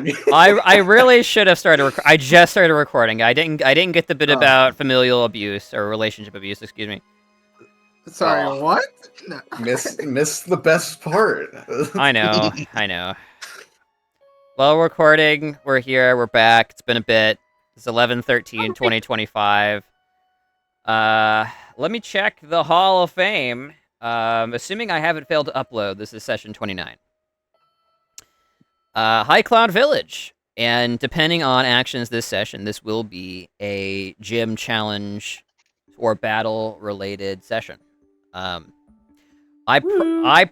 recording. I really should have started. I just started recording. I didn't get the bit about familial abuse or relationship abuse. Excuse me. Sorry, what? No. Miss the best part. I know. I know. Well, recording. We're here. We're back. It's been a bit. It's 11/13/2025. Let me check the Hall of Fame. Assuming I haven't failed to upload, this is session 29. High Cloud Village. And depending on actions this session, this will be a gym challenge or battle-related session. I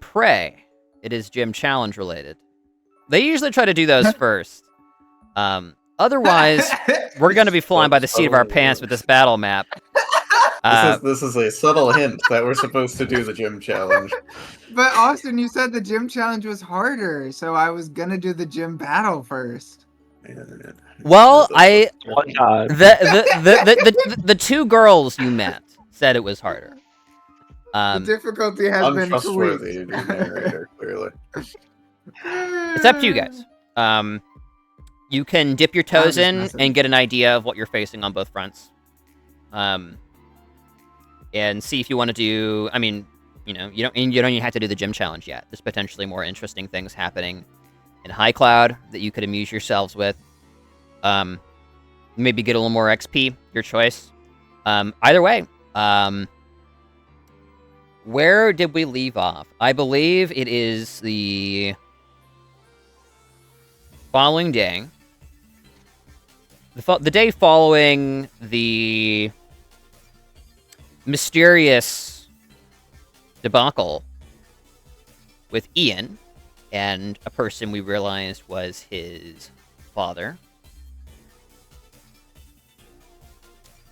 pray it is gym challenge related. They usually try to do those first. Otherwise, we're going to be flying by the seat of our pants with this battle map. This is a subtle hint that we're supposed to do the gym challenge. But Austin, you said the gym challenge was harder, so I was gonna do the gym battle first. Well, the two girls you met said it was harder. The difficulty has been untrustworthy tweaked. narrator, clearly. It's up to you guys. You can dip your toes in and get an idea of what you're facing on both fronts. And see if you want to do. I mean, you don't even have to do the gym challenge yet. There's potentially more interesting things happening in High Cloud that you could amuse yourselves with. Maybe get a little more XP. Your choice. Either way. Where did we leave off? I believe it is the following day. The day following the mysterious debacle with Ian and a person we realized was his father.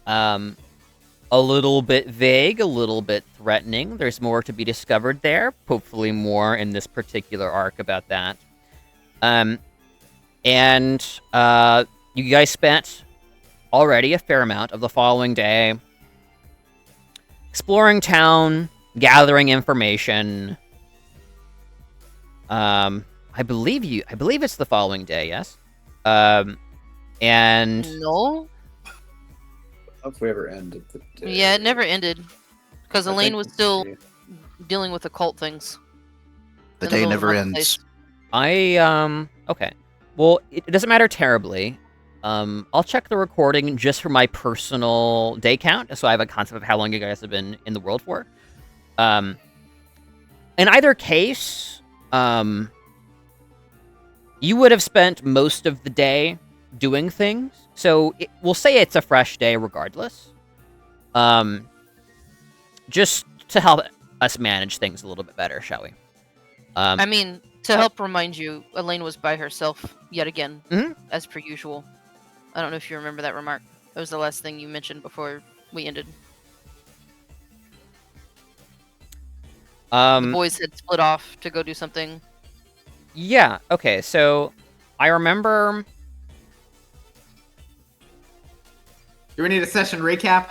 A little bit vague, a little bit threatening. There's more to be discovered there. Hopefully more in this particular arc about that. And you guys spent already a fair amount of the following day exploring town, gathering information. I believe it's the following day, yes. And no. If we ever ended the day. Yeah, it never ended because Elaine was still dealing with occult things. The day never ends. Okay. Well, it doesn't matter terribly. I'll check the recording just for my personal day count, so I have a concept of how long you guys have been in the world for. In either case, you would have spent most of the day doing things, so we'll say it's a fresh day regardless. Just to help us manage things a little bit better, shall we? I mean, to help remind you, Elaine was by herself yet again, as per usual. I don't know if you remember that remark. That was the last thing you mentioned before we ended. The boys had split off to go do something. Yeah, okay, so I remember... Do we need a session recap?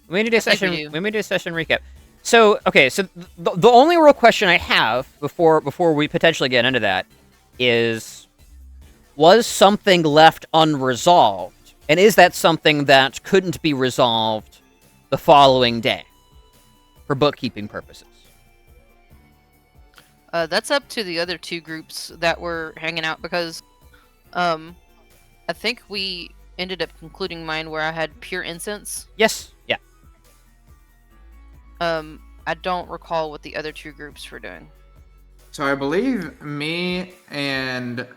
We need a session recap. So, okay, so the only real question I have before we potentially get into that is... Was something left unresolved? And is that something that couldn't be resolved the following day? For bookkeeping purposes. That's up to the other two groups that were hanging out because I think we ended up concluding mine where I had pure incense. Yes, yeah. I don't recall what the other two groups were doing. So I believe me and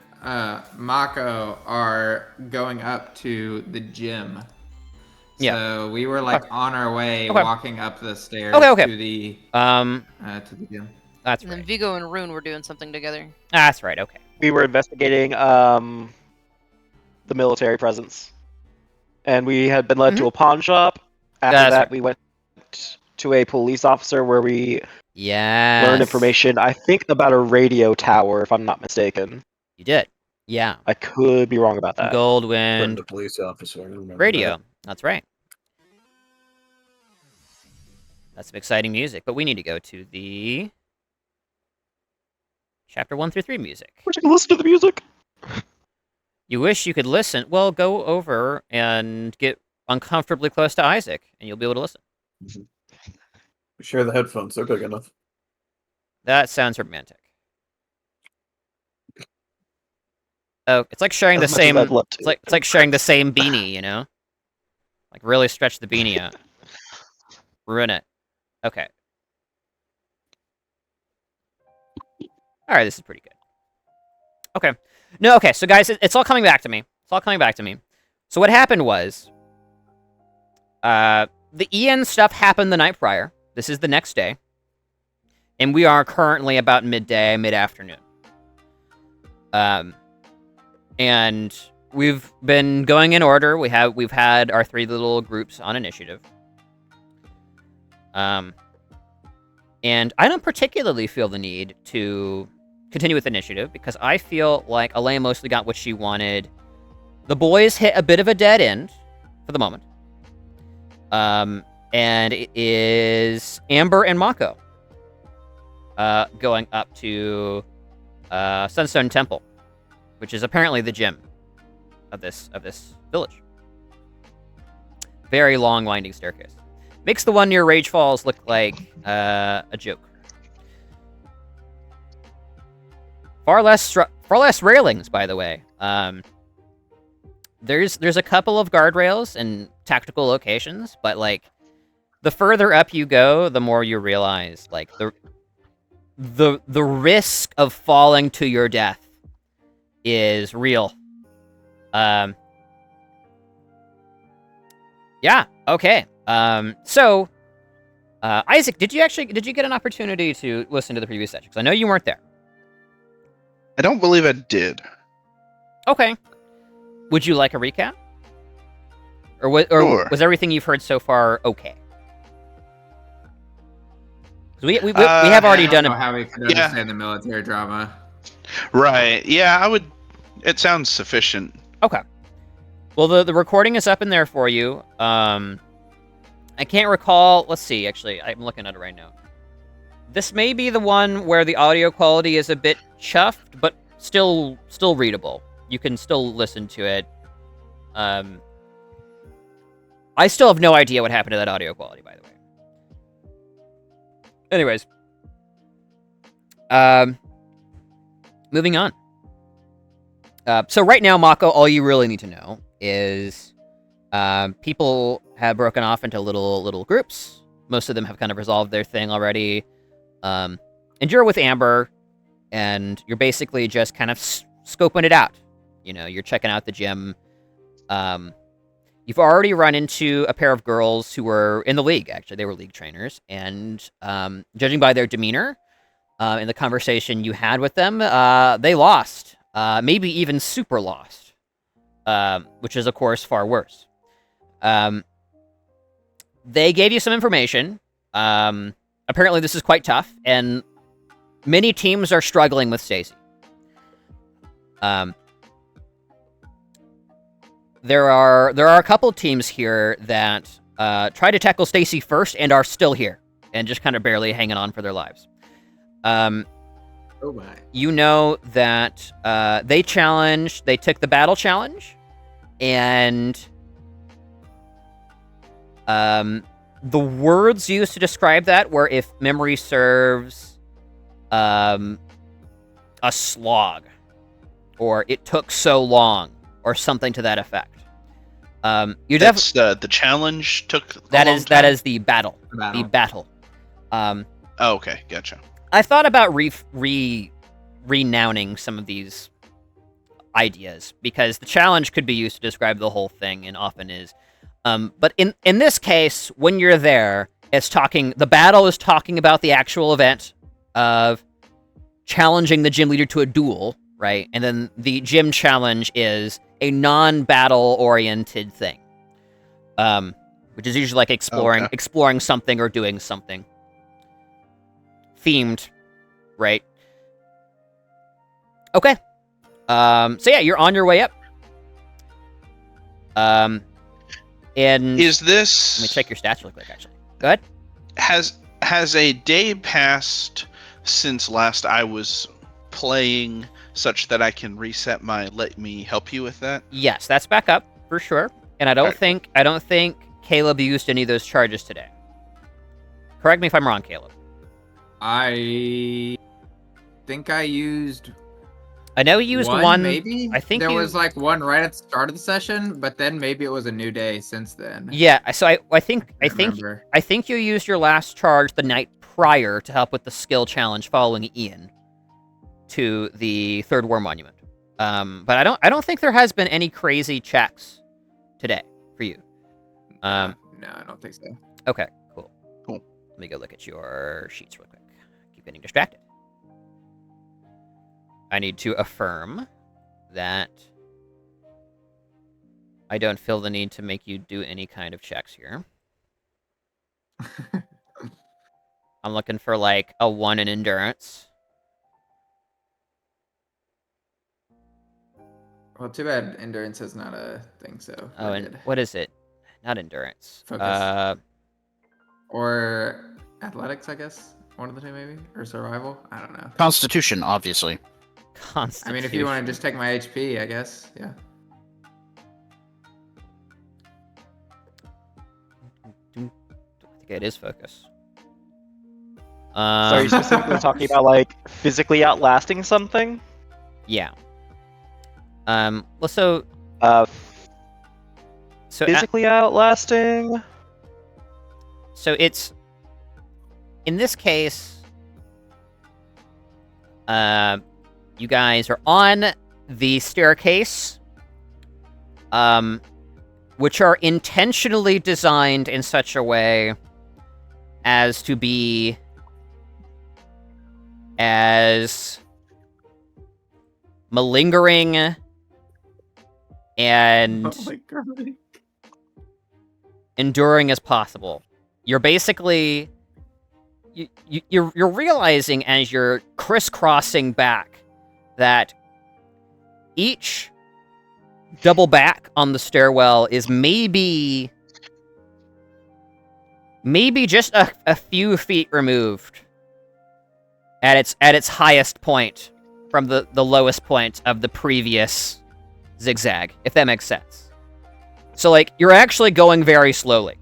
Mako are going up to the gym. Yeah. So we were like on our way, walking up the stairs to the gym. That's and right. then Vigo and Rune were doing something together. That's right. Okay. We were investigating the military presence, and we had been led to a pawn shop. After that, we went to a police officer where we learned information. I think about a radio tower, if I'm not mistaken. You did. Yeah. I could be wrong about that. Goldwind. The police officer. I remember Radio. that. That's right. That's some exciting music, but we need to go to the chapter 1 through 3 music. Would you listen to the music? You wish you could listen? Well, go over and get uncomfortably close to Isaac, and you'll be able to listen. Share the headphones. They're big enough. That sounds romantic. Oh, it's like sharing the As much as same. I'd love to. It's like sharing the same beanie, you know? Like really stretch the beanie out. Ruin it. Okay. All right, this is pretty good. Okay. No, okay. So guys, it's all coming back to me. It's all coming back to me. So what happened was, the EN stuff happened the night prior. This is the next day, and we are currently about midday, mid-afternoon. And we've been going in order. We've had our 3 little groups on initiative. And I don't particularly feel the need to continue with initiative because I feel like Elaine mostly got what she wanted. The boys hit a bit of a dead end for the moment. And it is Amber and Mako going up to Sunstone Temple, which is apparently the gym of this village. Very long, winding staircase. Makes the one near Rage Falls look like a joke. Far less railings, by the way. There's a couple of guardrails and tactical locations, but like the further up you go, the more you realize like the risk of falling to your death is real. Yeah. Okay. So, Isaac, did you get an opportunity to listen to the previous session? Because I know you weren't there. I don't believe I did. Okay. Would you like a recap? Or Sure. was everything you've heard so far okay? 'Cause we have already I done don't know a... how we could understand the military drama. Right. Yeah, I would. It sounds sufficient. Okay. Well, the recording is up in there for you. I can't recall... Let's see, actually. I'm looking at it right now. This may be the one where the audio quality is a bit chuffed, but still readable. You can still listen to it. I still have no idea what happened to that audio quality, by the way. Anyways. Moving on. So right now, Mako, all you really need to know is people have broken off into little groups. Most of them have kind of resolved their thing already. And you're with Amber, and you're basically just kind of scoping it out. You know, you're checking out the gym. You've already run into a pair of girls who were in the league, actually. They were league trainers. And judging by their demeanor in the conversation you had with them, they lost. Maybe even super lost. Which is, of course, far worse. They gave you some information. Apparently this is quite tough, and many teams are struggling with Stacy. There are a couple teams here that tried to tackle Stacy first and are still here and just kind of barely hanging on for their lives. Oh my. You know that they took the battle challenge, and the words used to describe that were, if memory serves, a slog, or it took so long, or something to that effect. That's the challenge took. That is the battle. The battle. Oh, okay, gotcha. I thought about renowning some of these ideas because the challenge could be used to describe the whole thing, and often is. But in this case, when you're there, the battle is talking about the actual event of challenging the gym leader to a duel, right? And then the gym challenge is a non-battle oriented thing, which is usually like exploring something or doing something themed, right? Okay. So yeah, you're on your way up. And is this? Let me check your stats really quick. Actually, go ahead. Has a day passed since last I was playing such that I can reset my let me help you with that? Yes, that's back up for sure. And I don't think Caleb used any of those charges today. Correct me if I'm wrong, Caleb. I think I used. I know you used one. Maybe I think there was like one right at the start of the session, but then maybe it was a new day since then. Yeah, so I think remember. you used your last charge the night prior to help with the skill challenge following Ian to the Third War Monument. But I don't think there has been any crazy checks today for you. No, I don't think so. Okay, cool. Let me go look at your sheets real quick. Keep getting distracted. I need to affirm that I don't feel the need to make you do any kind of checks here. I'm looking for like a 1 in endurance. Well, too bad endurance is not a thing, so. Oh, and what is it? Not endurance. Focus. Or athletics, I guess. One of the two, maybe? Or survival? I don't know. Constitution, obviously. Constitution. I mean, if you want to just take my HP, I guess. Yeah. I think it is focus. So are you specifically talking about, like, physically outlasting something? Yeah. Well, so physically outlasting? So it's... In this case... you guys are on the staircase, which are intentionally designed in such a way as to be as malingering and enduring as possible. You're basically... You're realizing as you're crisscrossing back that each double back on the stairwell is maybe just a few feet removed at its highest point from the lowest point of the previous zigzag, if that makes sense. So like you're actually going very slowly.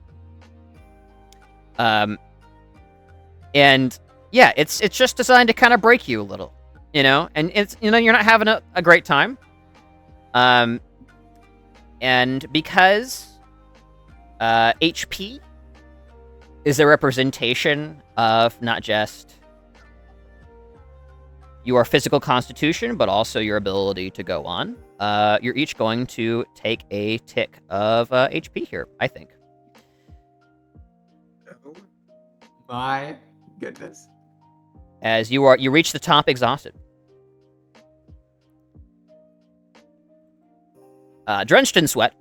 And yeah, it's just designed to kind of break you a little, you know, and it's, you know, you're not having a great time. And because HP is a representation of not just your physical constitution, but also your ability to go on, you're each going to take a tick of HP here, I think. Oh my goodness. As you reach the top exhausted. Drenched in sweat,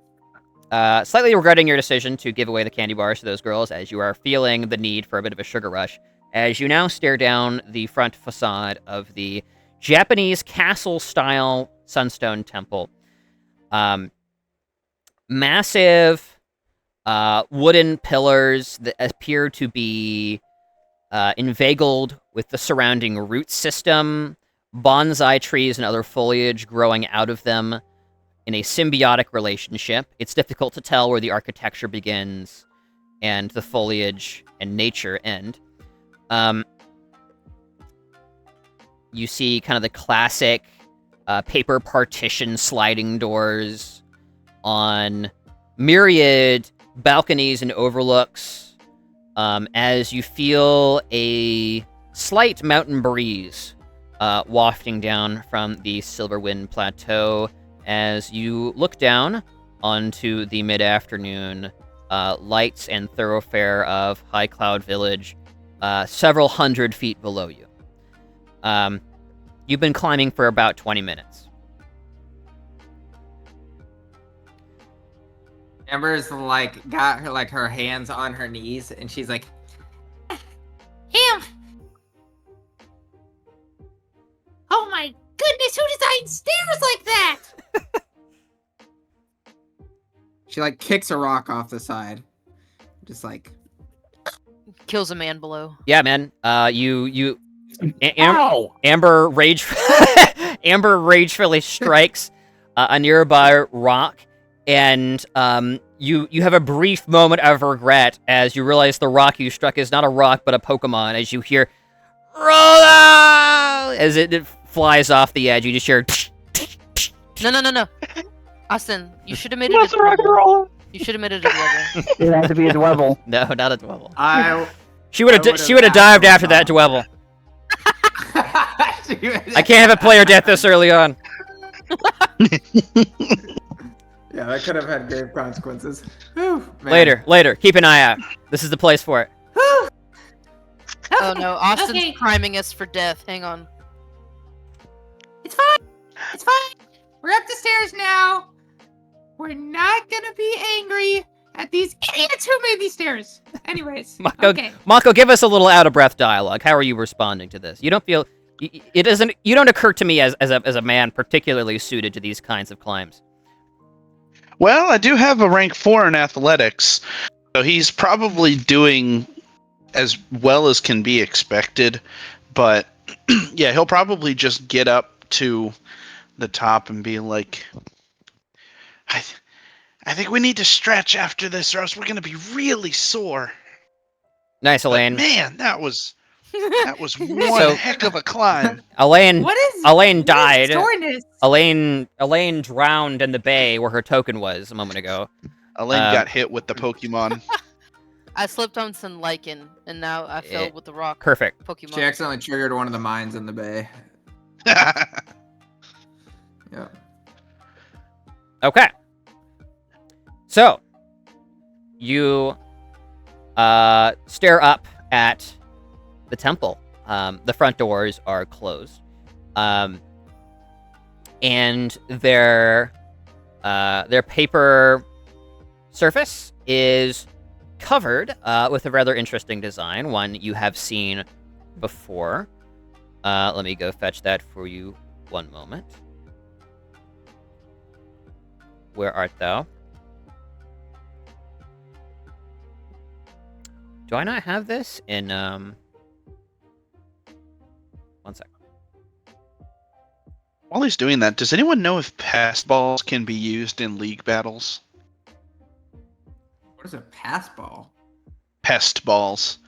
slightly regretting your decision to give away the candy bars to those girls as you are feeling the need for a bit of a sugar rush, as you now stare down the front facade of the Japanese castle-style Sunstone Temple. Massive wooden pillars that appear to be inveigled with the surrounding root system, bonsai trees and other foliage growing out of them in a symbiotic relationship. It's difficult to tell where the architecture begins and the foliage and nature end. You see kind of the classic paper partition sliding doors on myriad balconies and overlooks, as you feel a slight mountain breeze wafting down from the Silverwind Plateau as you look down onto the mid-afternoon lights and thoroughfare of High Cloud Village, several hundred feet below you. You've been climbing for about 20 minutes. Amber's like got her like her hands on her knees and she's like, Him! Oh my goodness, who designed stairs like that? she like kicks a rock off the side. Just like Kills a man below. Yeah, man. Amber rage Amber ragefully strikes a nearby rock, and you have a brief moment of regret as you realize the rock you struck is not a rock but a Pokemon. As you hear "Roll!" as it flies off the edge, you just hear. No. Austin, you should have made it a Dwebble. You should have made it a Dwebble. It had to be a Dwebble. No, not a Dwebble. She I would would've have dived after that Dwebble. I can't have a player death this early on. Yeah, that could have had grave consequences. Whew, man. Later. Keep an eye out. This is the place for it. Oh no, Austin's Okay. priming us for death. Hang on. It's fine. It's fine. We're up the stairs now. We're not gonna be angry at these idiots who made these stairs. Anyways, okay. Mako, give us a little out of breath dialogue. How are you responding to this? You don't feel it doesn't. You don't occur to me as a man particularly suited to these kinds of climbs. Well, I do have a rank 4 in athletics, so he's probably doing as well as can be expected. But yeah, he'll probably just get up to the top and be like, I think we need to stretch after this, or else we're gonna be really sore. Nice, Elaine. But man, that was one heck of a climb. Elaine died. Soreness? Elaine drowned in the bay where her token was a moment ago. Elaine got hit with the Pokemon. I slipped on some lichen, and now I fell with the rock. Perfect. Pokemon. She accidentally triggered one of the mines in the bay. Yeah. Okay. So, you stare up at the temple. The front doors are closed. And their paper surface is covered with a rather interesting design, one you have seen before. Let me go fetch that for you one moment. Where art thou? Do I not have this in, 1 second. While he's doing that, does anyone know if past balls can be used in league battles? What is a pass ball? Pest balls.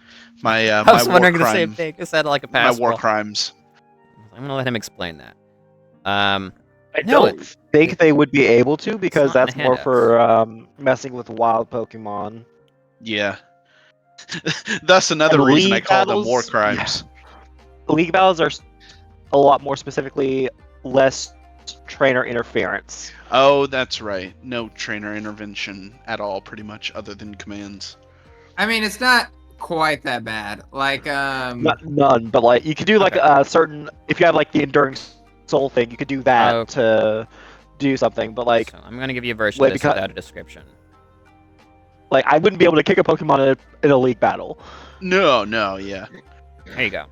My I my was war wondering the crime, same thing. It sounded like a my pass war ball. crimes. I'm gonna let him explain that. I No, don't think they would be able to because not in that's more handouts. for messing with wild Pokemon. Yeah. Thus another And reason I league call them war battles? crimes. League battles are a lot more specifically less trainer interference. Oh, that's right. No trainer intervention at all, pretty much, other than commands. I mean, it's not quite that bad. Like, None, but like you could do like a certain if you have like the enduring soul thing, you could do that Okay. to do something. But like, So I'm gonna give you a version Wait, of this because- without a description. like I wouldn't be able to kick a Pokemon in a league battle. No, yeah. There you go.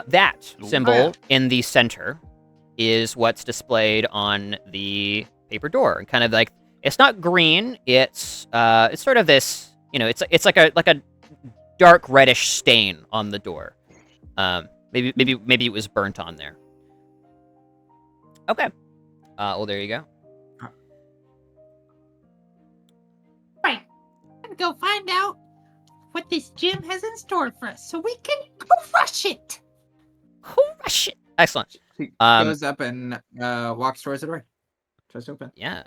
That symbol yeah. in the center is what's displayed on the paper door. Kind of like it's not green. It's sort of this. It's like a dark reddish stain on the door. Maybe it was burnt on there. Okay. Well, there you go. Right. I'm gonna go find out what this gym has in store for us, so we can crush it. Crush it. Excellent. she Um, goes up and walks towards the door. Just open. Yeah.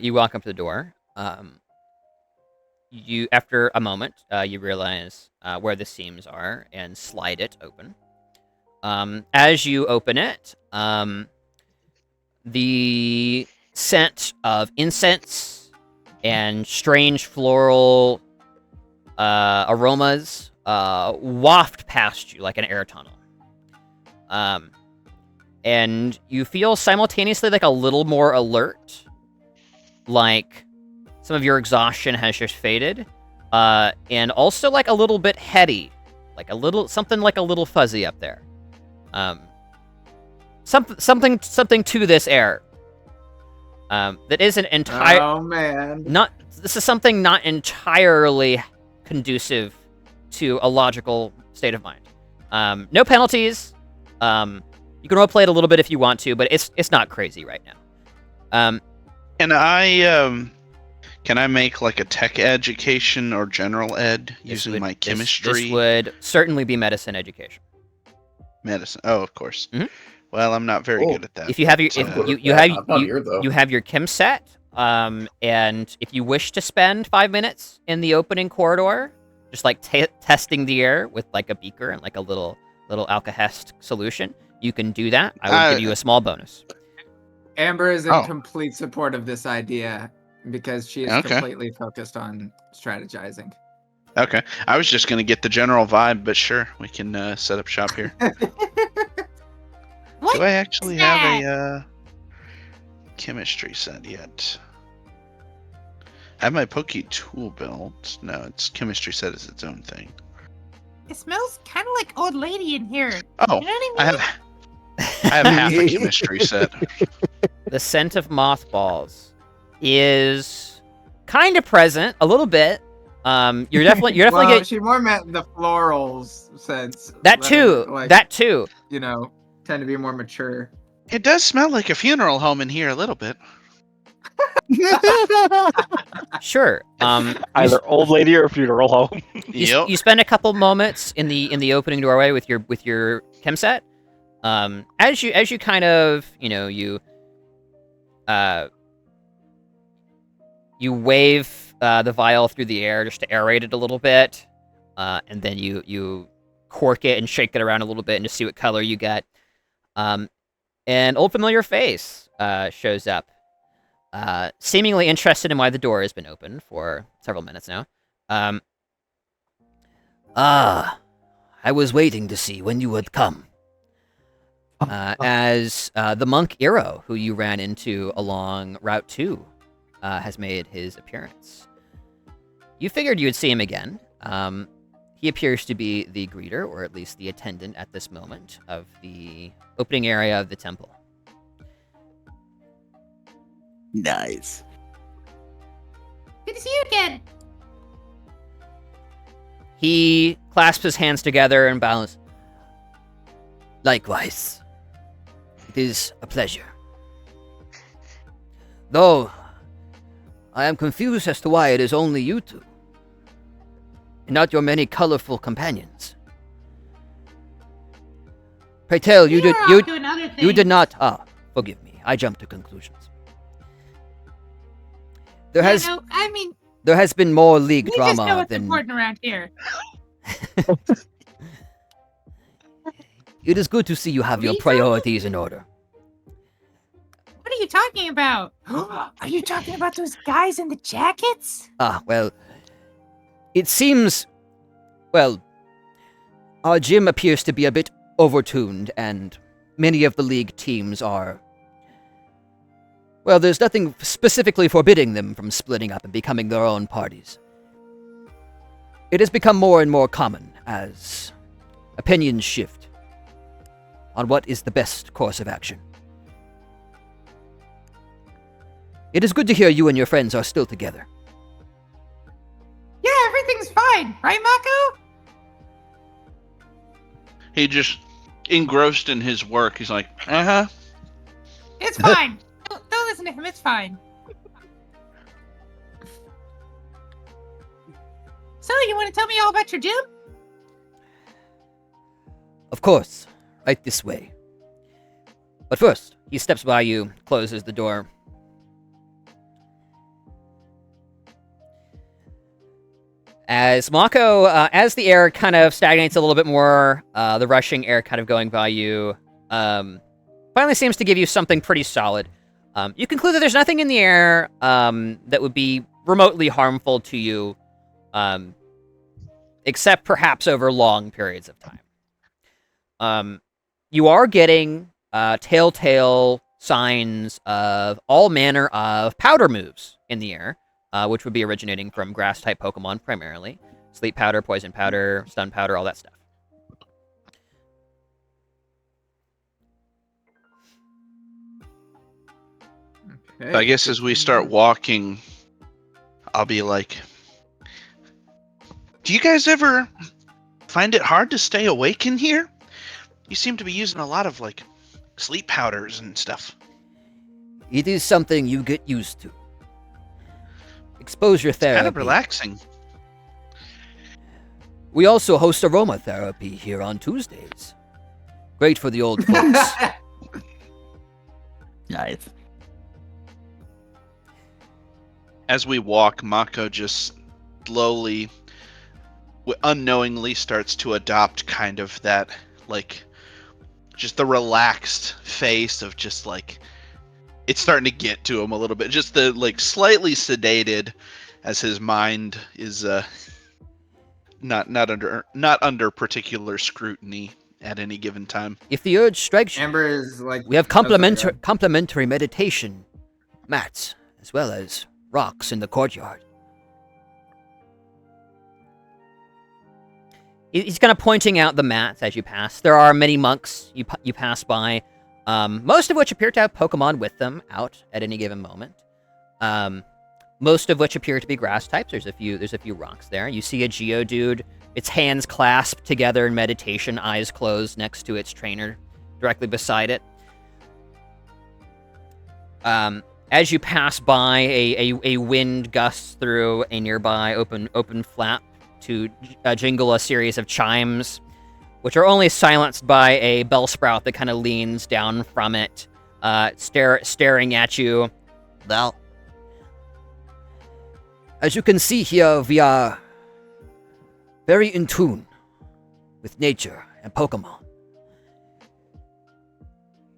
You walk up to the door. You after a moment, you realize where the seams are and slide it open. As you open it, the scent of incense and strange floral aromas waft past you like an air tunnel. And you feel simultaneously like a little more alert, like some of your exhaustion has just faded, and also like a little bit heady, like something like a little fuzzy up there. Something to this air. That isn't entire. Oh man. This is something not entirely conducive to a logical state of mind. No penalties. You can roleplay it a little bit if you want to, but it's not crazy right now. Can I make like a tech education or general ed using my chemistry? This would certainly be medicine education. Medicine. Oh, of course. Mm-hmm. Well, I'm not very good at that. If you have your you have your chem set, and if you wish to spend 5 minutes in the opening corridor, just like testing the air with like a beaker and like a little alkahest solution, you can do that. I will give you a small bonus. Amber is in complete support of this idea because she is completely focused on strategizing. Okay. I was just going to get the general vibe, but sure, we can set up shop here. Do I actually have a chemistry set yet? I have my Poke tool belt. No, it's chemistry set is its own thing. It smells kind of like old lady in here. Oh, you know what I mean? I have half a chemistry set. The scent of mothballs is kind of present a little bit. You're definitely well, getting. She more meant the florals sense. That too. That too. You know, tend to be more mature. It does smell like a funeral home in here a little bit. Sure. Either old lady or funeral home. You spend a couple moments in the opening doorway with your chem set. As you kind of you wave the vial through the air just to aerate it a little bit, and then you cork it and shake it around a little bit and just see what color you get. An old familiar face shows up, seemingly interested in why the door has been open for several minutes now. I was waiting to see when you would come. As the monk Iro, who you ran into along Route 2, has made his appearance. You figured you would see him again. He appears to be the greeter, or at least the attendant at this moment, of the opening area of the temple. Nice. Good to see you again. He clasps his hands together and bows. Likewise. It is a pleasure. Though, I am confused as to why it is only you two, and not your many colorful companions. Pray tell, you did not. Forgive me. I jumped to conclusions. There has been more league drama just know what's than important around here. It is good to see you have your priorities in order. What are you talking about? Are you talking about those guys in the jackets? Well, it seems, our gym appears to be a bit overtuned, and many of the league teams are, there's nothing specifically forbidding them from splitting up and becoming their own parties. It has become more and more common as opinions shift on what is the best course of action. It is good to hear you and your friends are still together. Yeah, everything's fine, right, Mako? He just engrossed in his work. He's like, It's fine. Don't listen to him. It's fine. So, you want to tell me all about your gym? Of course, right this way. But first, he steps by you, closes the door. As Mako, as the air kind of stagnates a little bit more, the rushing air kind of going by you, finally seems to give you something pretty solid. You conclude that there's nothing in the air that would be remotely harmful to you, except perhaps over long periods of time. You are getting telltale signs of all manner of powder moves in the air, which would be originating from grass-type Pokemon primarily. Sleep powder, poison powder, stun powder, all that stuff. Okay. I guess as we start walking, I'll be like, do you guys ever find it hard to stay awake in here? You seem to be using a lot of, sleep powders and stuff. It is something you get used to. Exposure therapy. Kind of relaxing. We also host aromatherapy here on Tuesdays. Great for the old folks. Nice. As we walk, Mako just slowly, unknowingly starts to adopt kind of that, like, just the relaxed face of just, like, it's starting to get to him a little bit. Just the, like, slightly sedated as his mind is not under particular scrutiny at any given time. If the urge strikes you, Amber is like. we have complimentary meditation mats, as well as rocks in the courtyard. He's kind of pointing out the mats as you pass. There are many monks you pass by, most of which appear to have Pokemon with them out at any given moment. Most of which appear to be grass types. There's a few rocks there. You see a Geodude, its hands clasped together in meditation, eyes closed next to its trainer, directly beside it. As you pass by, a wind gusts through a nearby open flap to jingle a series of chimes, which are only silenced by a Bellsprout that kind of leans down from it, staring at you. Well, as you can see here, we are very in tune with nature and Pokemon.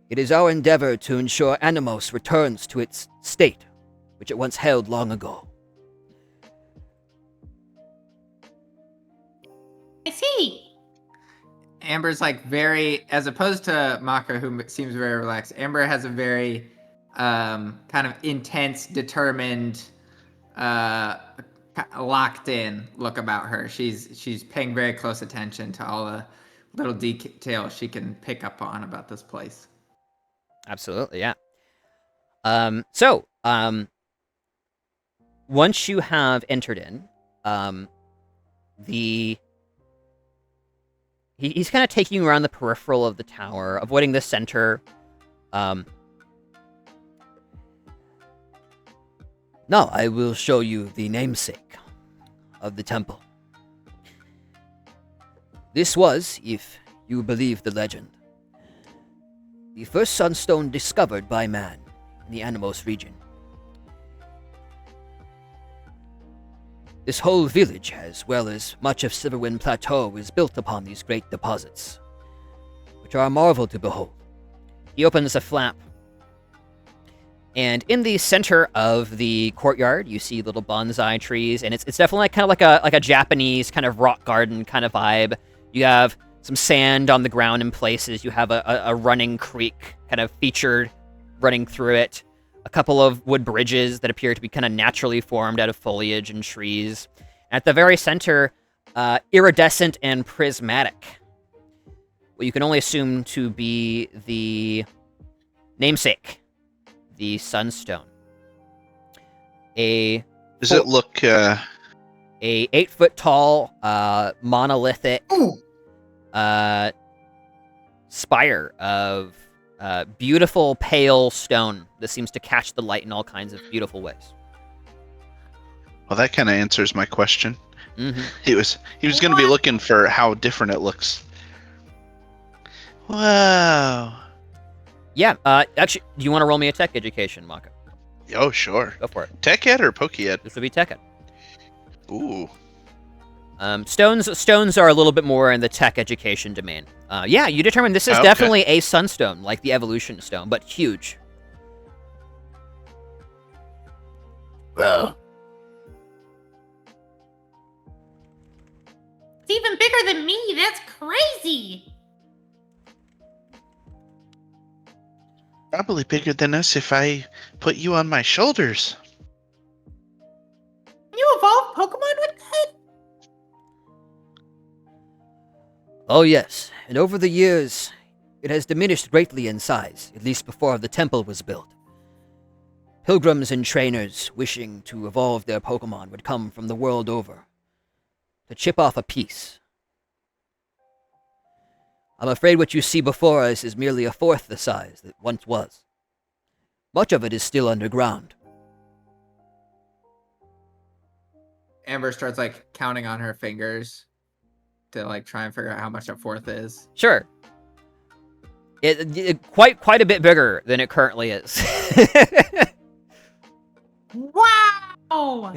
It is our endeavor to ensure Animos returns to its state, which it once held long ago. I see. Amber's like very, as opposed to Maka, who seems very relaxed. Amber has a very kind of intense, determined, locked in look about her. She's paying very close attention to all the little details she can pick up on about this place. Absolutely, yeah. Once you have entered in, he's kind of taking you around the peripheral of the tower, avoiding the center. Now I will show you the namesake of the temple. This was, if you believe the legend, the first sunstone discovered by man in the Animos region. This whole village, as well as much of Silverwind Plateau, is built upon these great deposits, which are a marvel to behold. He opens a flap, and in the center of the courtyard, you see little bonsai trees, and it's definitely kind of like a Japanese kind of rock garden kind of vibe. You have some sand on the ground in places. You have a running creek kind of featured running through it. A couple of wood bridges that appear to be kind of naturally formed out of foliage and trees. At the very center, iridescent and prismatic. What you can only assume to be the namesake, the Sunstone. Does it look... A 8-foot tall, monolithic spire of beautiful pale stone that seems to catch the light in all kinds of beautiful ways. Well, that kind of answers my question. Mm-hmm. He was going to be looking for how different it looks. Wow. Yeah, actually, do you want to roll me a tech education, Maka? Oh, sure. Go for it. Tech Ed or Poke Ed? This would be tech ed. Ooh. Stones are a little bit more in the tech education domain. Yeah, you determine this is definitely a sunstone, like the evolution stone, but huge. Well, It's even bigger than me. That's crazy. Probably bigger than us if I put you on my shoulders. Can you evolve Pokemon with that? Oh yes, and over the years, it has diminished greatly in size, at least before the temple was built. Pilgrims and trainers wishing to evolve their Pokemon would come from the world over to chip off a piece. I'm afraid what you see before us is merely a fourth the size that once was. Much of it is still underground. Amber starts like counting on her fingers to like try and figure out how much a fourth is. Sure. It quite a bit bigger than it currently is. Wow!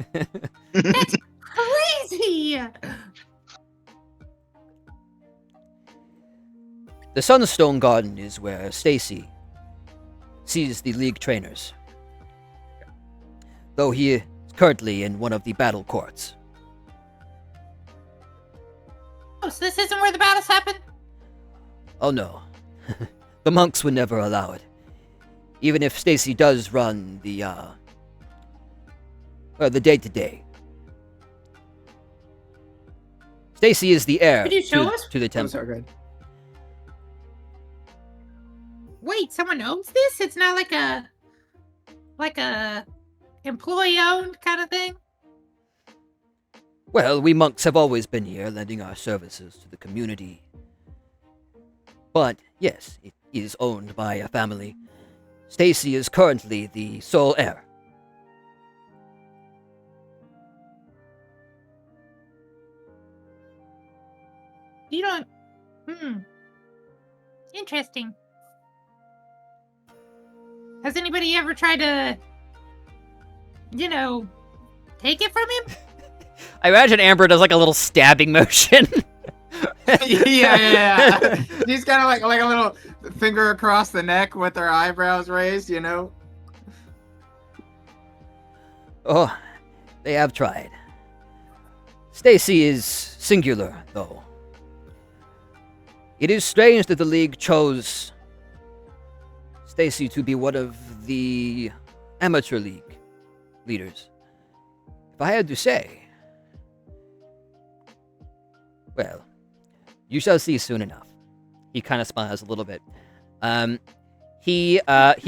That's crazy! The Sunstone Garden is where Stacy sees the League trainers. Though he is currently in one of the battle courts. Oh, so this isn't where the battles happen? Oh no. The monks would never allow it. Even if Stacy does run the day-to-day. Stacy is the heir Could you show us? to the I'm temple. so good. Wait, someone owns this? It's not like a employee-owned kind of thing? Well, we monks have always been here, lending our services to the community. But, yes, it is owned by a family. Stacy is currently the sole heir. You don't... Interesting. Has anybody ever tried to, take it from him? I imagine Amber does like a little stabbing motion. yeah. She's kind of like a little finger across the neck with her eyebrows raised, Oh, they have tried. Stacy is singular, though. It is strange that the League chose Stacy to be one of the amateur league leaders. If I had to say, well, you shall see soon enough. He kind of smiles a little bit. He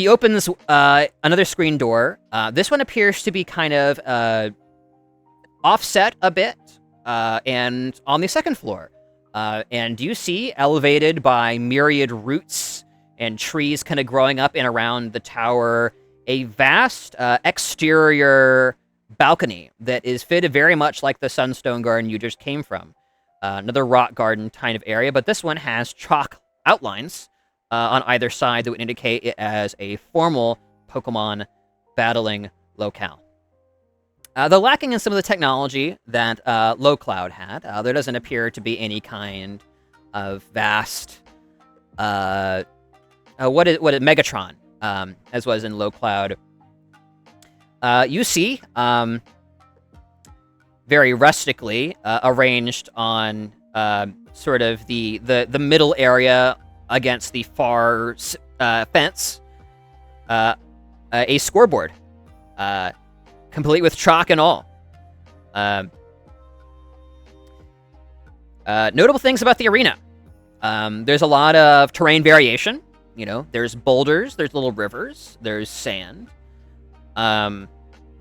opens another screen door. This one appears to be kind of offset a bit, and on the second floor. And you see, elevated by myriad roots and trees kind of growing up and around the tower, a vast exterior balcony that is fitted very much like the Sunstone Garden you just came from. Another rock garden kind of area, but this one has chalk outlines on either side that would indicate it as a formal Pokemon battling locale. Though lacking in some of the technology that Low Cloud had, there doesn't appear to be any kind of vast, Megatron, as was in Low Cloud. You see, very rustically arranged on sort of the middle area against the far fence, a scoreboard. Complete with chalk and all. Notable things about the arena. There's a lot of terrain variation. There's boulders, there's little rivers, there's sand.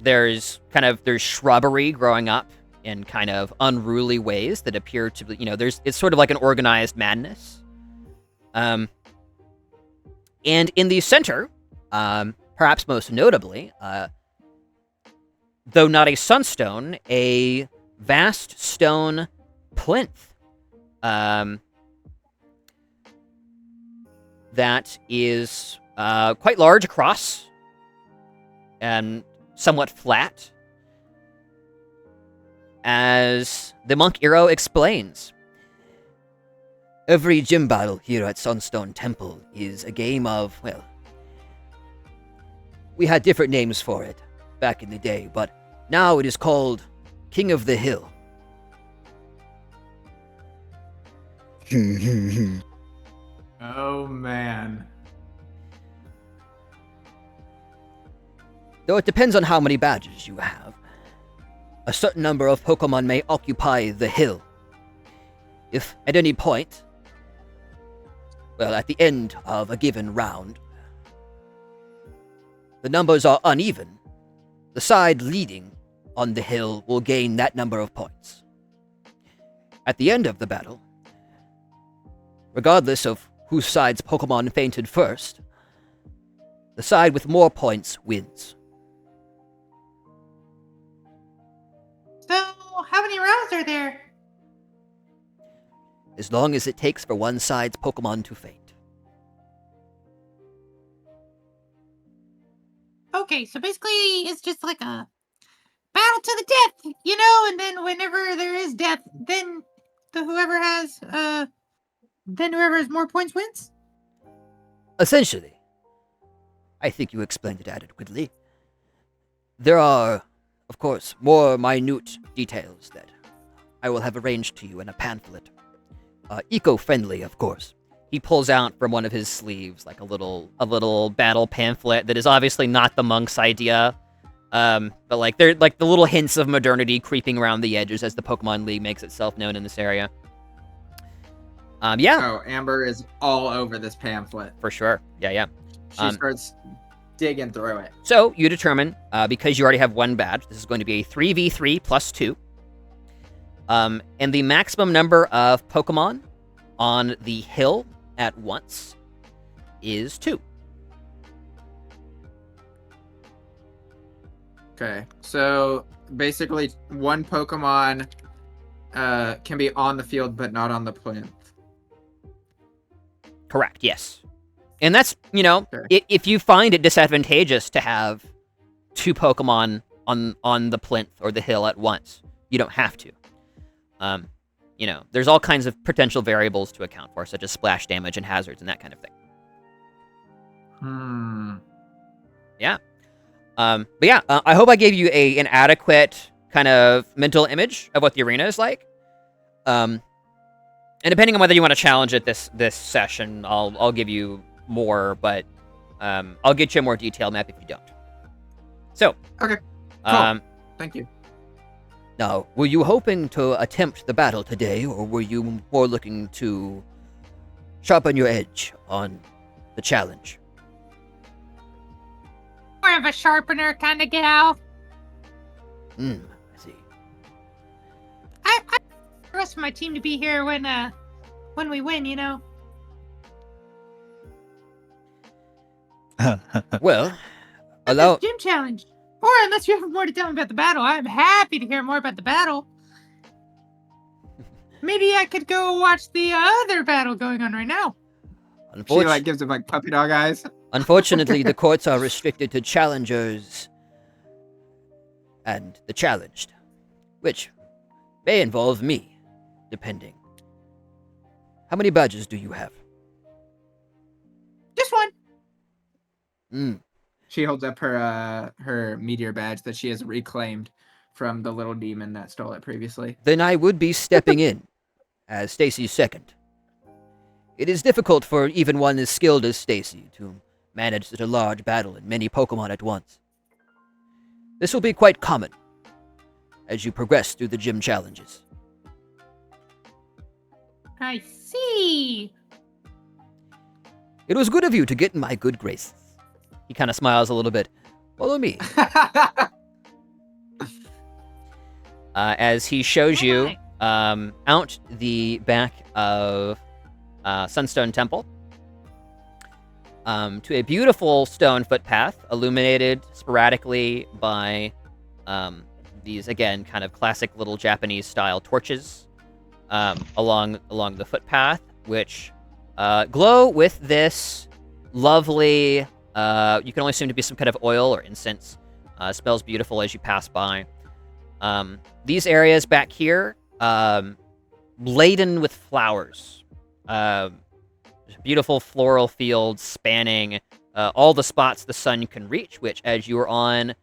There's shrubbery growing up in kind of unruly ways that appear to be, it's sort of like an organized madness. And in the center, perhaps most notably, though not a sunstone, a vast stone plinth that is quite large across and somewhat flat. As the monk Iro explains, every gym battle here at Sunstone Temple is a game of, well, we had different names for it back in the day, but now it is called King of the Hill. Oh, man. Though it depends on how many badges you have. A certain number of Pokemon may occupy the hill. If at any point, well, at the end of a given round, the numbers are uneven, the side leading on the hill will gain that number of points. At the end of the battle, Regardless of whose side's Pokemon fainted first, the side with more points wins. So, how many rounds are there? As long as it takes for one side's Pokemon to faint. Okay, so basically it's just like a battle to the death, you know, and then whenever there is death, then whoever has more points wins? Essentially. I think you explained it adequately. There are, of course, more minute details that I will have arranged to you in a pamphlet. Eco-friendly, of course. He pulls out from one of his sleeves like a little battle pamphlet that is obviously not the monk's idea. But like they're like the little hints of modernity creeping around the edges as the Pokemon League makes itself known in this area. Yeah. Oh, Amber is all over this pamphlet. For sure. Yeah. She starts digging through it. So you determine, because you already have one badge, this is going to be a 3v3 plus 2. And the maximum number of Pokemon on the hill at once is 2. Okay, so basically one Pokemon can be on the field but not on the plinth. Correct, yes. And that's, Okay. if you find it disadvantageous to have 2 Pokemon on the plinth or the hill at once, you don't have to. There's all kinds of potential variables to account for, such as splash damage and hazards and that kind of thing. Yeah. But yeah, I hope I gave you an adequate kind of mental image of what the arena is like. And depending on whether you want to challenge it this session, I'll give you more, but I'll get you a more detailed map if you don't. So. Okay. Cool. Thank you. Now, were you hoping to attempt the battle today, or were you more looking to sharpen your edge on the challenge? More of a sharpener kind of gal. I see. I the rest of my team to be here when we win, you know. Well, This gym challenge. Or unless you have more to tell me about the battle, I'm happy to hear more about the battle. Maybe I could go watch the other battle going on right now. She gives him puppy dog eyes. Unfortunately, the courts are restricted to challengers and the challenged, which may involve me, depending. How many badges do you have? Just one. She holds up her meteor badge that she has reclaimed from the little demon that stole it previously. Then I would be stepping in as Stacy's second. It is difficult for even one as skilled as Stacy to manage such a large battle and many Pokemon at once. This will be quite common as you progress through the gym challenges. I see. It was good of you to get in my good graces. He kind of smiles a little bit. Follow me. As he shows you out the back of Sunstone Temple to a beautiful stone footpath illuminated sporadically by these, again, kind of classic little Japanese-style torches along the footpath, which glow with this lovely, you can only assume to be some kind of oil or incense. Smells beautiful as you pass by. These areas back here, laden with flowers. Beautiful floral fields spanning all the spots the sun can reach, which, as you are on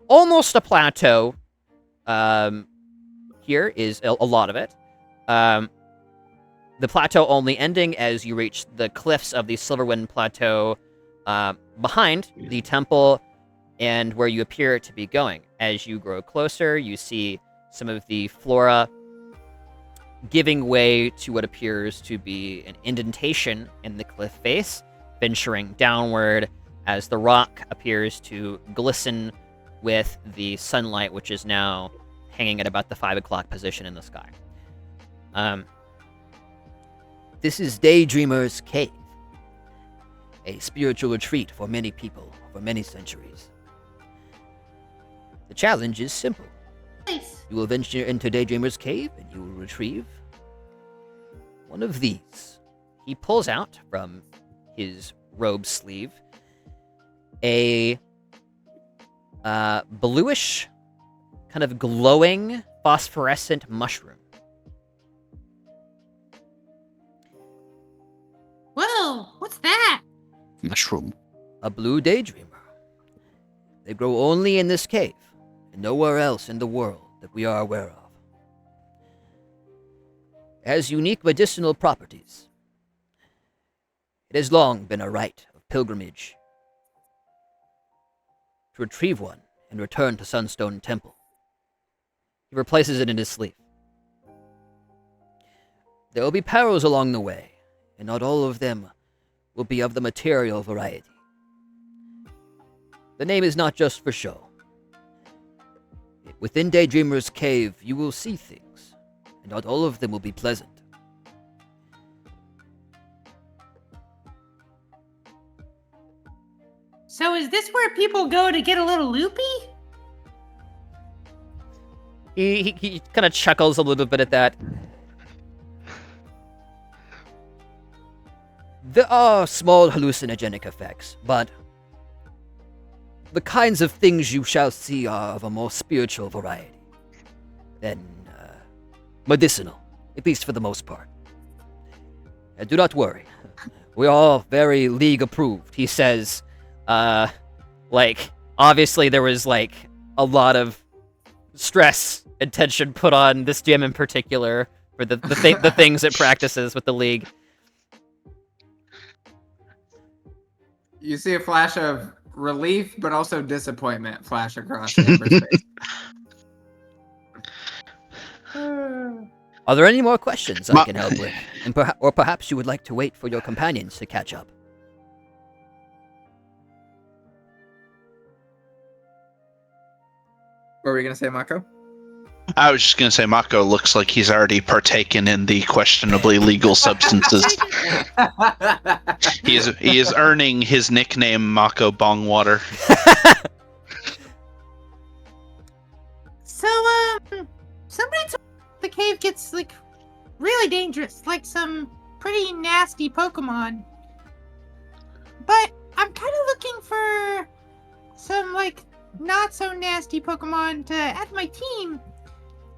almost a plateau, here is a lot of it. The plateau only ending as you reach the cliffs of the Silverwind Plateau behind the temple and where you appear to be going. As you grow closer, you see some of the flora giving way to what appears to be an indentation in the cliff face, venturing downward as the rock appears to glisten with the sunlight, which is now hanging at about the 5 o'clock position in the sky. This is Daydreamer's Cave, a spiritual retreat for many people for many centuries. The challenge is simple. Nice. You will venture into Daydreamer's Cave and you will retrieve one of these. He pulls out from his robe sleeve a bluish, kind of glowing, phosphorescent mushroom. Whoa, what's that? Mushroom. A blue daydreamer. They grow only in this cave, and nowhere else in the world that we are aware of. It has unique medicinal properties. It has long been a rite of pilgrimage to retrieve one and return to Sunstone Temple. He replaces it in his sleeve. There will be perils along the way, and not all of them will be of the material variety. The name is not just for show. Within Daydreamer's Cave, you will see things, and not all of them will be pleasant. So is this where people go to get a little loopy? He kind of chuckles a little bit at that. There are small hallucinogenic effects, but the kinds of things you shall see are of a more spiritual variety than medicinal, at least for the most part. And do not worry. We are all very League approved. He says, obviously there was, a lot of stress and tension put on this gym in particular for the things it practices with the League. You see a flash of relief, but also disappointment flash across Amber's face. Are there any more questions I can help with? And or perhaps you would like to wait for your companions to catch up. What were you going to say, Mako? I was just going to say Mako looks like he's already partaken in the questionably legal substances. He is earning his nickname Mako Bongwater. So, somebody told me the cave gets, really dangerous, some pretty nasty Pokemon. But I'm kind of looking for some, not so nasty Pokemon to add to my team.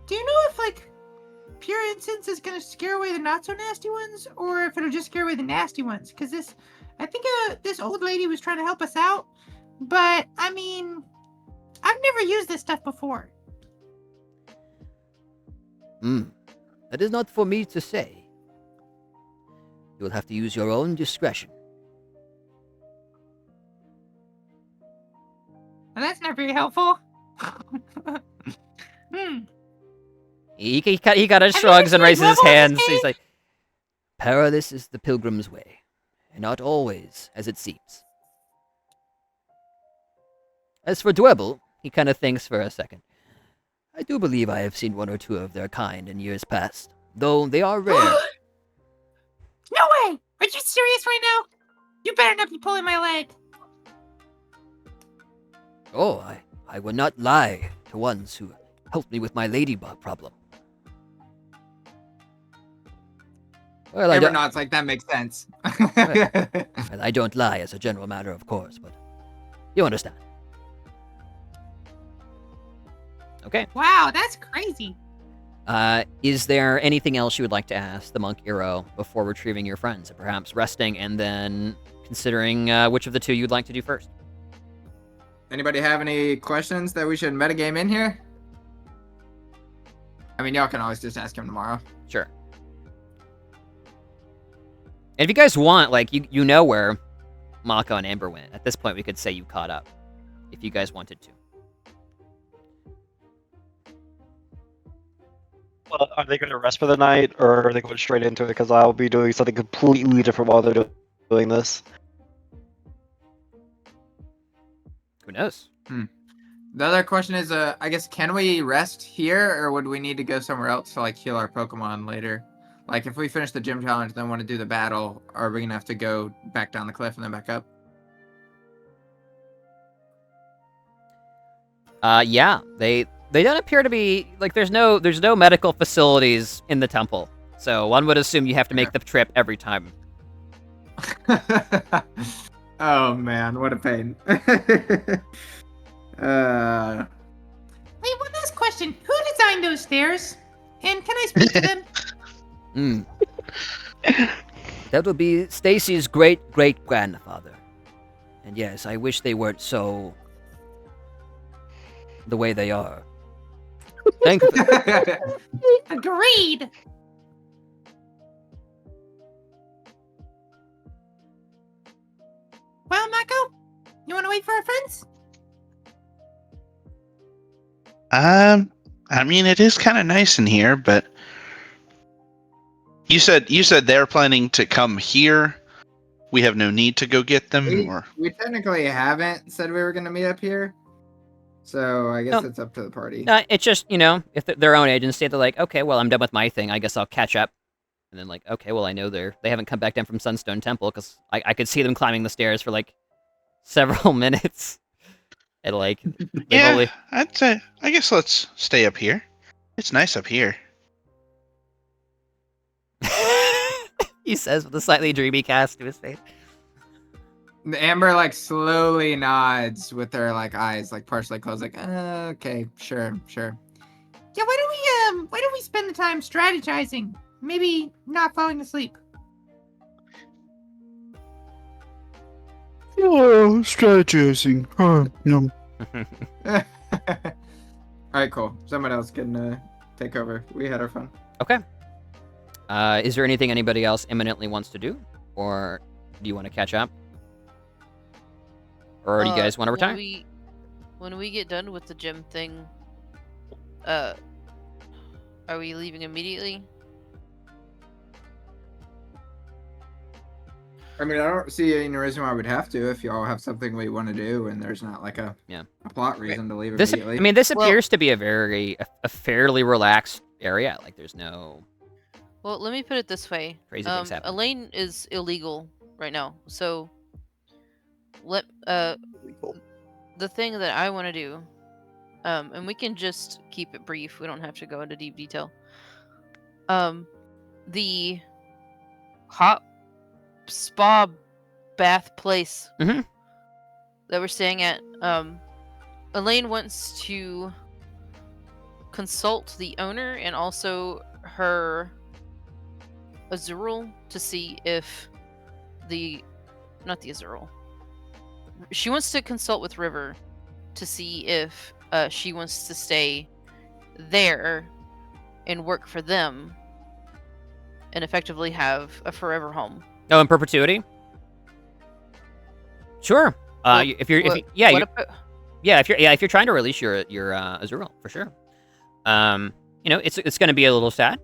Do you know if, Pure Incense is gonna scare away the not so nasty ones, or if it'll just scare away the nasty ones? Because I think this old lady was trying to help us out, but, I mean, I've never used this stuff before. That is not for me to say. You will have to use your own discretion. Well, that's not very helpful. He kind of shrugs and raises his hands. He's like, perilous is the pilgrim's way, and not always as it seems. As for Dwebble, he kind of thinks for a second. I do believe I have seen one or two of their kind in years past, though they are rare. No way! Are you serious right now? You better not be pulling my leg. Oh, I would not lie to ones who helped me with my ladybug problem. Well, Amber nods like that makes sense. Well, I don't lie as a general matter, of course, but you understand. Okay. Wow, that's crazy. Is there anything else you would like to ask the monk Eero before retrieving your friends? Perhaps resting and then considering which of the two you'd like to do first? Anybody have any questions that we should metagame in here? I mean, y'all can always just ask him tomorrow. Sure. And if you guys want, you know where Mako and Amber went. At this point, we could say you caught up, if you guys wanted to. Well, are they going to rest for the night, or are they going straight into it? Because I'll be doing something completely different while they're doing this. Who knows? The other question is, I guess, can we rest here, or would we need to go somewhere else to heal our Pokemon later? Like, if we finish the gym challenge and then want to do the battle, are we gonna have to go back down the cliff and then back up? Yeah, they don't appear to be like there's no medical facilities in the temple, so one would assume you have to make the trip every time. Oh man, what a pain. Wait, one last question. Who designed those stairs? And can I speak to them? That would be Stacy's great-great-grandfather. And yes, I wish they weren't so... the way they are. Thank you. Agreed. Well, Mako, you want to wait for our friends? I mean, it is kind of nice in here, but you said they're planning to come here. We have no need to go get them, or we technically haven't said we were going to meet up here, so I guess it's up to the party. It's just if their own agency, they're like, okay, well, I'm done with my thing. I guess I'll catch up. And then like, okay, well, I know they haven't come back down from Sunstone Temple because I could see them climbing the stairs for like several minutes. And like, I'd say, I guess let's stay up here. It's nice up here. He says with a slightly dreamy cast to his face. Amber like slowly nods with her like eyes like partially closed, like okay, sure. Yeah, why don't we spend the time strategizing? Maybe not falling asleep. Oh, strategizing. No. All right, cool. Someone else can take over. We had our fun. Okay. Is there anything anybody else imminently wants to do, or do you want to catch up, or do you guys want to retire? When we get done with the gym thing, are we leaving immediately? I mean, I don't see any reason why we'd have to if y'all have something we want to do and there's not like a plot reason to leave immediately. This appears to be a fairly relaxed area. Like there's no. Well, let me put it this way. Crazy things happen. Elaine is illegal right now, so the thing that I want to do, and we can just keep it brief. We don't have to go into deep detail. The hot spa bath place that we're staying at. Elaine wants to consult the owner and also her Azurill to see if not the Azurill. She wants to consult with River to see if she wants to stay there and work for them and effectively have a forever home. Oh, in perpetuity? Sure. If you're trying to release your Azurill, for sure. It's going to be a little sad.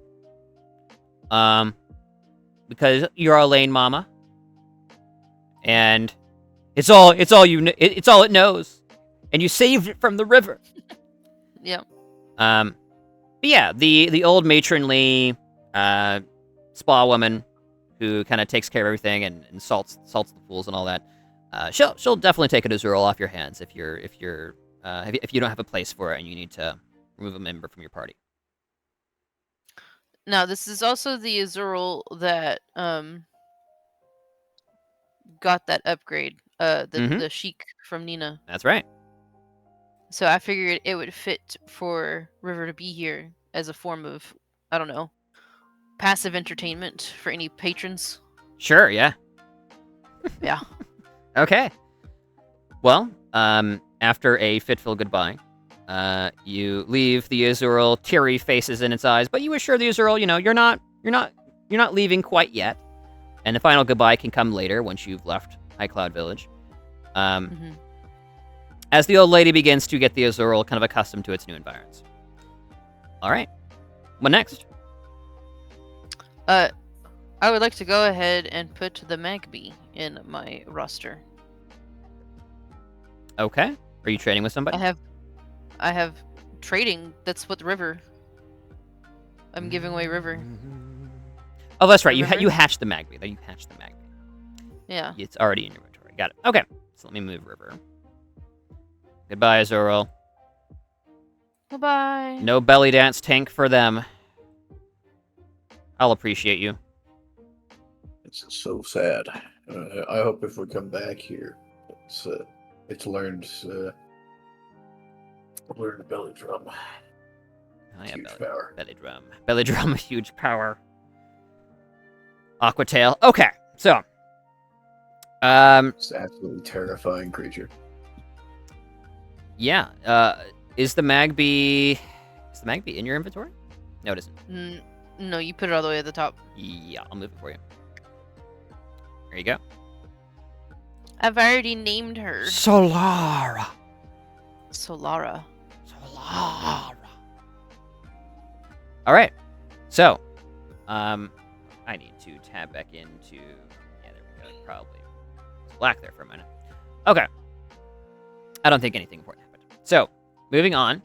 Because you're Elaine Mama. And it's all it knows. And you saved it from the river. Yeah. But yeah, the old matronly spa woman who kind of takes care of everything and salts the pools and all that. She'll definitely take an Azurill off your hands if you don't have a place for it and you need to remove a member from your party. Now, this is also the Azurill that got that upgrade, the Sheik from Nina. That's right. So I figured it would fit for River to be here as a form of, I don't know, passive entertainment for any patrons. Sure, yeah. Yeah. Okay. Well, after a fitful goodbye, you leave the Azurill, teary faces in its eyes, but you assure the Azurill, you're not leaving quite yet. And the final goodbye can come later once you've left High Cloud Village. As the old lady begins to get the Azurill kind of accustomed to its new environs. All right. What next? I would like to go ahead and put the Magby in my roster. Okay. Are you trading with somebody? I have trading. That's what River. I'm giving away River. Oh, that's right. You Remember? you hatched the Magby. You hatched the Magby. Yeah. It's already in your inventory. Got it. Okay. So let me move River. Goodbye, Azuriel. Goodbye. No belly dance tank for them. I'll appreciate you. It's so sad. I hope if we come back here, it's learned belly drum. Oh, yeah, Huge power. belly drum. Belly drum, huge power. Aquatail. Okay, so. It's an absolutely terrifying creature. Yeah. Is the Magby in your inventory? No, it isn't. No, you put it all the way at the top. Yeah, I'll move it for you. There you go. I've already named her. Solara. Solara. Solara. All right. So, I need to tab back into. Yeah, there we go. Probably it's black there for a minute. Okay. I don't think anything important happened. So, moving on.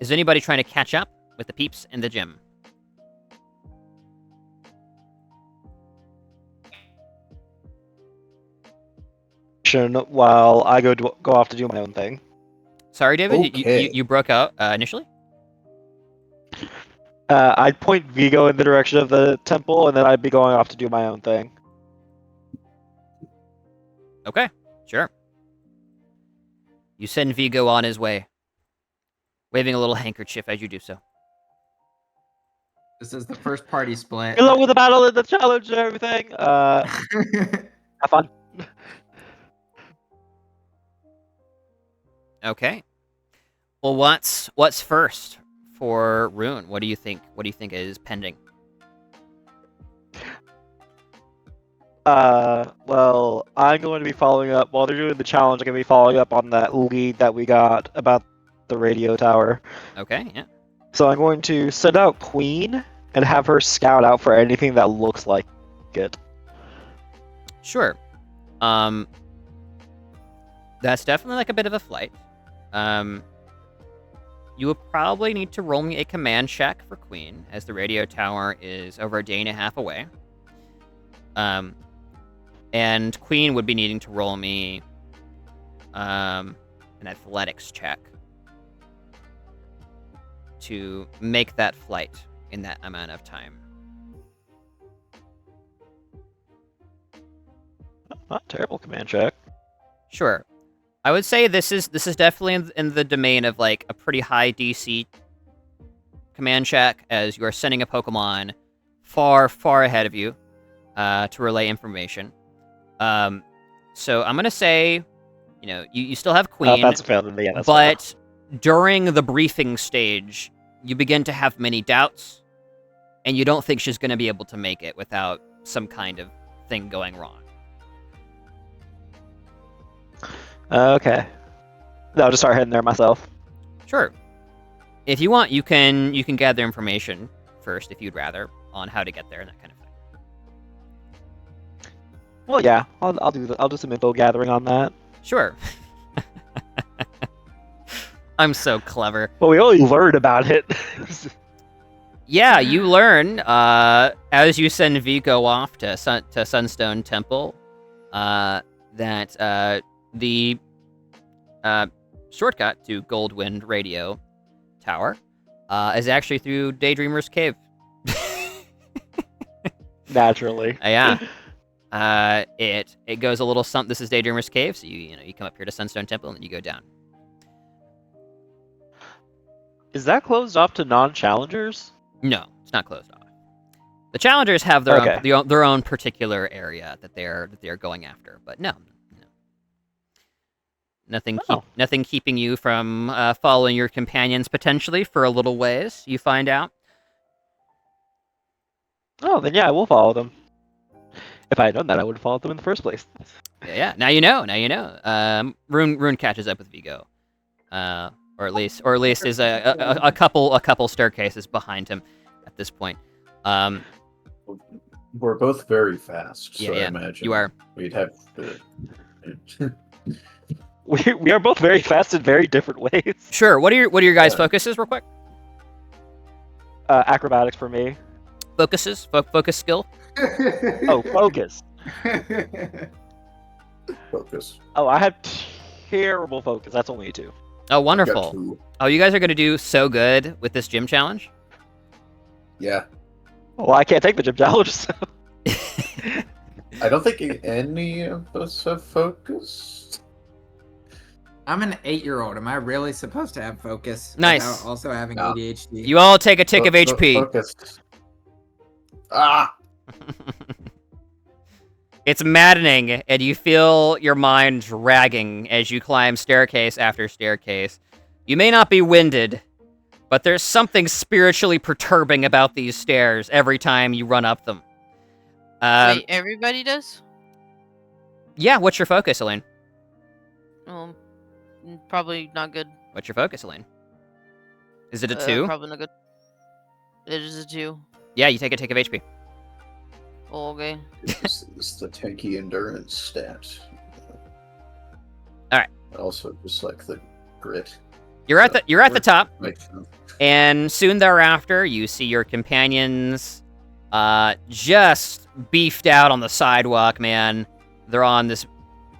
Is anybody trying to catch up with the peeps in the gym? While I go off to do my own thing. Sorry, David. Okay. You broke out initially. I'd point Vigo in the direction of the temple, and then I'd be going off to do my own thing. Okay, sure. You send Vigo on his way, waving a little handkerchief as you do so. This is the first party split. Good luck with the battle and the challenge and everything. Have fun. Okay. Well, what's first for Rune? What do you think? What do you think is pending? Well, I'm going to be following up while they're doing the challenge. I'm going to be following up on that lead that we got about the radio tower. Okay, yeah. So I'm going to send out Queen and have her scout out for anything that looks like it. Sure. That's definitely like a bit of a flight. You would probably need to roll me a command check for Queen, as the radio tower is over a day and a half away. And Queen would be needing to roll me an athletics check to make that flight in that amount of time. Not a terrible command check. Sure. I would say this is definitely in the domain of like a pretty high DC command check, as you are sending a Pokemon far, far ahead of you to relay information. So I'm gonna say, you still have Queen, That's a fail. Yeah, that's but during the briefing stage, you begin to have many doubts, and you don't think she's gonna be able to make it without some kind of thing going wrong. Okay. I'll just start heading there myself. Sure. If you want, you can gather information first, if you'd rather, on how to get there and that kind of thing. Well, yeah, I'll do some info gathering on that. Sure. I'm so clever. Well, we only learned about it. Yeah, you learn as you send Vigo off to Sunstone Temple that the shortcut to Goldwind Radio Tower is actually through Daydreamer's Cave. Naturally. Yeah. It goes a little something. This is Daydreamer's Cave, so you come up here to Sunstone Temple and then you go down. Is that closed off to non-challengers? No, it's not closed off. The challengers have their own particular area that they're going after, but no. Nothing keeping you from following your companions potentially for a little ways. You find out. Oh, then yeah, I will follow them. If I had known that, I would have followed them in the first place. Yeah. Now you know. Rune catches up with Vigo, or at least is a couple staircases behind him at this point. We're both very fast, so I imagine you are. We'd have. We are both very fast in very different ways. Sure. What are your guys' focuses, real quick? Acrobatics for me. focus skill. Oh, focus. Focus. Oh, I have terrible focus. That's only a 2. Oh, I've got wonderful. 2. Oh, you guys are gonna do so good with this gym challenge. Yeah. Well, I can't take the gym challenge. So. I don't think any of us have focus. I'm an 8-year-old. Am I really supposed to have focus? Nice. Without also having No. ADHD. You all take a tick of HP. Focus. Ah! It's maddening, and you feel your mind dragging as you climb staircase after staircase. You may not be winded, but there's something spiritually perturbing about these stairs every time you run up them. Wait, everybody does? Yeah, what's your focus, Elaine? Well, probably not good. What's your focus, Elaine? Is it a 2? Probably not good. It is a 2. Yeah, you take a tick of HP. Oh, okay. It's the tanky endurance stat. Alright. Also, just like the grit. You're at the top, Makes sense. and soon thereafter, you see your companions just beefed out on the sidewalk, man. They're on this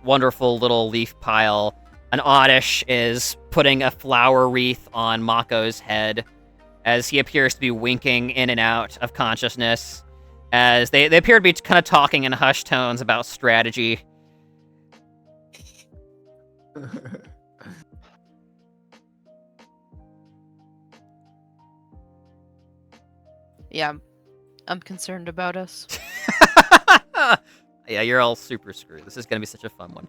wonderful little leaf pile. An Oddish is putting a flower wreath on Mako's head as he appears to be winking in and out of consciousness, as they appear to be kind of talking in hushed tones about strategy. Yeah, I'm concerned about us. Yeah, you're all super screwed. This is going to be such a fun one.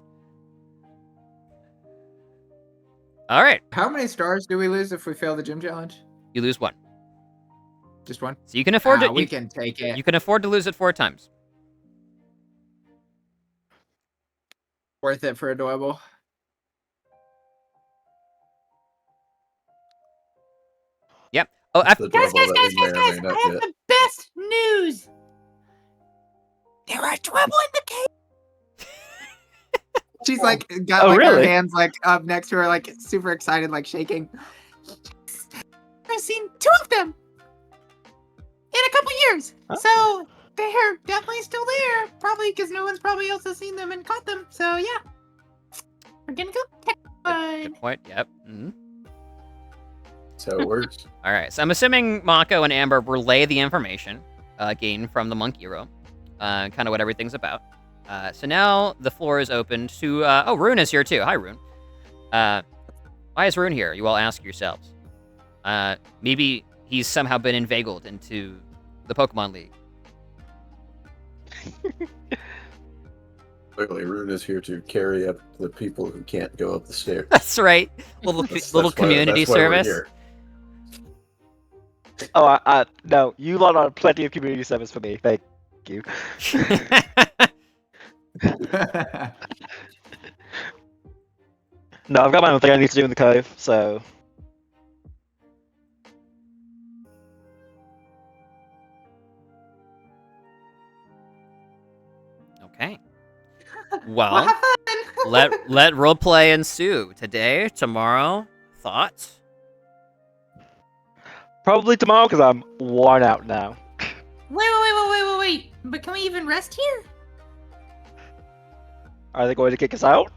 All right. How many stars do we lose if we fail the gym challenge? You lose 1. Just 1? So you can afford to. We You, can take it. you can afford to lose it 4 times. Worth it for adorable. Yep. Oh, The Guys, double guys, that guys, we may guys, or may guys! not I have get. the best news. There are trouble in the cave. She's like got Oh, like her really? hands like up next to her, like super excited, like shaking. I've seen 2 of them in a couple years. So they're definitely still there. Probably because no one's probably else has seen them and caught them. So yeah, we're gonna go check one. good point. Yep. Mhm. That's how it works. All right. So I'm assuming Mako and Amber relay the information gained from the monkey room, kind of what everything's about. So now the floor is open to. Oh, Rune is here too. Hi, Rune. Why is Rune here? You all ask yourselves. Maybe he's somehow been inveigled into the Pokemon League. Clearly, Rune is here to carry up the people who can't go up the stairs. That's right. Little That's community that's why we're service. here. Oh, no. You lot are plenty of community service for me. Thank you. No, I've got my own thing I need to do in the cave, so. Okay. Well, Well, have fun. let roleplay ensue. Today, tomorrow, thoughts? Probably tomorrow because I'm worn out now. Wait. But can we even rest here? Are they going to kick us out?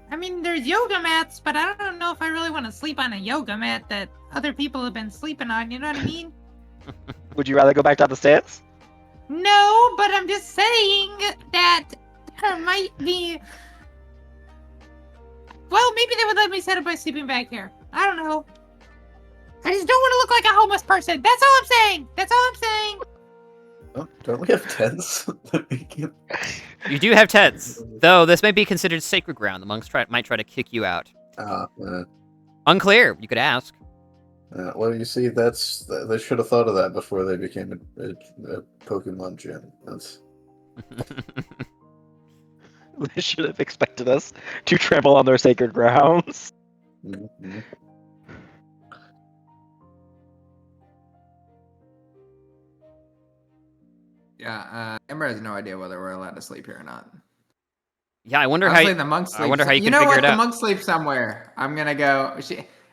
I mean, there's yoga mats, but I don't know if I really want to sleep on a yoga mat that other people have been sleeping on. You know what I mean? Would you rather go back down the stairs? No, but I'm just saying that there might be. Well, maybe they would let me set up my sleeping bag here. I don't know. I just don't want to look like a homeless person. That's all I'm saying. That's all I'm saying. Oh, don't we have tents? that we can- You do have tents, though this may be considered sacred ground. The monks might try to kick you out. Unclear. You could ask. Well, you see, they should have thought of that before they became a Pokemon gym. That's They should have expected us to trample on their sacred grounds. mhm. Yeah, Amber has no idea whether we're allowed to sleep here or not. Yeah, I wonder how. Honestly, the monks sleep. I wonder how you You can know figure what? it The out. monks sleep somewhere. I'm gonna go.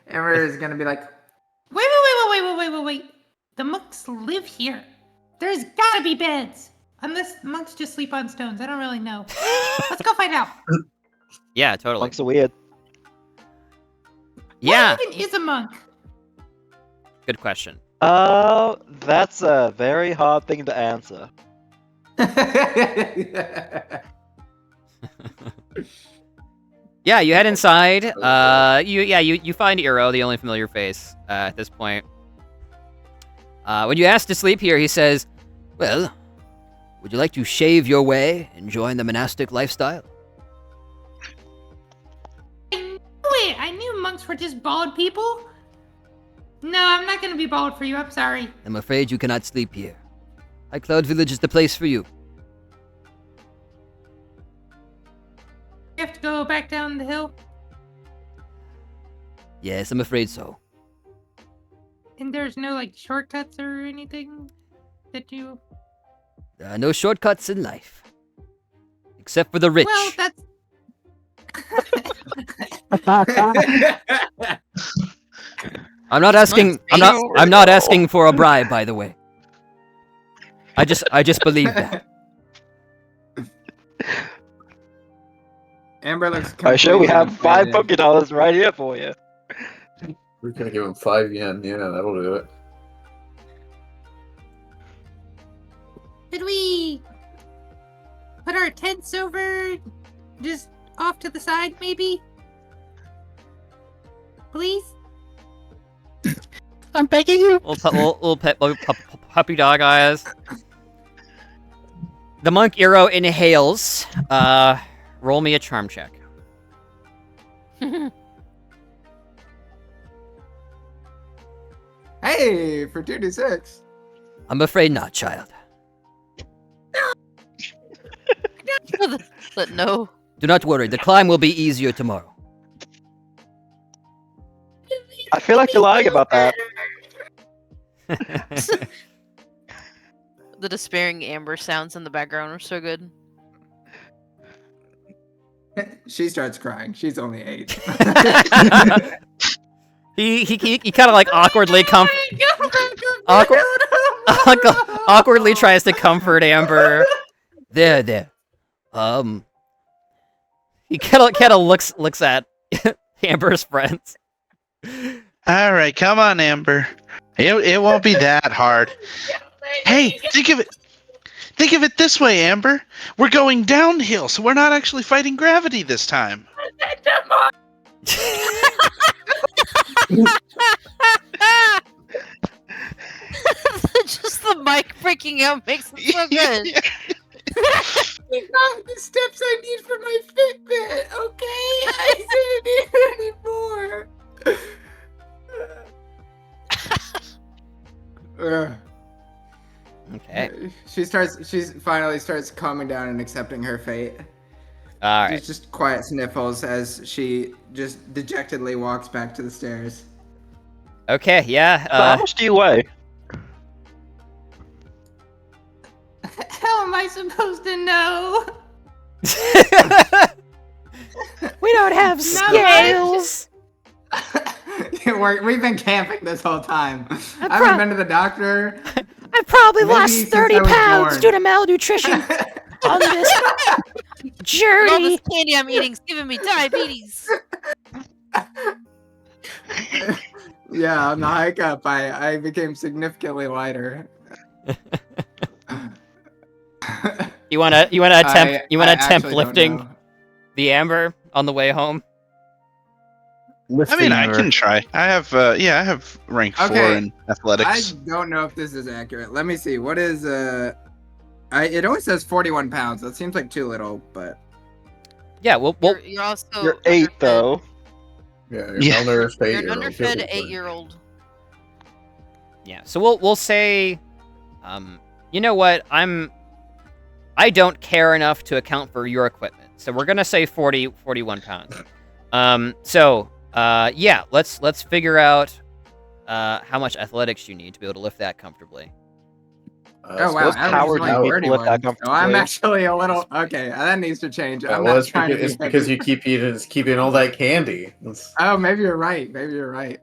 Amber is gonna be like, Wait. The monks live here. There's gotta be beds. Unless monks just sleep on stones. I don't really know. Let's go find out. Yeah, totally. Monks are weird. Yeah. What even is a monk? Good question. That's a very hard thing to answer. Yeah, you head inside. You find Eero, the only familiar face at this point. When you ask to sleep here, he says, Well, would you like to shave your way and join the monastic lifestyle? I knew it. I knew monks were just bald people. No, I'm not gonna be bald for you. I'm sorry. I'm afraid you cannot sleep here. High Cloud Village is the place for you. You have to go back down the hill. Yes, I'm afraid so. And there's no like shortcuts or anything that you. There are no shortcuts in life. Except for the rich. Well, that's. I'm not asking. I'm not asking for a bribe, by the way. I just believe that. Amber looks. I sure we have completely 5 $50 right here for you. We're gonna give him 5 yen. Yeah, that'll do it. Should we put our tents over just off to the side, maybe? Please? I'm begging you. little puppy dog eyes. The monk Eero inhales. Roll me a charm check. Hey, for 2d6. I'm afraid not, child. But no. Do not worry. The climb will be easier tomorrow. I feel like you're lying about that. The despairing Amber sounds in the background are so good. She starts crying. She's only 8. He kind of like awkwardly awkwardly tries to comfort Amber. There. He kind of looks at Amber's friends. All right, come on, Amber. It won't be that hard. Hey, think of it this way, Amber. We're going downhill, so we're not actually fighting gravity this time. Just the mic breaking out makes it so good. These are the steps I need for my Fitbit, okay? I didn't need anymore. Okay. She finally starts calming down and accepting her fate. All right. There's just quiet sniffles as she just dejectedly walks back to the stairs. Okay. Yeah. How much do you weigh? How am I supposed to know? We don't have scales. We've been camping this whole time. I haven't been to the doctor. I probably Maybe lost since 30 I was pounds born. due to malnutrition on this All journey. this candy I'm eating's giving me diabetes. Yeah, on the hike up, I became significantly lighter. You wanna attempt I actually don't lifting know. the Amber on the way home? I mean, I can try. I have rank 4 Okay. in I athletics. don't know if this is accurate. Let me see. What is it always says 41 pounds. That seems like too little, but Yeah. Well. You're also You're 8 underfed. though. Yeah, Yeah. malnourished You're an eight-year-old. underfed People- 8-year-old. Yeah. So we'll say, you know what? I don't care enough to account for your equipment, so we're gonna say 41 pounds. Yeah. Let's figure out how much athletics you need to be able to lift that comfortably. oh wow, suppose Adam's Howard only you need to 31. lift that So I'm comfortably. actually a little okay. That needs to change. I'm well, not it's trying to because, be it's because heavy. you keeping all that candy. It's Oh, maybe you're right. Maybe you're right.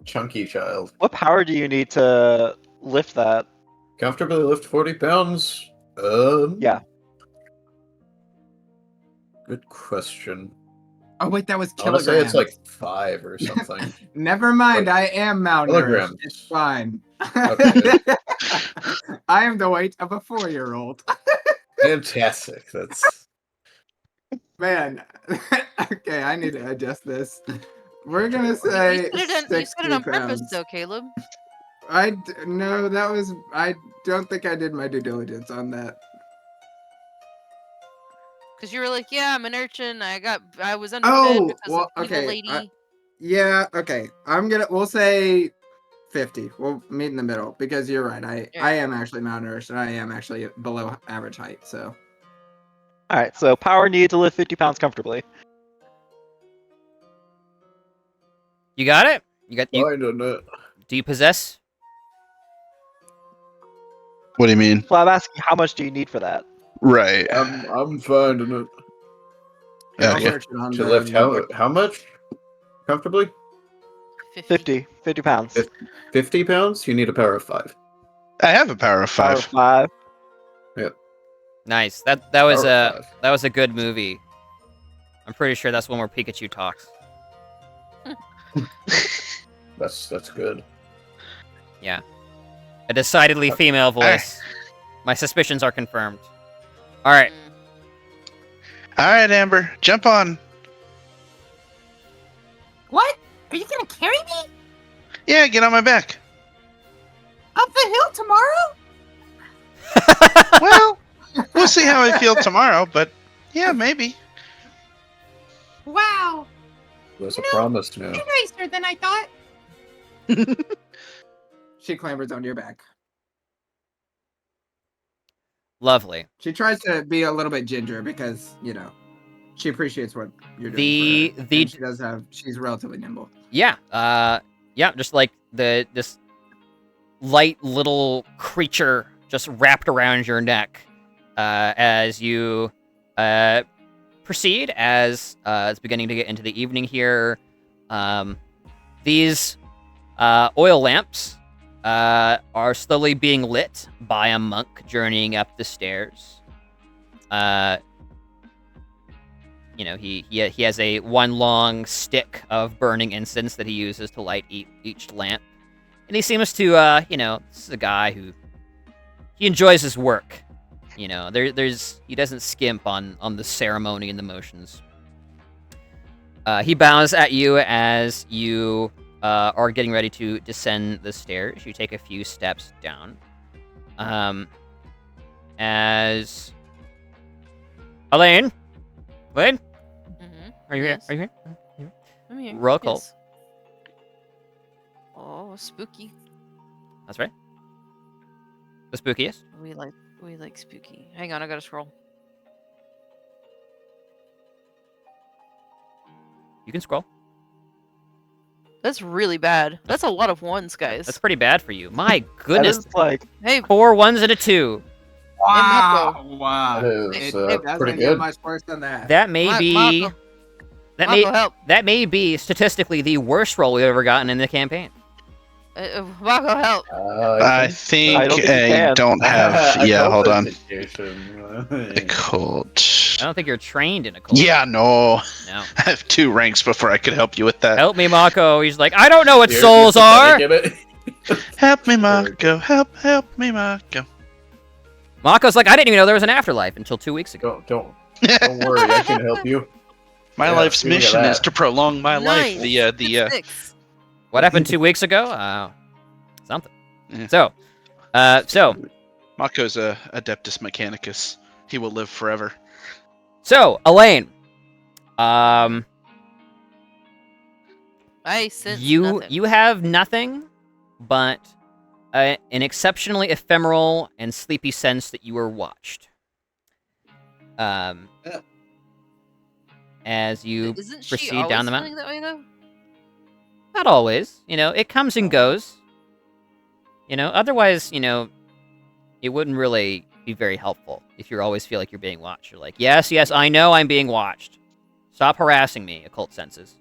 chunky child. What power do you need to lift that? Comfortably lift 40 pounds? Yeah. Good question. Oh wait, that was I want to say kilograms. it's like 5 or something. Never mind, Like, I am malnourished. kilograms. It's fine. Okay. I am the weight of a 4-year-old. Fantastic. That's Man. Okay, I need to adjust this. We're gonna say You said 60 it on purpose, pounds. though, Caleb. No, that was. I don't think I did my due diligence on that. Because you were like, yeah, I'm an urchin. I was underfed because well, of evil okay. lady. Yeah, okay. We'll say 50. We'll meet in the middle because you're right. I am actually malnourished and I am actually below average height. So. All right. So power need to lift 50 pounds comfortably. You got it? You got you? I don't know. Do you possess? What do you mean? Well, I'm asking how much do you need for that? Right. I'm finding it. Yeah, I'll Okay. search it on To the lift network. how much? Comfortably? 50. 50 pounds. 50 pounds? You need a power of 5. I have a power of Power 5. 5. Nice. That was Power of 5. that was a good movie. I'm pretty sure that's one where Pikachu talks. That's good. Yeah. A decidedly female voice. My suspicions are confirmed. All right. All right, Amber, jump on. What? Are you gonna carry me Yeah, get on my back. up the hill tomorrow? Well, we'll see how I feel tomorrow, but yeah, maybe. Wow, There's a promise now. you're nicer than I thought. She clambers onto your back. Lovely. She tries to be a little bit ginger because, she appreciates what you're doing. For her, and she's relatively nimble. Yeah. Yeah. Just like this light little creature just wrapped around your neck, as you proceed. As it's beginning to get into the evening here. These oil lamps are slowly being lit by a monk journeying up the stairs. He has one long stick of burning incense that he uses to light each lamp, and he seems to this is a guy who he enjoys his work. He doesn't skimp on the ceremony and the motions. He bows at you as you are getting ready to descend the stairs. You take a few steps down. As Elaine, Mm-hmm. are you here? Yes. Are you here? I'm here. Roll call. Yes. Oh, spooky. That's right. The spookiest. We like spooky. Hang on, I gotta scroll. You can scroll. That's really bad. That's a lot of ones, guys. That's pretty bad for you. My goodness. That is like Hey, 4 1s and a 2. Wow. That is It doesn't pretty get good. much worse than that. That may be Marco, that help. that may be statistically the worst roll we've ever gotten in the campaign. Marco, help. I think I don't think you I can. don't have. A Yeah, cult hold on. education. A cult. I don't think you're trained in a cult. Yeah, no. No. I have 2 ranks before I could help you with that. Help me, Mako. He's like, I don't know what You're souls are. pathetic in it. Help me, Mako. Help me, Mako. Mako's like, I didn't even know there was an afterlife until 2 weeks ago. Don't worry, I can help you. My Yeah, life's see, look at mission is that. to prolong my life. Nice. The 6. What happened 2 weeks ago? Something. Yeah. So Mako's a Adeptus Mechanicus. He will live forever. Elaine, I sense nothing. you have nothing but an exceptionally ephemeral and sleepy sense that you were watched. As you Isn't she proceed always down the mountain. feeling that way though? Not always, it comes and goes. Otherwise, it wouldn't really be very helpful if you always feel like you're being watched. You're like, yes, I know I'm being watched. Stop harassing me, occult senses.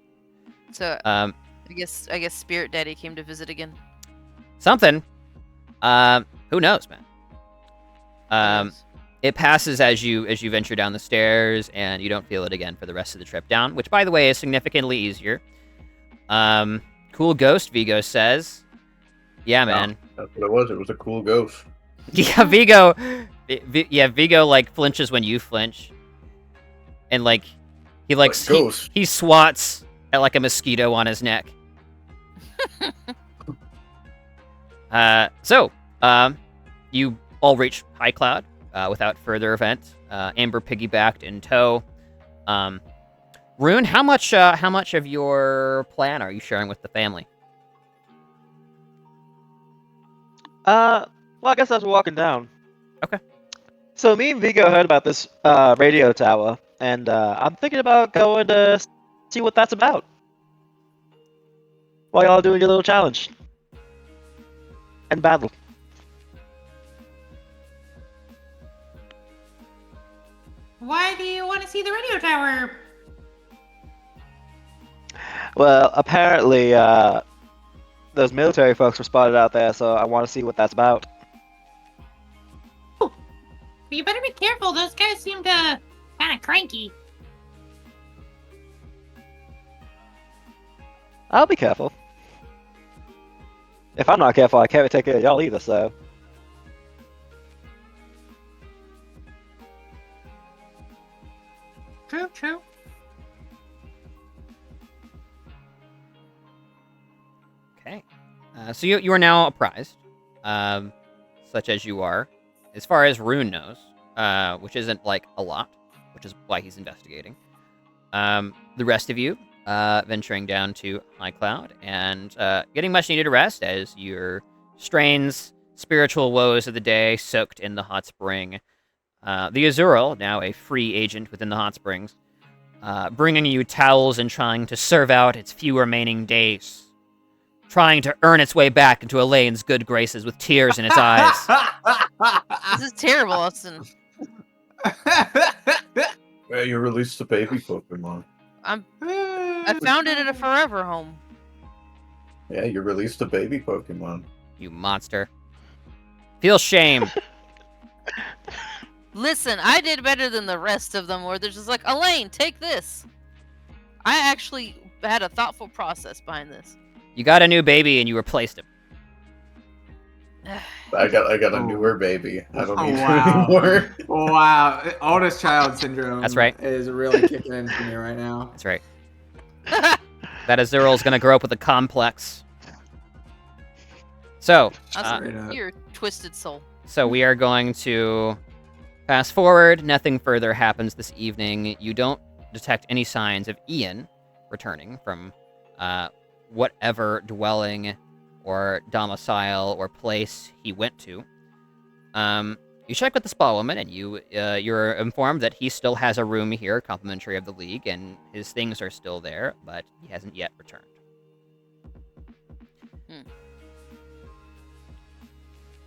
So Um, I guess Spirit Daddy came to visit again. something. Who knows, man? It passes as you venture down the stairs, and you don't feel it again for the rest of the trip down, which, by the way, is significantly easier. Cool ghost, Vigo says. Yeah, man. That's what it was. It was a cool ghost. Yeah, Vigo. Vigo like flinches when you flinch, and like he swats at like a mosquito on his neck. You all reach High Cloud without further event. Amber piggybacked in tow. Rune, how much of your plan are you sharing with the family? Well, I guess I was walking down. Okay. So me and Vigo heard about this radio tower, and I'm thinking about going to see what that's about. While y'all doing your little challenge. And battle. Why do you want to see the radio tower? Well, apparently, those military folks were spotted out there, so I want to see what that's about. But you better be careful. Those guys seem to kind of cranky. I'll be careful. If I'm not careful, I can't take care of y'all either, so... True. Okay. So you are now apprised, such as you are, as far as Rune knows, which isn't like a lot, which is why he's investigating. The rest of you venturing down to High Cloud and getting much needed rest as your strains, spiritual woes of the day soaked in the hot spring. The Azurill, now a free agent within the hot springs, bringing you towels and trying to serve out its few remaining days. Trying to earn its way back into Elaine's good graces with tears in its eyes. This is terrible, Austin. Yeah, you released the baby Pokemon. I found it at a forever home. Yeah, you released the baby Pokemon. You monster. Feel shame. Listen, I did better than the rest of them where they're just like, Elaine, take this. I actually had a thoughtful process behind this. You got a new baby and you replaced him. I got a newer baby. I don't need wow. anymore. Wow, oldest child syndrome. That's right. Is really kicking in for me right now. That's right. That Azurill's gonna grow up with a complex. So, you're a twisted soul. So we are going to fast forward. Nothing further happens this evening. You don't detect any signs of Ian returning from whatever dwelling or domicile or place he went to. You check with the spa woman, and you're informed that he still has a room here, complimentary of the League, and his things are still there, but he hasn't yet returned.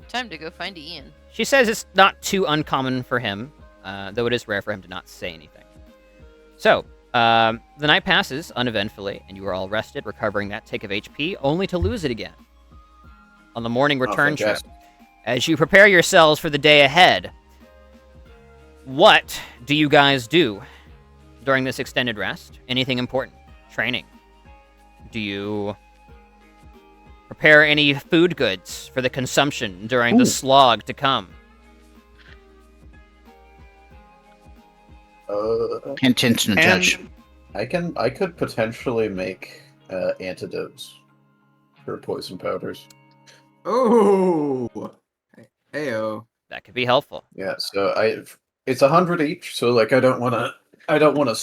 Time to go find Ian. She says it's not too uncommon for him, though it is rare for him to not say anything. So, the night passes uneventfully, and you are all rested, recovering that tick of HP, only to lose it again. On the morning return trip, as you prepare yourselves for the day ahead, what do you guys do during this extended rest? Anything important? Training? Do you prepare any food goods for the consumption during the slog to come? Intention to judge. I could potentially make antidotes for poison powders. Oh, heyo. That could be helpful. Yeah, so it's 100 each. So like, I don't want to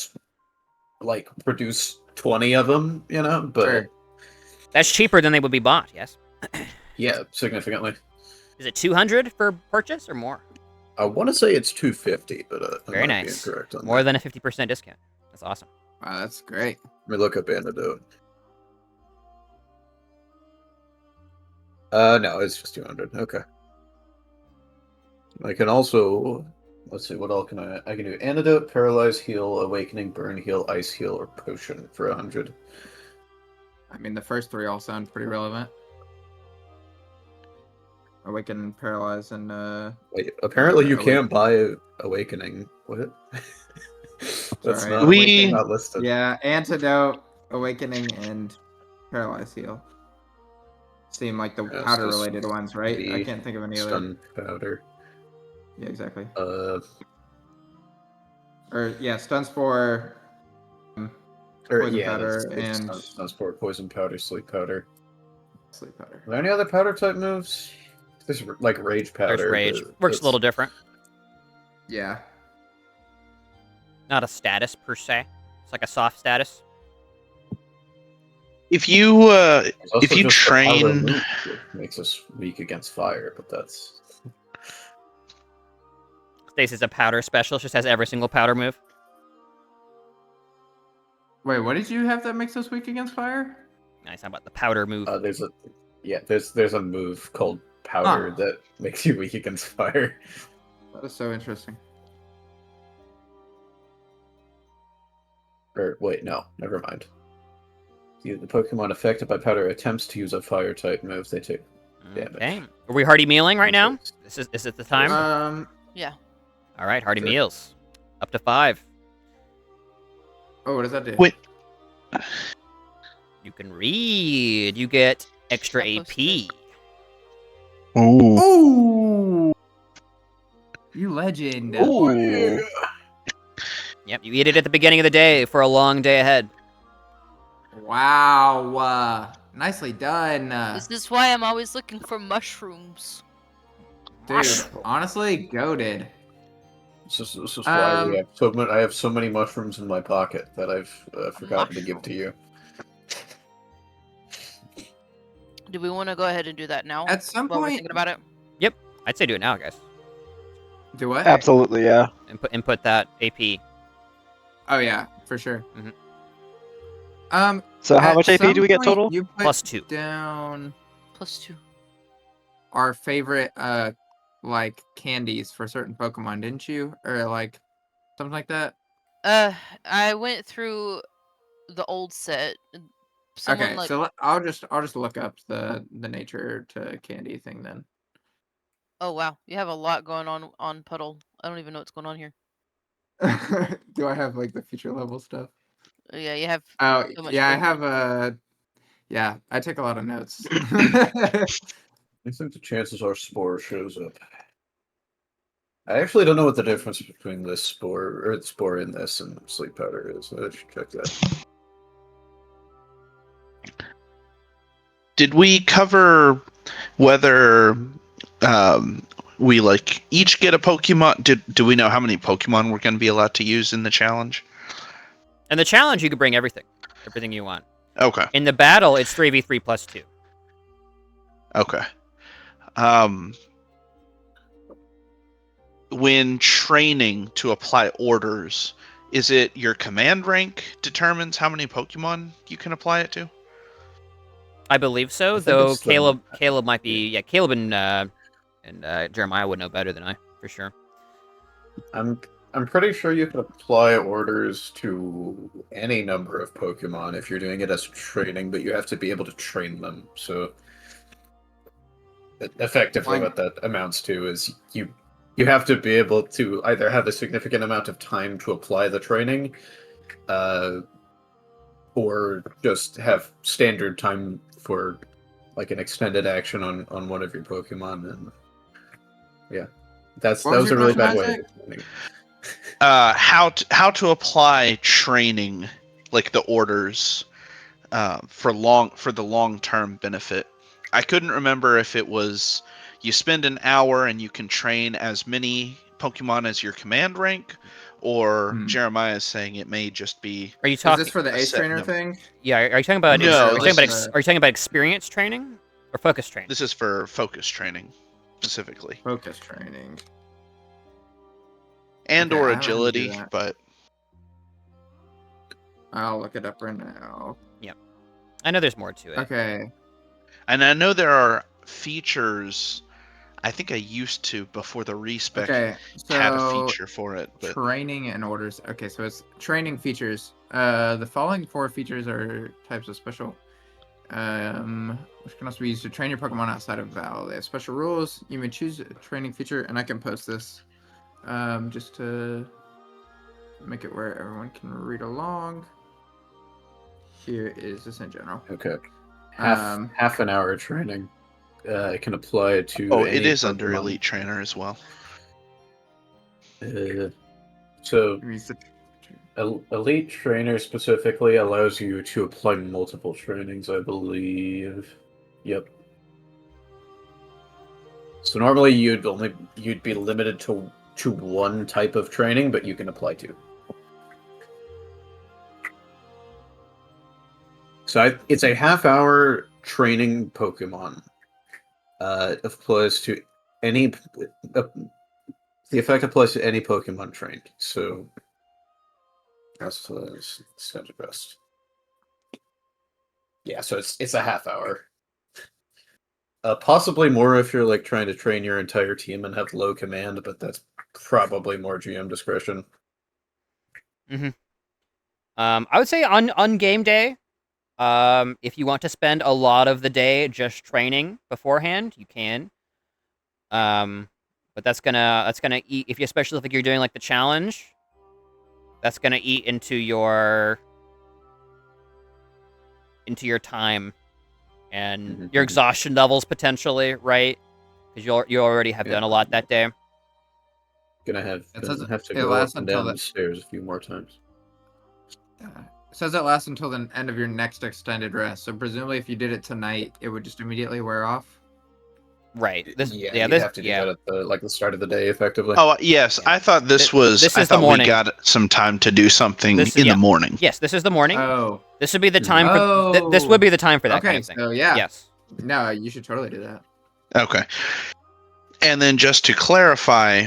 like produce 20 of them, you know. But Sure. That's cheaper than they would be bought. Yes. yeah, significantly. Is it 200 for purchase or more? I want to say it's 250, but I Very might be nice. incorrect on More that. than a 50% discount. That's awesome. Wow, that's great. Let me look up antidote. No, it's just 200. Okay. I can also, let's see, what else can I can do antidote, paralyze, heal, awakening, burn, heal, ice heal, or potion for 100. I mean, the first three all sound pretty relevant. Awaken, Paralyze, and Wait, apparently you Awaken. can't buy Awakening. What? That's Sorry, not, We- not listed. Yeah, Antidote, Awakening, and Paralyze Heal. Seem like the Yeah, powder so related ones, right? I the can't think of any other. Stun powder. Yeah, exactly. Or Yeah, Stuns for Poison Powder and stun sport, poison powder, sleep powder. Sleep Powder. Are there any other powder type moves? There's like rage powder. There's rage. but Works a little different. Yeah. Not a status per se. It's like a soft status. If you There's also if you just the powder train, move that makes us weak against fire, but that's Stacy's a powder specialist. Just has every single powder move. Wait, what did you have that makes us weak against fire? Nice. How about the powder move? there's a move called powder that makes you weak against fire. That is so interesting. Or wait, no, never mind. The Pokemon affected by powder attempts to use a fire type move, they take damage. Okay. Are we hardy mealing right now? Is it the time? Yeah. All right, hardy Sure. meals. Up to 5. Oh, what does that do? Wait. You can read. You get extra That AP. ooh, Ooh! You legend. ooh, Yep, you eat it at the beginning of the day for a long day ahead. Wow. Nicely done. This is why I'm always looking for mushrooms. Dude, honestly, goated. This is why we have so many. I have so many mushrooms in my pocket that I've forgotten to give to you. Do we want to go ahead and do that now? At some while we're point, thinking about it. I'd say do it now, guys. do what? Absolutely, yeah. Input that AP. Oh yeah, for sure. Mhm. So how at much AP some do we get point, total? You put +2. down +2. our favorite like candies for certain Pokemon, didn't you? Or like something like that? I went through the old set. Someone Okay, like so I'll just look up the nature to candy thing then. oh wow, you have a lot going on Puddle. I don't even know what's going on here. Do I have like the future level stuff? Yeah, you have Oh so much yeah, I going on. have yeah, I take a lot of notes. I think the chances are Spore shows up. I actually don't know what the difference between this Spore or the Spore in this and Sleep Powder is. I should check that. did we cover whether we like each get a Pokemon? Do we know how many Pokemon we're going to be allowed to use in the challenge? And the challenge, you can bring everything you want. Okay. In the battle, it's 3v3 +2. Okay. When training to apply orders, is it your command rank determines how many Pokemon you can apply it to? I believe so, I think though it's the- Caleb might be... Yeah, Caleb and Jeremiah would know better than I, for sure. I'm pretty sure you can apply orders to any number of Pokemon if you're doing it as training, but you have to be able to train them. So effectively, what that amounts to is you have to be able to either have a significant amount of time to apply the training, or just have standard time for like an extended action on one of your Pokemon. And yeah, that was a really bad way of explaining it. How to apply training, like the orders, for the long-term benefit. I couldn't remember if it was you spend an hour and you can train as many Pokemon as your command rank, or Jeremiah is saying it may just be. Are you talking? Is this for the Ace Trainer thing? Yeah, are you talking about? No, are you talking about experience training or focus training? This is for focus training, specifically. Focus training. And Okay, or I haven't had to do agility, that. but I'll look it up right now. I know there's more to it. Okay. and I know there are features. I think I used to before the respec Okay. had a So feature for it, but training and orders. Okay, so it's training features. The following 4 features are types of special which can also be used to train your Pokemon outside of battle. They have special rules. You may choose a training feature, and I can post this just to make it where everyone can read along. Here is this in general. Okay. Half an hour training. It can apply to. Oh, any it is Pokemon. under Elite Trainer as well. So Elite Trainer specifically allows you to apply multiple trainings, I believe. Yep. So normally you'd be limited to one type of training, but you can apply two. So it's a half-hour training Pokemon. Applies to any. The effect applies to any Pokemon trained. So that's standard best. Yeah, so it's a half hour. Possibly more if you're like trying to train your entire team and have low command, but that's probably more GM discretion. Mm-hmm. I would say on game day, if you want to spend a lot of the day just training beforehand, you can. But that's gonna eat especially if you're doing like the challenge. That's gonna eat into your time and your exhaustion levels potentially, right? Because you already have done a lot that day. Gonna have to it go lasts up and until down the stairs a few more times. It says it lasts until the end of your next extended rest. So presumably, if you did it tonight, it would just immediately wear off. Right. You have to do that at the start of the day, effectively. Oh yes, I thought this was. This I is the thought we morning. got some time to do something in the morning. Yes, this is the morning. Oh. This would be the time for. This would be the time for that kind of thing. So yeah. Yes. No, you should totally do that. Okay. And then just to clarify,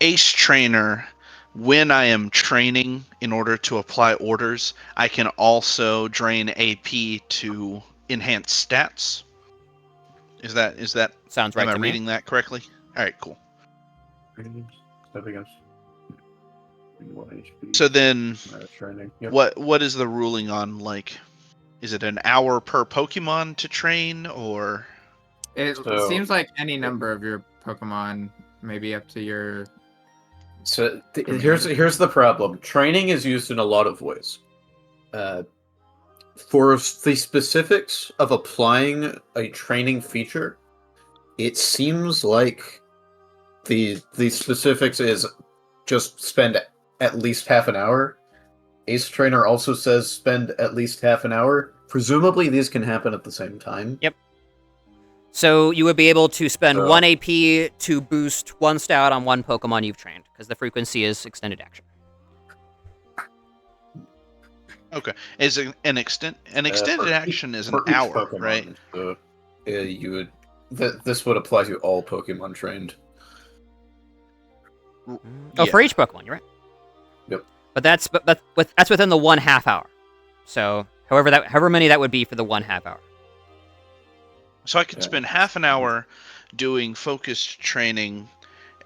Ace Trainer, when I am training in order to apply orders, I can also drain AP to enhance stats. Is that sounds right? Am I to me. reading that correctly? All right, cool. So then, what is the ruling on, like, is it an hour per Pokemon to train, or? It seems like any number of your Pokemon, maybe up to your. So here's the problem. Training is used in a lot of ways. For the specifics of applying a training feature, it seems like the specifics is just spend at least half an hour. Ace Trainer also says spend at least half an hour. Presumably these can happen at the same time. Yep. So you would be able to spend 1 AP to boost 1 stat on 1 Pokemon you've trained, because the frequency is extended action. Okay, is an extended action is an hour, Pokemon, right? You would this would apply to all Pokemon trained. Oh, for each Pokemon, you're right. Yep. But that's within the 1/2 hour. So however many that would be for the 1/2 hour. So I could spend half an hour doing focused training,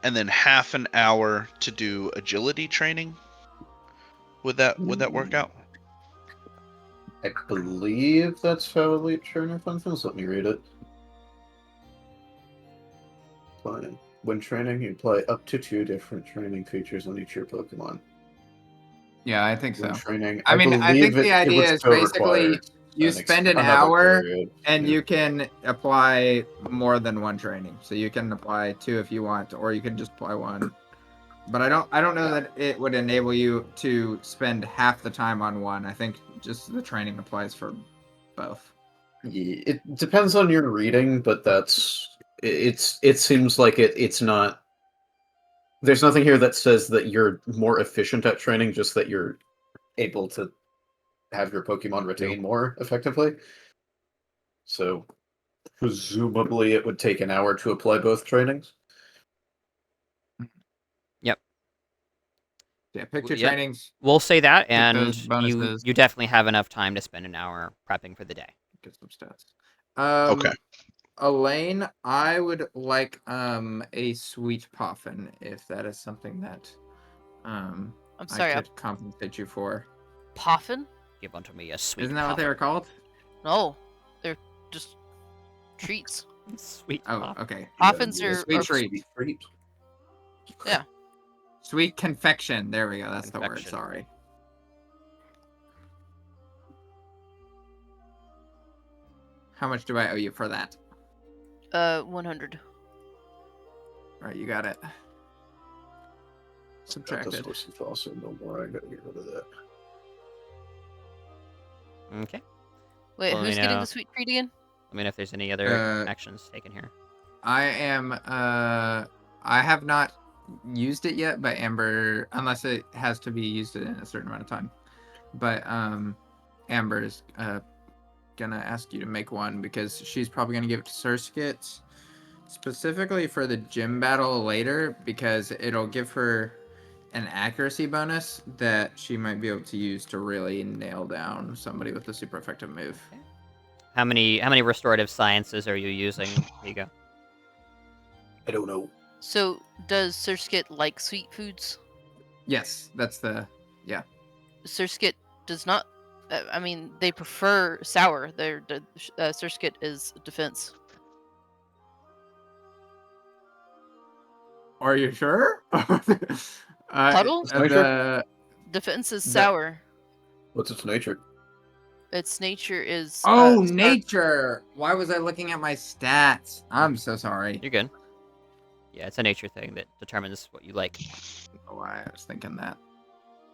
and then half an hour to do agility training. Would that work out? I believe that's how Elite Trainer functions. Let me read it. When training, you apply up to 2 different training features on each of your Pokemon. Yeah, I think so. When training, I think the idea is basically you spend an hour and you can apply more than 1 training. So you can apply 2 if you want, or you can just apply 1. But I don't know that it would enable you to spend half the time on 1. I think just the training applies for both. It depends on your reading, but it seems like it's not. There's nothing here that says that you're more efficient at training, just that you're able to have your Pokemon retain more effectively. So presumably it would take an hour to apply both trainings. Yep. Yeah, pick your trainings. We'll say that, and bonuses. you definitely have enough time to spend an hour prepping for the day. Get some stats. Okay. Elaine, I would like a sweet poffin if that is something that I'm sorry, I could compensate you for. Poffin? Give unto me a sweet. Isn't that what they were called? No. just treats. Sweet. Oh, okay. Muffins Yeah, are sweet are- treat. treat. Yeah. Sweet confection. There we go. That's the word. Confection. Sorry. How much do I owe you for that? 100. All right, you got it. Got Subtracted. this horse also no more. I gotta get rid of that. Okay. Wait, Well, who's you getting know- the sweet treat again? Let me know if there's any other Uh, actions taken here. I am. I have not used it yet, but Amber, unless it has to be used in a certain amount of time. But Amber is gonna ask you to make one because she's probably gonna give it to Surskit specifically for the gym battle later because it'll give her an accuracy bonus that she might be able to use to really nail down somebody with a super effective move. How many restorative sciences are you using, Vigo? I don't know. So, does Surskit like sweet foods? Yes, that's the Surskit does not. I mean, they prefer sour. Surskit is defense. Are you sure? Puddle? The Defense is The- sour. What's its nature? Its nature is. Oh, sour. nature! Why was I looking at my stats? I'm so sorry. You're good. Yeah, it's a nature thing that determines what you like. Oh, I was thinking that.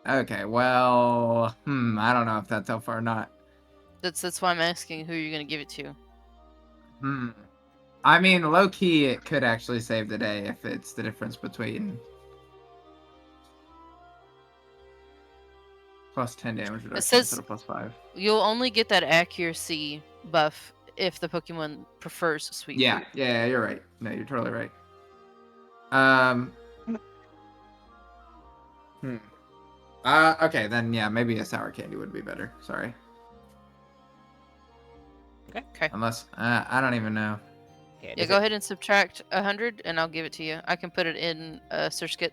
Okay, well, I don't know if that's how far or not. That's why I'm asking who you're gonna give it to. I mean, low key, it could actually save the day if it's the difference between plus 10 damage reduction says- instead of plus 5. You'll only get that accuracy buff if the Pokemon prefers sweet Yeah, food. yeah, you're right. No, you're totally right. Okay, then yeah, maybe a sour candy would be better. Sorry. Okay. Unless I don't even know. Okay, Yeah, does go it- ahead and subtract 100, and I'll give it to you. I can put it in Surskit.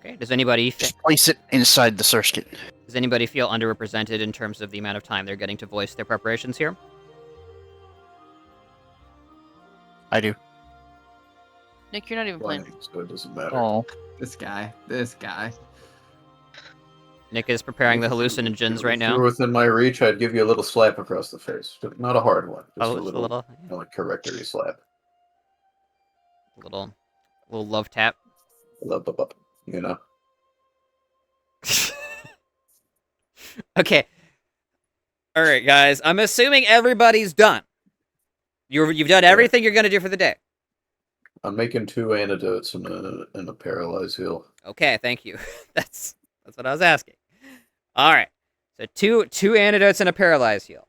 Okay. Does anybody Just place it inside the Surskit. feel underrepresented in terms of the amount of time they're getting to voice their preparations here? I do. Nick, you're not even playing. Playing, so it doesn't matter. Oh. This guy. Nick is preparing the hallucinogens right If you now. were within my reach, I'd give you a little slap across the face. Not a hard one. Just Oh, a just little, like correctory slap. little love tap. Up, you know. Okay. All right, guys. I'm assuming everybody's done. You've done everything you're gonna do for the day. I'm making 2 antidotes and a paralyzed heal. Okay, thank you. That's what I was asking. All right. So two antidotes and a paralyzed heal.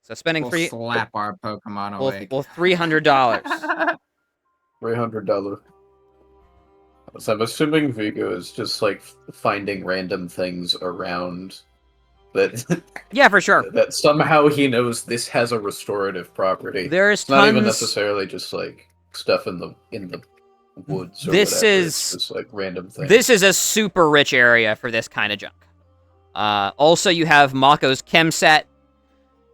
So spending We'll slap our Pokemon awake. well $300. $300. So I'm assuming Vigo is just like finding random things around that. Yeah, for sure. That somehow he knows this has a restorative property. There's It's not tons. even necessarily just like stuff in the woods. Or This whatever. is- It's just like random things. This is a super rich area for this kind of junk. Also, you have Mako's chem set,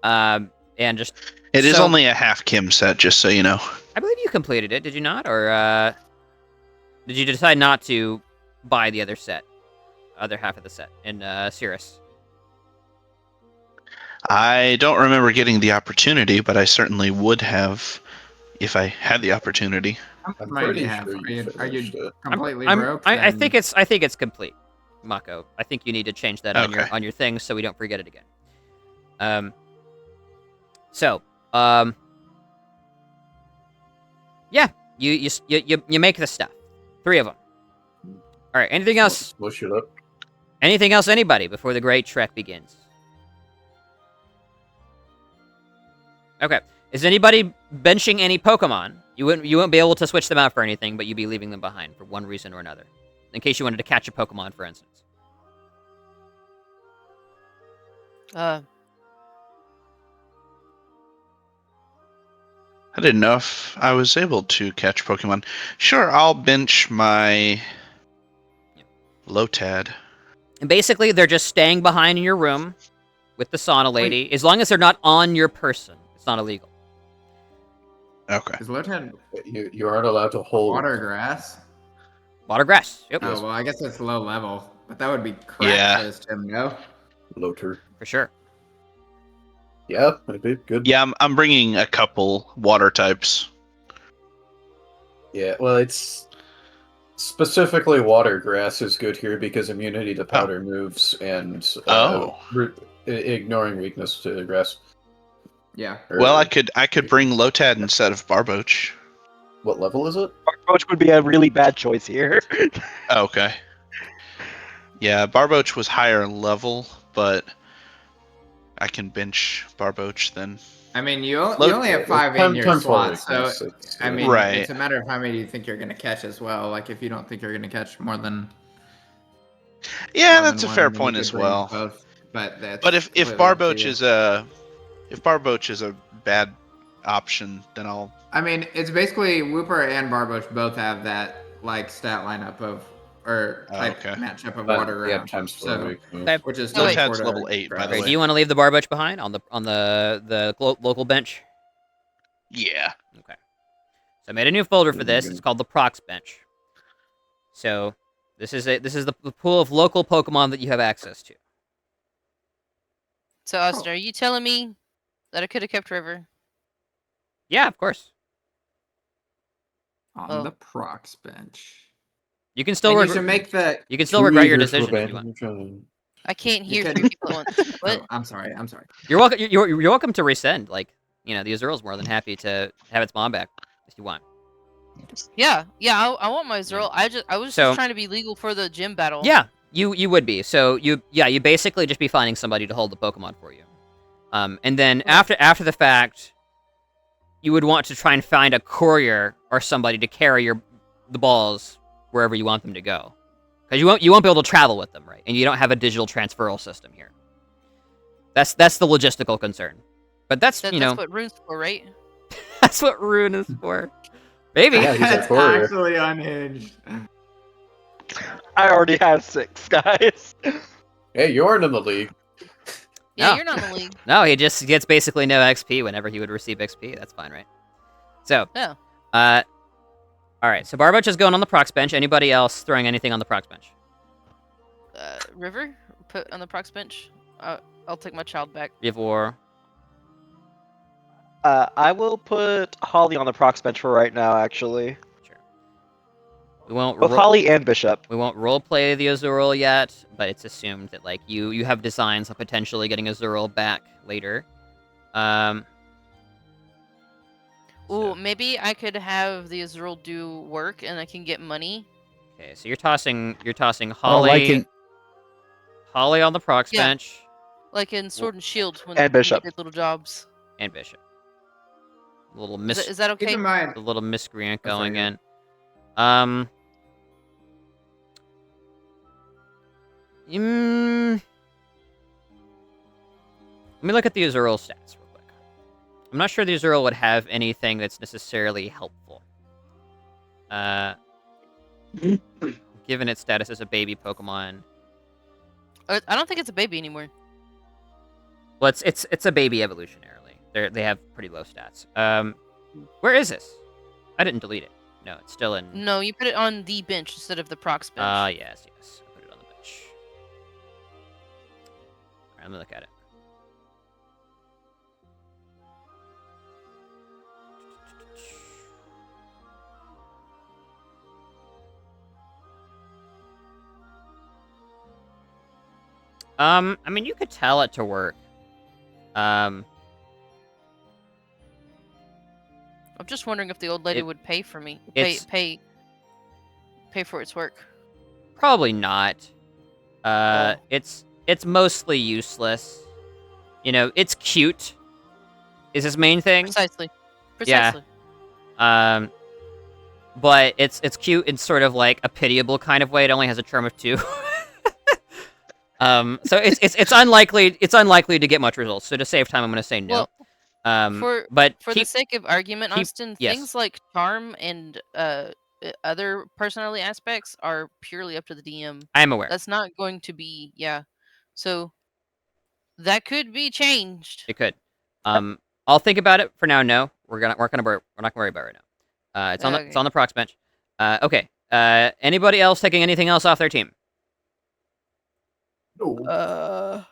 and just It is So- only a half Kim set, just so you know. I believe you completed it. Did you not, or did you decide not to buy the other half of the set in Cirrus? I don't remember getting the opportunity, but I certainly would have if I had the opportunity. I'm Might pretty have. sure Are you you finished it. completely I'm- broke? I then- think it's complete, Mako. I think you need to change that Okay. on your thing so we don't forget it again. Yeah, you make the stuff. 3 of them. All right. Anything else? Smush it up. Anything else? Anybody before the great trek begins? Okay. Is anybody benching any Pokemon? You wouldn't be able to switch them out for anything, but you'd be leaving them behind for one reason or another. In case you wanted to catch a Pokemon, for instance. I didn't know if I was able to catch Pokemon. Sure, I'll bench my Lotad. And basically, they're just staying behind in your room with the sauna lady, as long as they're not on your person. It's not illegal. Okay. Is Lotad You aren't allowed to hold water grass? Water grass. Yep. Oh, well, I guess it's low level. But that would be crap Yeah. for this gym, no? Loter. For sure. Yeah, that'd be good. Yeah, I'm bringing a couple water types. Yeah, well, it's specifically water grass is good here because immunity to powder moves and ignoring weakness to grass. Yeah. Well, I could bring Lotad instead of Barboach. What level is it? Barboach would be a really bad choice here. Okay. Yeah, Barboach was higher level, but I can bench Barboach then. I mean, you only have 5 in your slot, so I mean, it's a matter of how many you think you're going to catch as well. Like, if you don't think you're going to catch more than... Yeah, that's a fair point as well. Both, but if Barboach is a bad option, then I'll... I mean, it's basically Whooper and Barboach both have that, like, stat lineup of... Or type matchup of water ground. Times 4 Okay. Which is Lotad's level 8, by the way. Do you want to leave the Barboach behind on the local bench? Yeah. Okay. So I made a new folder for this. It's called the Prox bench. So this is the pool of local Pokemon that you have access to. So Austin, are you telling me that I could have kept River? Yeah, of course. On the Prox bench. You can still you can still regret your decision if you want. I can't hear 3 people at once. What? Oh, I'm sorry. You're welcome. You're welcome to resend. Like, the Azural's more than happy to have its mom back if you want. Yeah. I want my Azurill. I was just trying to be legal for the gym battle. Yeah, you would be. So you basically just be finding somebody to hold the Pokemon for you. And then after the fact, you would want to try and find a courier or somebody to carry the balls wherever you want them to go, because you won't be able to travel with them, right? And you don't have a digital transferal system here. That's the logistical concern. But that's what Rune's for, right? That's what Rune is for. Maybe. Yeah, That's actually unhinged. I already have 6, guys. Hey, you aren't in the league. Yeah, No. you're not in the league. No, he just gets basically no XP whenever he would receive XP. That's fine, right? So, yeah. All right, so Barboach is going on the Prox bench. Anybody else throwing anything on the Prox bench? River, put on the Prox bench. I'll take my child back. Rivor. I will put Holly on the Prox bench for right now, actually. Sure. We won't both Holly and Bishop. We won't roleplay the Azurill yet, but it's assumed that like you have designs on potentially getting Azurill back later. Ooh, maybe I could have the Azurill do work, and I can get money. Okay, so you're tossing Holly. Holly on the Prox bench. Like in Sword and Shield when and Bishop they did little jobs. And Bishop. A little is that okay? Keep in mind. A little miscreant going in. Let me look at the Azurill stats real quick. I'm not sure the Azurill would have anything that's necessarily helpful. Given its status as a baby Pokemon. I don't think it's a baby anymore. Well, it's a baby evolutionarily. They have pretty low stats. Where is this? I didn't delete it. No, it's still in. No, you put it on the bench instead of the Prox bench. Yes. I put it on the bench. Alright, let me look at it. I mean, you could tell it to work. I'm just wondering if the old lady would pay for me. Pay for its work. Probably not. It's mostly useless. It's cute. Is his main thing? Precisely. Yeah. But it's cute in sort of like a pitiable kind of way. It only has a charm of 2. So it's unlikely to get much results. So to save time, I'm going to say no. Well, for the sake of argument, Austin, yes. things like charm and other personality aspects are purely up to the DM. I am aware. That's not going to be So that could be changed. It could. I'll think about it. For now, no. We're not gonna worry about it right now. It's on the prox bench. Okay. Anybody else taking anything else off their team? No.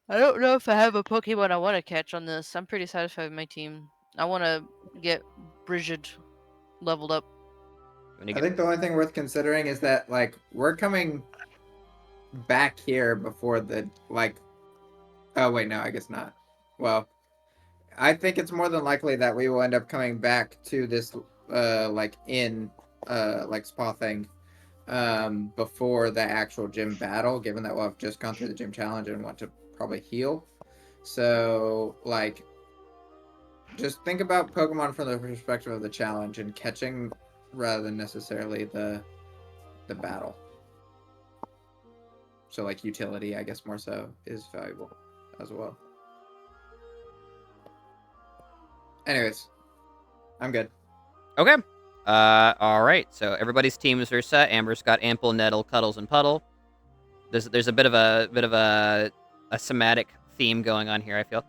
I don't know if I have a Pokemon I want to catch on this. I'm pretty satisfied with my team. I want to get Brigid leveled up. I think the only thing worth considering is that, like, we're coming back here before the, like... Oh, wait, no, I guess not. Well, I think it's more than likely that we will end up coming back to this, like, spa thing, before the actual gym battle, given that we'll have just gone through the gym challenge and want to probably heal. So, like, just think about Pokemon from the perspective of the challenge and catching rather than necessarily the battle. So, like, utility, I guess, more so, is valuable as well. Anyways, I'm good. Okay. All right. So everybody's teams are set. Amber's got Ample, Nettle, Cuddles, and Puddle. There's a bit of a somatic theme going on here, I feel.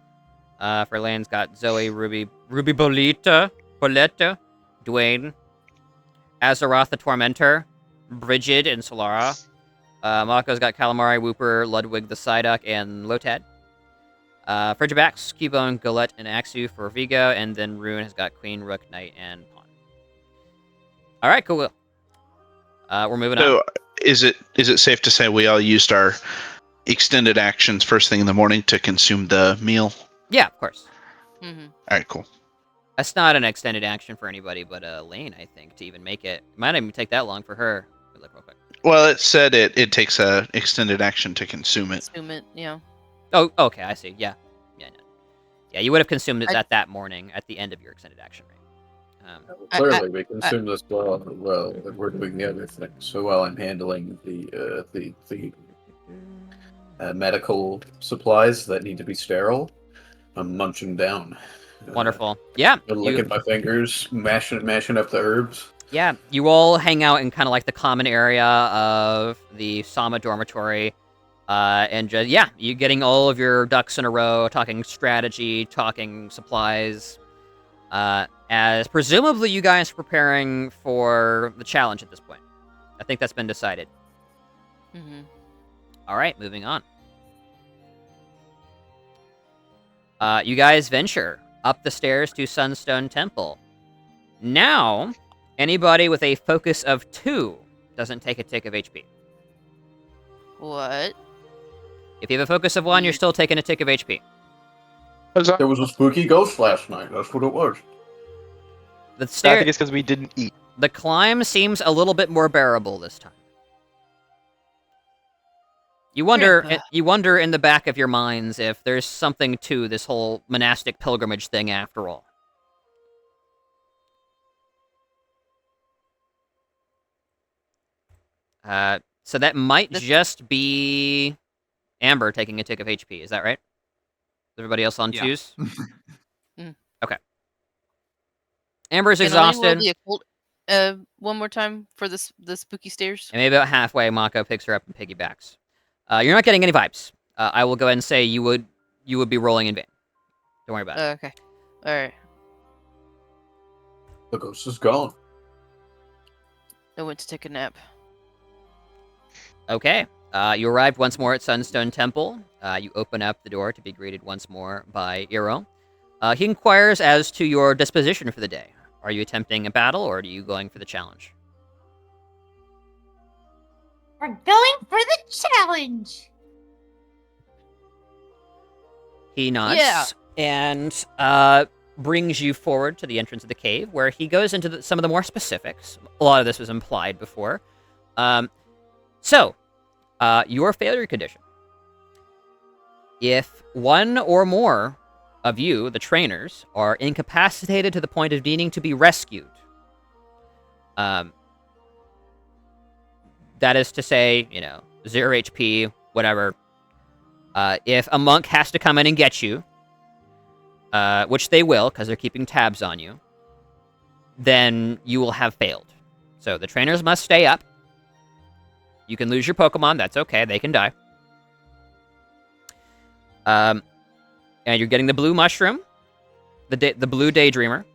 For Lane's got Zoe, Ruby Boletta, Dwayne, Azeroth the Tormentor, Brigid, and Solara. Mako's got Calamari, Wooper, Ludwig the Psyduck, and Lotad. Frigibax, Cubone, Galette, and Axu for Vigo, and then Rune has got Queen, Rook, Knight, and Pawn. All right, cool. We're moving on. So, is it safe to say we all used our extended actions first thing in the morning to consume the meal? Yeah, of course. Mm-hmm. All right, cool. That's not an extended action for anybody but Lane, I think, to even make it. It might not even take that long for her. Look real quick. Well, it said it takes a extended action to consume it. Consume it, yeah. Oh, okay, I see. Yeah. No. Yeah, you would have consumed it that morning at the end of your extended action, right? Clearly, we consume this while we're doing the other thing. So while I'm handling the medical supplies that need to be sterile, I'm munching down. Wonderful. Yeah. Licking my fingers, mashing up the herbs. Yeah, you all hang out in kind of like the common area of the Sama dormitory. And just, yeah, you getting all of your ducks in a row, talking strategy, talking supplies, as presumably you guys are preparing for the challenge at this point. I think that's been decided. Mm-hmm. All right, moving on. You guys venture up the stairs to Sunstone Temple. Now, anybody with a focus of 2 doesn't take a tick of HP. What? If you have a focus of 1, you're still taking a tick of HP. There was a spooky ghost last night. That's what it was. I think it's because we didn't eat. The climb seems a little bit more bearable this time. You wonder in the back of your minds if there's something to this whole monastic pilgrimage thing after all. So that might just be Amber taking a tick of HP. Is that right? Is everybody else on 2s? Okay. Amber's exhausted. One more time for the spooky stairs. And maybe about halfway, Mako picks her up and piggybacks. You're not getting any vibes. I will go ahead and say you would be rolling in vain. Don't worry about it. Okay. All right. The ghost is gone. I went to take a nap. Okay. You arrived once more at Sunstone Temple. You open up the door to be greeted once more by Iro. He inquires as to your disposition for the day. Are you attempting a battle, or are you going for the challenge? We're going for the challenge. He nods and brings you forward to the entrance of the cave, where he goes into some of the more specifics. A lot of this was implied before. So, your failure condition. If one or more of you, the trainers, are incapacitated to the point of needing to be rescued, that is to say, 0 HP, whatever. If a monk has to come in and get you, which they will, because they're keeping tabs on you, then you will have failed. So the trainers must stay up. You can lose your Pokemon, that's okay, they can die. And you're getting the blue mushroom, the blue Daydreamer.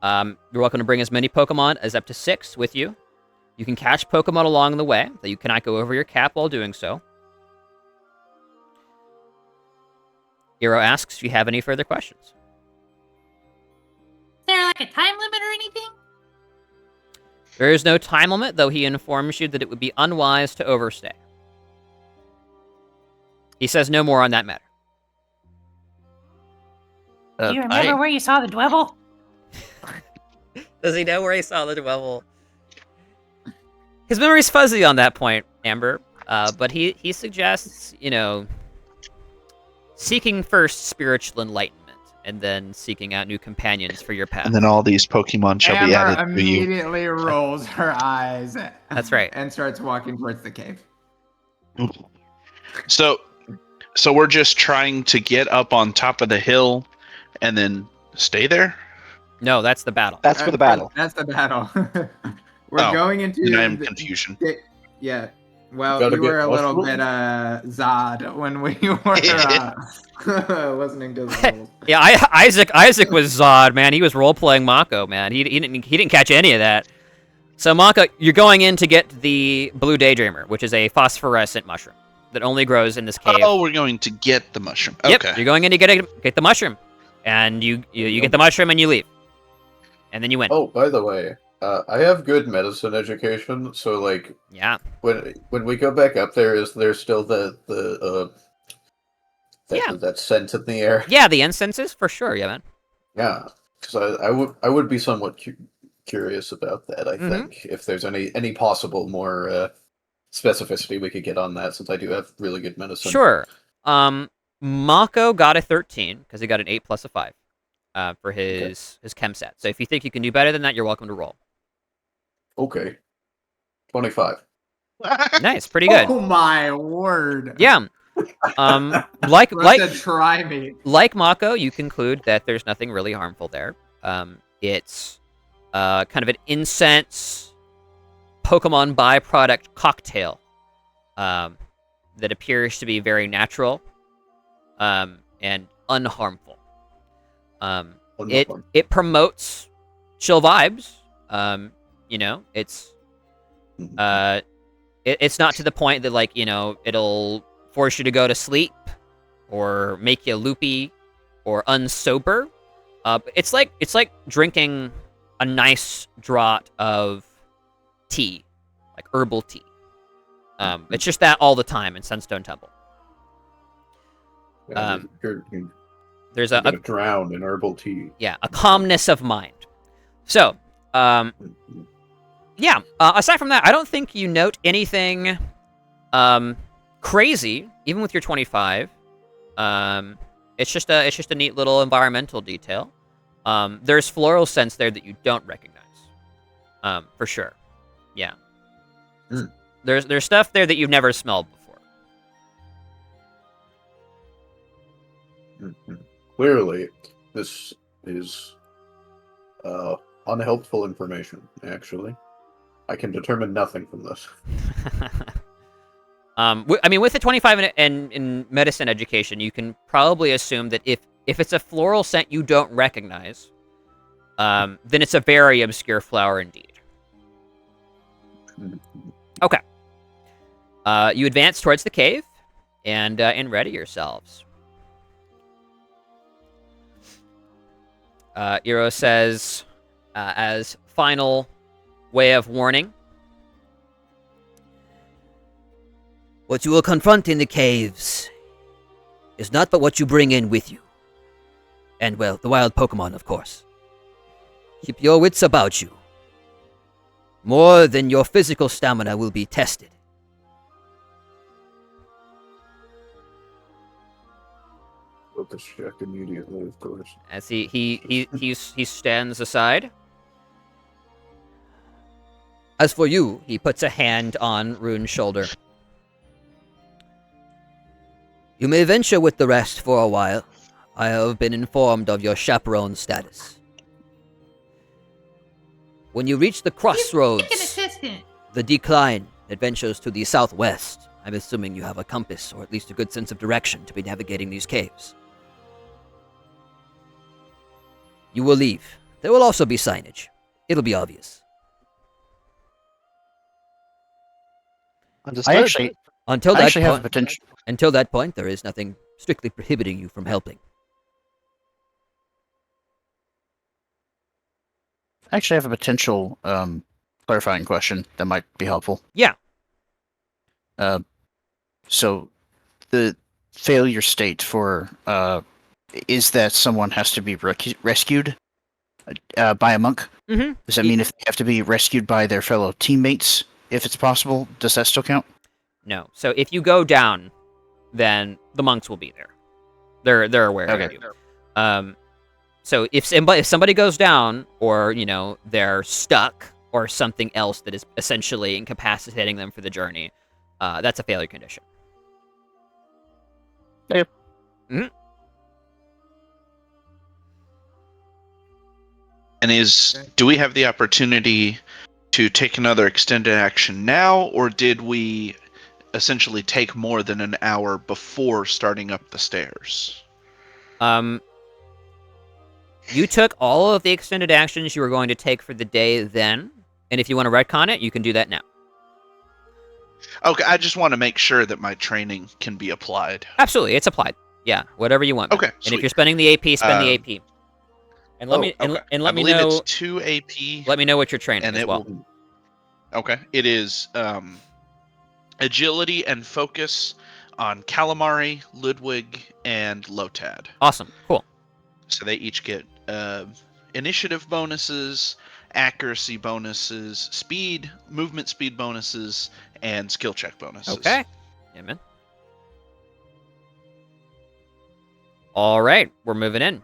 You're welcome to bring as many Pokemon as up to 6 with you. You can catch Pokemon along the way, that you cannot go over your cap while doing so. Hero asks if you have any further questions. Is there like a time limit or anything? There is no time limit, though he informs you that it would be unwise to overstay. He says no more on that matter. Do you remember where you saw the Dwebble? Does he know where he saw the Dwebble? His memory's fuzzy on that point, Amber. But he suggests, seeking first spiritual enlightenment, and then seeking out new companions for your path. And then all these Pokemon shall be added Amber to you. immediately rolls her eyes. That's right. And starts walking towards the cave. So we're just trying to get up on top of the hill and then stay there? No, that's the battle. That's for the battle. That's the battle. We're going into. Then I'm confusion. Yeah. Well, you were a little bit Zod when we were listening to the rules. Yeah, Isaac was Zod, man. He was role playing Mako, man. He didn't catch any of that. So Mako, you're going in to get the blue Daydreamer, which is a phosphorescent mushroom that only grows in this cave. Oh, we're going to get the mushroom. Okay. Yep, you're going in to get the mushroom, and you get the mushroom and you leave, and then you win. Oh, by the way, I have good medicine education, so like, yeah. When we go back up there, is there still that scent in the air? Yeah, the incenses for sure. Yeah, man. Yeah, because I would be somewhat curious about that. I think if there's any possible more specificity we could get on that, since I do have really good medicine. Sure. Mako got a 13 because he got an 8 plus a 5 for his chem set. So if you think you can do better than that, you're welcome to roll. Okay. 25. Nice, pretty good. Oh my word. Yeah. Try me. Like Mako, you conclude that there's nothing really harmful there. It's kind of an incense Pokemon byproduct cocktail that appears to be very natural and unharmful. It promotes chill vibes. It's not to the point that it'll force you to go to sleep or make you loopy or unsober. It's like drinking a nice draught of tea, like herbal tea. It's just that all the time in Sunstone Temple. There's a drown in herbal tea. Yeah, a calmness of mind. So, yeah. Aside from that, I don't think you note anything crazy, even with your 25. It's just a neat little environmental detail. There's floral scents there that you don't recognize, for sure. Yeah. There's stuff there that you've never smelled before. Clearly, this is unhelpful information, actually. I can determine nothing from this. With the 25 in medicine education, you can probably assume that if it's a floral scent you don't recognize, then it's a very obscure flower indeed. Okay. You advance towards the cave and ready yourselves. Iro says, as final way of warning, what you will confront in the caves is not but what you bring in with you. And, well, the wild Pokemon, of course. Keep your wits about you. More than your physical stamina will be tested. Focus check immediately, of course. As he stands aside. As for you, he puts a hand on Rune's shoulder. You may venture with the rest for a while. I have been informed of your chaperone status. When you reach the crossroads, the decline that ventures to the southwest, I'm assuming you have a compass or at least a good sense of direction to be navigating these caves. You will leave. There will also be signage. It'll be obvious. I actually Until have a potential. Until that point, there is nothing strictly prohibiting you from helping. I actually have a potential clarifying question that might be helpful. Yeah. So the failure state for is that someone has to be rescued by a monk? Mm-hmm. Does that mean if they have to be rescued by their fellow teammates, if it's possible, does that still count? No. So if you go down, then the monks will be there. They're aware of you. So if somebody goes down, or they're stuck, or something else that is essentially incapacitating them for the journey, that's a failure condition. Yep. Mm-hmm. And do we have the opportunity to take another extended action now, or did we essentially take more than an hour before starting up the stairs? You took all of the extended actions you were going to take for the day then, and if you want to retcon it, you can do that now. Okay, I just want to make sure that my training can be applied. Absolutely, it's applied. Yeah, whatever you want. Okay, and sweet. if you're spending the AP, spend the AP. And let me let me know. It's 2 AP. Let me know what you're training and as well. Okay, it is agility and focus on Calamari, Ludwig, and Lotad. Awesome, cool. So they each get initiative bonuses, accuracy bonuses, movement speed bonuses, and skill check bonuses. Okay. Yeah, man. All right, we're moving in.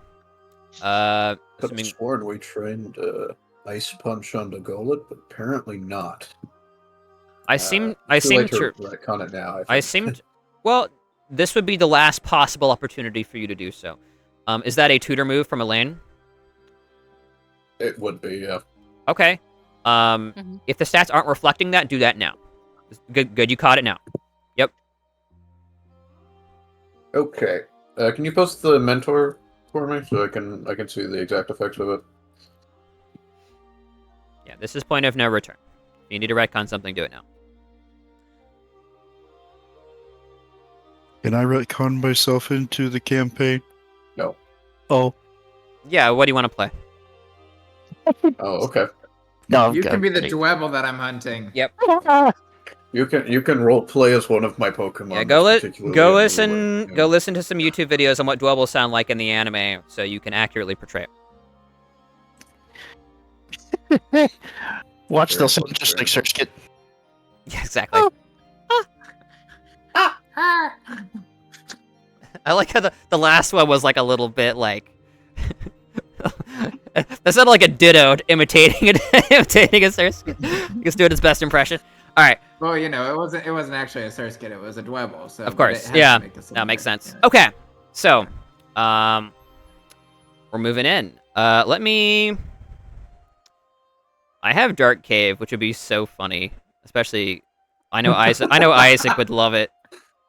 Could have sworn we trained Ice Punch on the Golem, but apparently not. I seem to retcon it now. I seemed. Well, this would be the last possible opportunity for you to do so. Is that a tutor move from Elaine? It would be, yeah. Okay. If the stats aren't reflecting that, do that now. Good. You caught it now. Yep. Okay. Can you post the mentor for me so I can see the exact effects of it? Yeah, this is point of no return. If you need to retcon something, do it now. Can I retcon myself into the campaign? No. Oh. Yeah, what do you want to play? Oh, okay. No, you can be the Dwebble that I'm hunting. Yep. You can role play as one of my Pokemon. Yeah, go listen to some YouTube videos on what Dwebbles sound like in the anime, so you can accurately portray it. Watch, they'll sound just like Search Kit. Yeah, exactly. I like how the last one was like a little bit like that sounded like a Ditto imitating a Search Kit. He's doing his best impression. All right. Well, it wasn't actually a Surskit, it was a Dwebble. So of course, yeah, that makes sense. Yeah. Okay, so we're moving in. Let me. I have Dark Cave, which would be so funny, especially. I know Isaac would love it.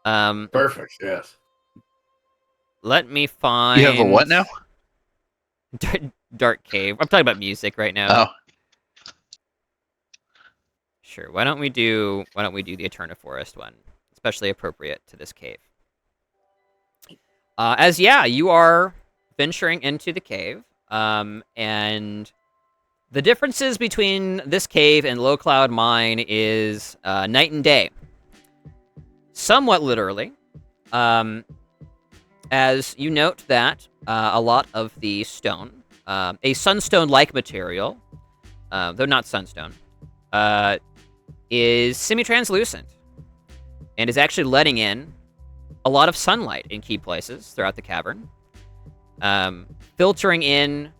Perfect. Yes. Let me find. You have a what now? Dark Cave. I'm talking about music right now. Oh. Sure. Why don't we do the Eterna Forest one, especially appropriate to this cave? You are venturing into the cave, and the differences between this cave and Low Cloud Mine is night and day. Somewhat literally, as you note that a lot of the stone, a sunstone-like material, though not sunstone, is semi-translucent and is actually letting in a lot of sunlight in key places throughout the cavern, filtering in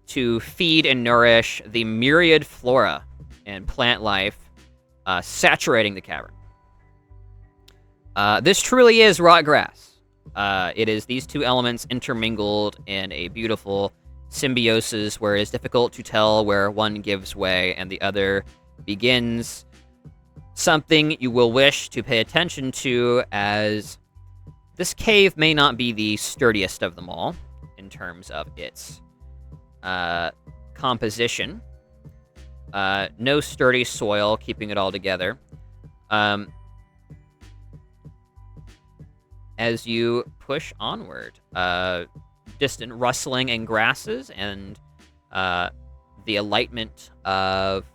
to feed and nourish the myriad flora and plant life saturating the cavern. This truly is rot grass. It is these two elements intermingled in a beautiful symbiosis where it is difficult to tell where one gives way and the other begins. Something you will wish to pay attention to, as this cave may not be the sturdiest of them all in terms of its composition. No sturdy soil keeping it all together. As you push onward, distant rustling in grasses and the alightment of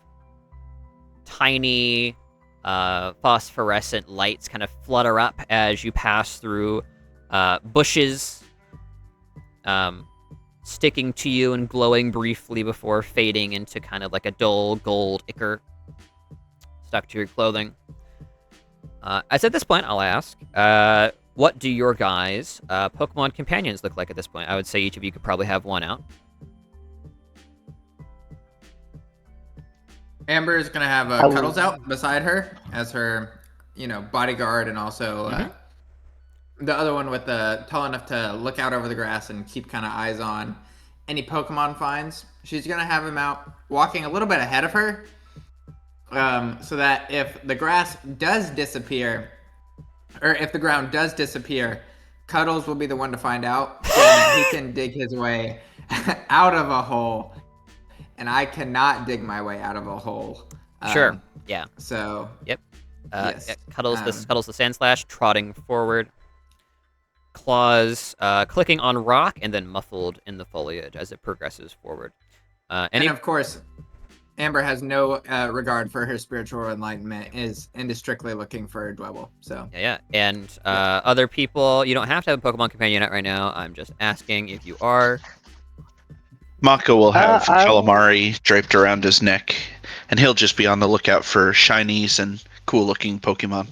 tiny phosphorescent lights kind of flutter up as you pass through bushes, sticking to you and glowing briefly before fading into kind of like a dull gold ichor stuck to your clothing. As at this point, I'll ask, what do your guys' Pokemon companions look like at this point? I would say each of you could probably have one out. Amber is gonna have Cuddles out beside her as her, bodyguard, and also the other one with the tall enough to look out over the grass and keep kind of eyes on any Pokemon finds. She's gonna have him out walking a little bit ahead of her, so that if the grass does disappear, or if the ground does disappear, Cuddles will be the one to find out. So he can dig his way out of a hole. And I cannot dig my way out of a hole. Sure. Yeah. So. Yep. Yes. Yeah, Cuddles the Sandslash, trotting forward. Claws clicking on rock and then muffled in the foliage as it progresses forward. And of course, Amber has no regard for her spiritual enlightenment and is strictly looking for a Dwebble. So. Yeah. And other people, you don't have to have a Pokemon companion out right now. I'm just asking if you are. Mako will have calamari draped around his neck, and he'll just be on the lookout for shinies and cool-looking Pokemon.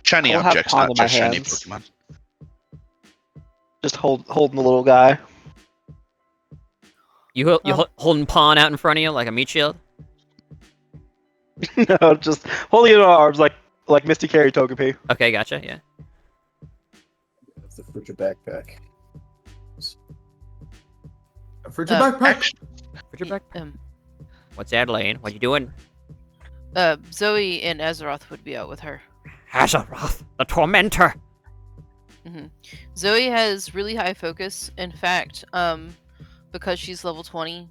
Shiny objects, not just shiny Pokemon. Just holding the little guy. You holding Pawn out in front of you like a meat shield? No, just holding it in arms like Misty carried Togepi. Okay, gotcha. Yeah. That's the Frigid backpack. Frigid backpack. Frigid backpack. What's Adelaide? What you doing? Zoe and Azeroth would be out with her. Azeroth, the tormentor. Zoe has really high focus. In fact, because she's level 20,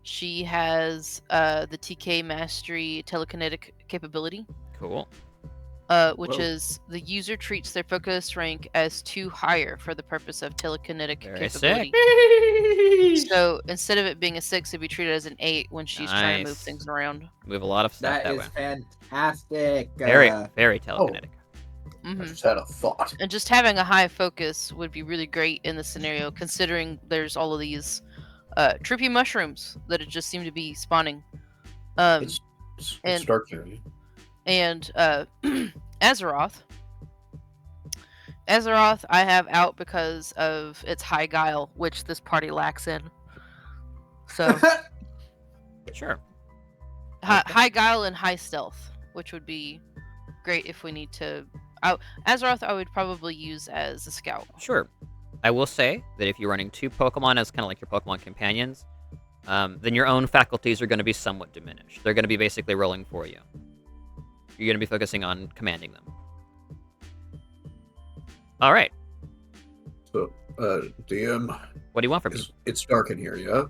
she has the TK Mastery telekinetic capability. Cool. Which is the user treats their focus rank as 2 higher for the purpose of telekinetic capability. Sick. So instead of it being a 6, it'd be treated as an 8 when she's trying to move things around. Move a lot of stuff that is way. Fantastic. Very telekinetic. I just had a thought. And just having a high focus would be really great in this scenario, considering there's all of these trippy mushrooms that just seem to be spawning. It's dark here. And Azeroth, I have out because of its high guile, which this party lacks in. So, sure. High guile and high stealth, which would be great if we need to. Azeroth, I would probably use as a scout. Sure. I will say that if you're running 2 Pokemon as kind of like your Pokemon companions, then your own faculties are going to be somewhat diminished. They're going to be basically rolling for you. You're going to be focusing on commanding them. All right. So, DM. What do you want from me? It's dark in here, yeah?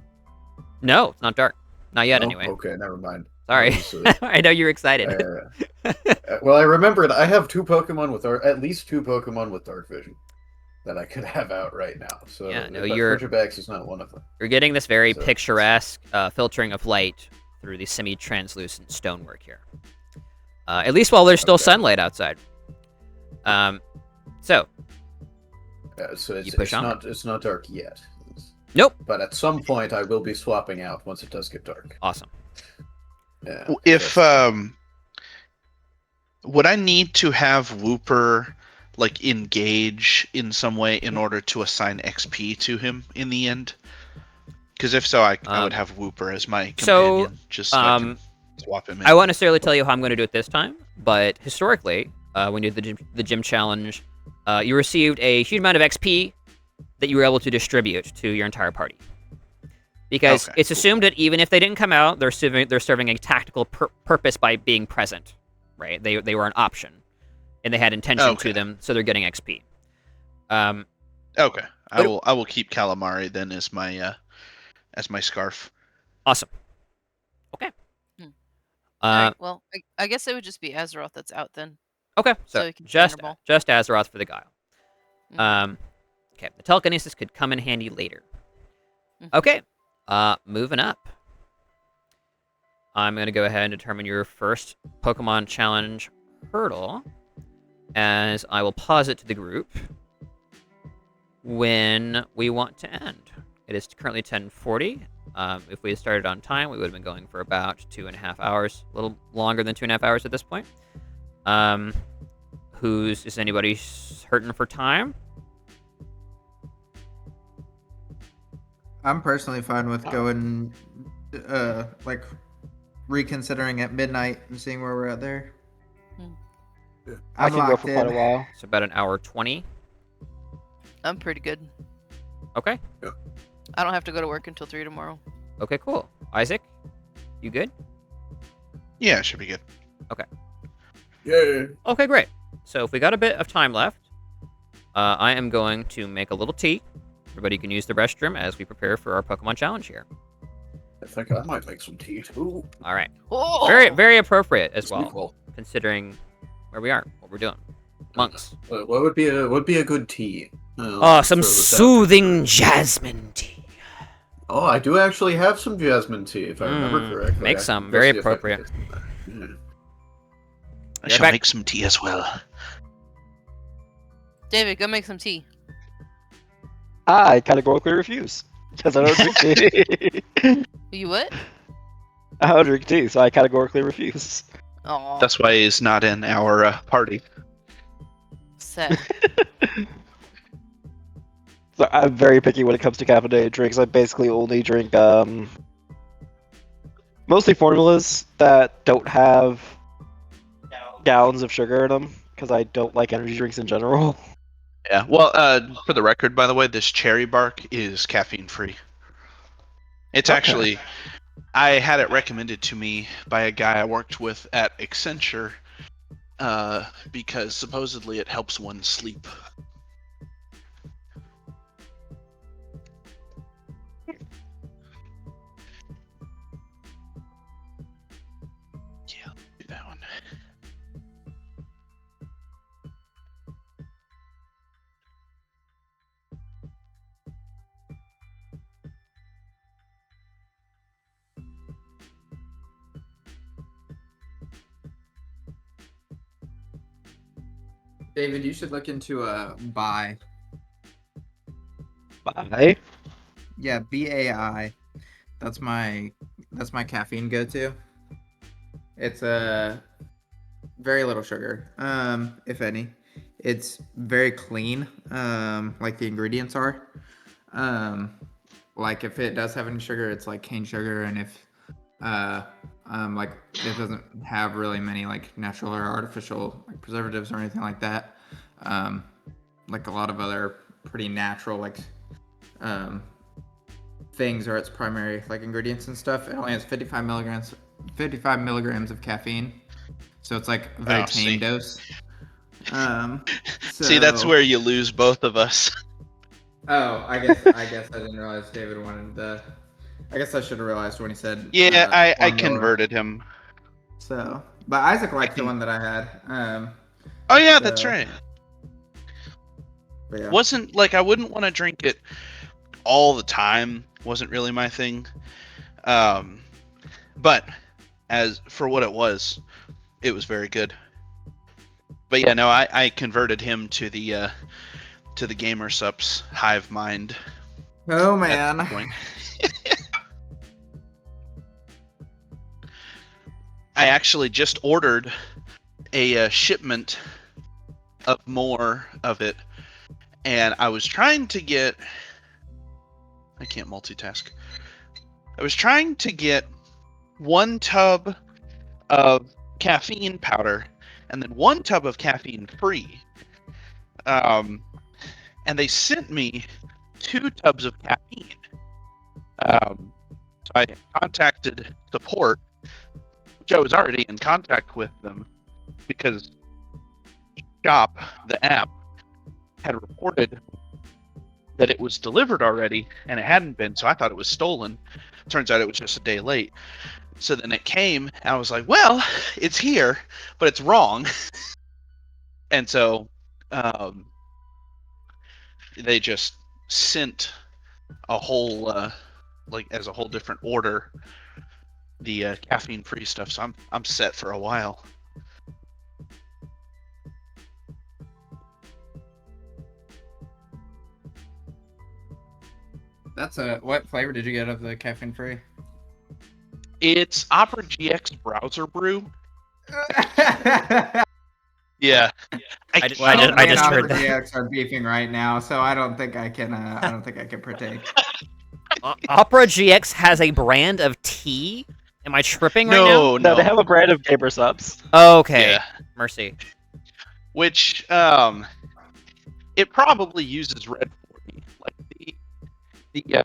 No, it's not dark. Not yet, anyway. Okay, never mind. Sorry. I know you're excited. Well, I remembered I have 2 Pokemon with at least 2 Pokemon with Dark Vision that I could have out right now. So yeah, no, Frigibax is not one of them. You're getting this very picturesque filtering of light through the semi-translucent stonework here. At least while there's still sunlight outside. So it's not dark yet. Nope. But at some point, I will be swapping out once it does get dark. Awesome. Yeah. If would I need to have Wooper engage in some way in order to assign XP to him in the end? Because if so, I would have Wooper as my companion, just so I can swap him in. I won't necessarily tell you how I'm going to do it this time, but historically, when you did the gym challenge, you received a huge amount of XP that you were able to distribute to your entire party. Because it's assumed that even if they didn't come out, they're serving a tactical purpose by being present, right? They were an option, and they had intention to them, so they're getting XP. Okay. I will keep calamari then as my scarf. Awesome. Okay. All right. Well, I guess it would just be Azeroth that's out then. Okay. So he can just Thunderball. Azeroth for the guile. Okay. The telekinesis could come in handy later. Okay. Moving up. I'm going to go ahead and determine your first Pokemon Challenge hurdle, as I will pause it to the group when we want to end. It is currently 10:40. If we had started on time, we would have been going for about 2.5 hours, a little longer than 2.5 hours at this point. Is anybody hurting for time? I'm personally fine with going, reconsidering at midnight and seeing where we're at there. I can go for quite a while. It's about an hour 20. I'm pretty good. Okay. Yeah. I don't have to go to work until 3 tomorrow. Okay, cool. Isaac, you good? Yeah, it should be good. Okay. Yeah. Okay, great. So if we got a bit of time left, I am going to make a little tea. Everybody can use the restroom as we prepare for our Pokemon Challenge here. I think I might make some tea too. All right. Oh! Very, very appropriate as well, Cool. considering where we are, what we're doing. Monks. What would be a good tea? Some soothing jasmine tea. Oh, I do actually have some jasmine tea, if I remember correctly. Make I some. can Very see if I can appropriate. get some of that. Yeah. I shall make some tea as well. David, go make some tea. I categorically refuse because I don't drink tea. You what? I don't drink tea, so I categorically refuse. Oh, That's why he's not in our party. sad. So I'm very picky when it comes to caffeinated drinks. I basically only drink mostly formulas that don't have gallons of sugar in them because I don't like energy drinks in general. Yeah. Well, for the record, by the way, this cherry bark is caffeine free. It's actually, I had it recommended to me by a guy I worked with at Accenture, because supposedly it helps one sleep. Yeah, do that one. David, you should look into Bai. Bye. Yeah, BAI. That's my caffeine go-to. It's very little sugar, if any. It's very clean, like the ingredients are. Like if it does have any sugar, it's like cane sugar, and if like it doesn't have really many like natural or artificial like preservatives or anything like that. Like a lot of other pretty natural like things are its primary like ingredients and stuff. It only has 55 milligrams of caffeine, so it's like a very tame dose. See, that's where you lose both of us. Oh, I guess I didn't realize David wanted the. I guess I should have realized when he said. Yeah, I converted him. So, but Isaac liked the one that I had. Oh yeah, that's right. Yeah. Wasn't like I wouldn't want to drink it all the time. Wasn't really my thing. But as for what it was very good. But yeah, no, I converted him to the Gamer Sups hive mind. Oh man. I actually just ordered a shipment of more of it, and I was trying to get. I can't multitask. I was trying to get 1 tub of caffeine powder and then 1 tub of caffeine free. And they sent me 2 tubs of caffeine. So I contacted support, which I was already in contact with them because Shop, the app, had reported that it was delivered already, and it hadn't been, so I thought it was stolen. Turns out it was just a day late. So then it came, and I was like, well, it's here, but it's wrong. And so they just sent a whole, as a whole different order, the caffeine-free stuff, so I'm set for a while. That's what flavor did you get of the caffeine free? It's Opera GX browser brew. Yeah. I just heard that. GX are beefing right now, so I don't think I can. I don't think I can partake. Opera GX has a brand of tea. Am I tripping right now? No, they have a brand of gamer subs. Okay. Yeah. Mercy. Which it probably uses Red 40. Like the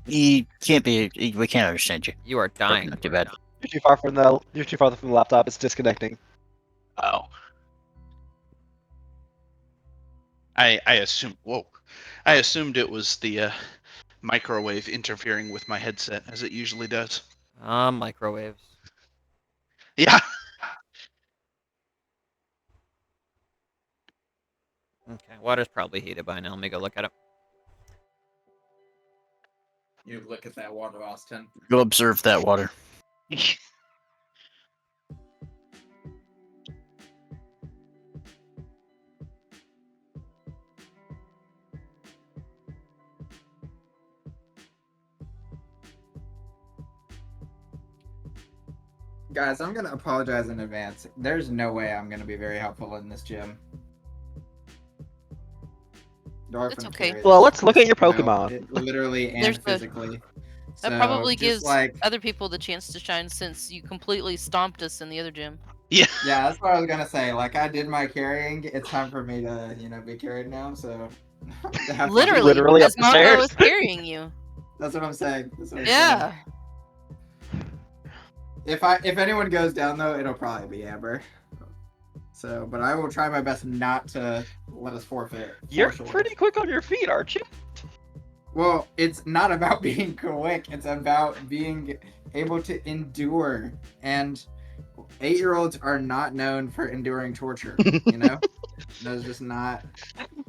He can't be. We can't understand you. You are dying. Not too bad. You're too far from the laptop. It's disconnecting. Oh. I assumed. Whoa. I assumed it was the microwave interfering with my headset, as it usually does. Microwaves. Yeah. Okay, water's probably heated by now. Let me go look at it. You look at that water, Austin. Go observe that water. Guys, I'm gonna apologize in advance. There's no way I'm gonna be very helpful in this gym. It's okay. Well, let's look at your Pokemon. Literally and physically. That probably gives other people the chance to shine since you completely stomped us in the other gym. Yeah. Yeah, that's what I was gonna say. Like, I did my carrying. It's time for me to, be carried now. So. Literally, because Mako was carrying you. That's what I'm saying. Yeah. If anyone goes down though, it'll probably be Amber. So, but I will try my best not to let us forfeit. You're pretty quick on your feet, aren't you? Well, it's not about being quick. It's about being able to endure. And 8-year-olds are not known for enduring torture. That's just not.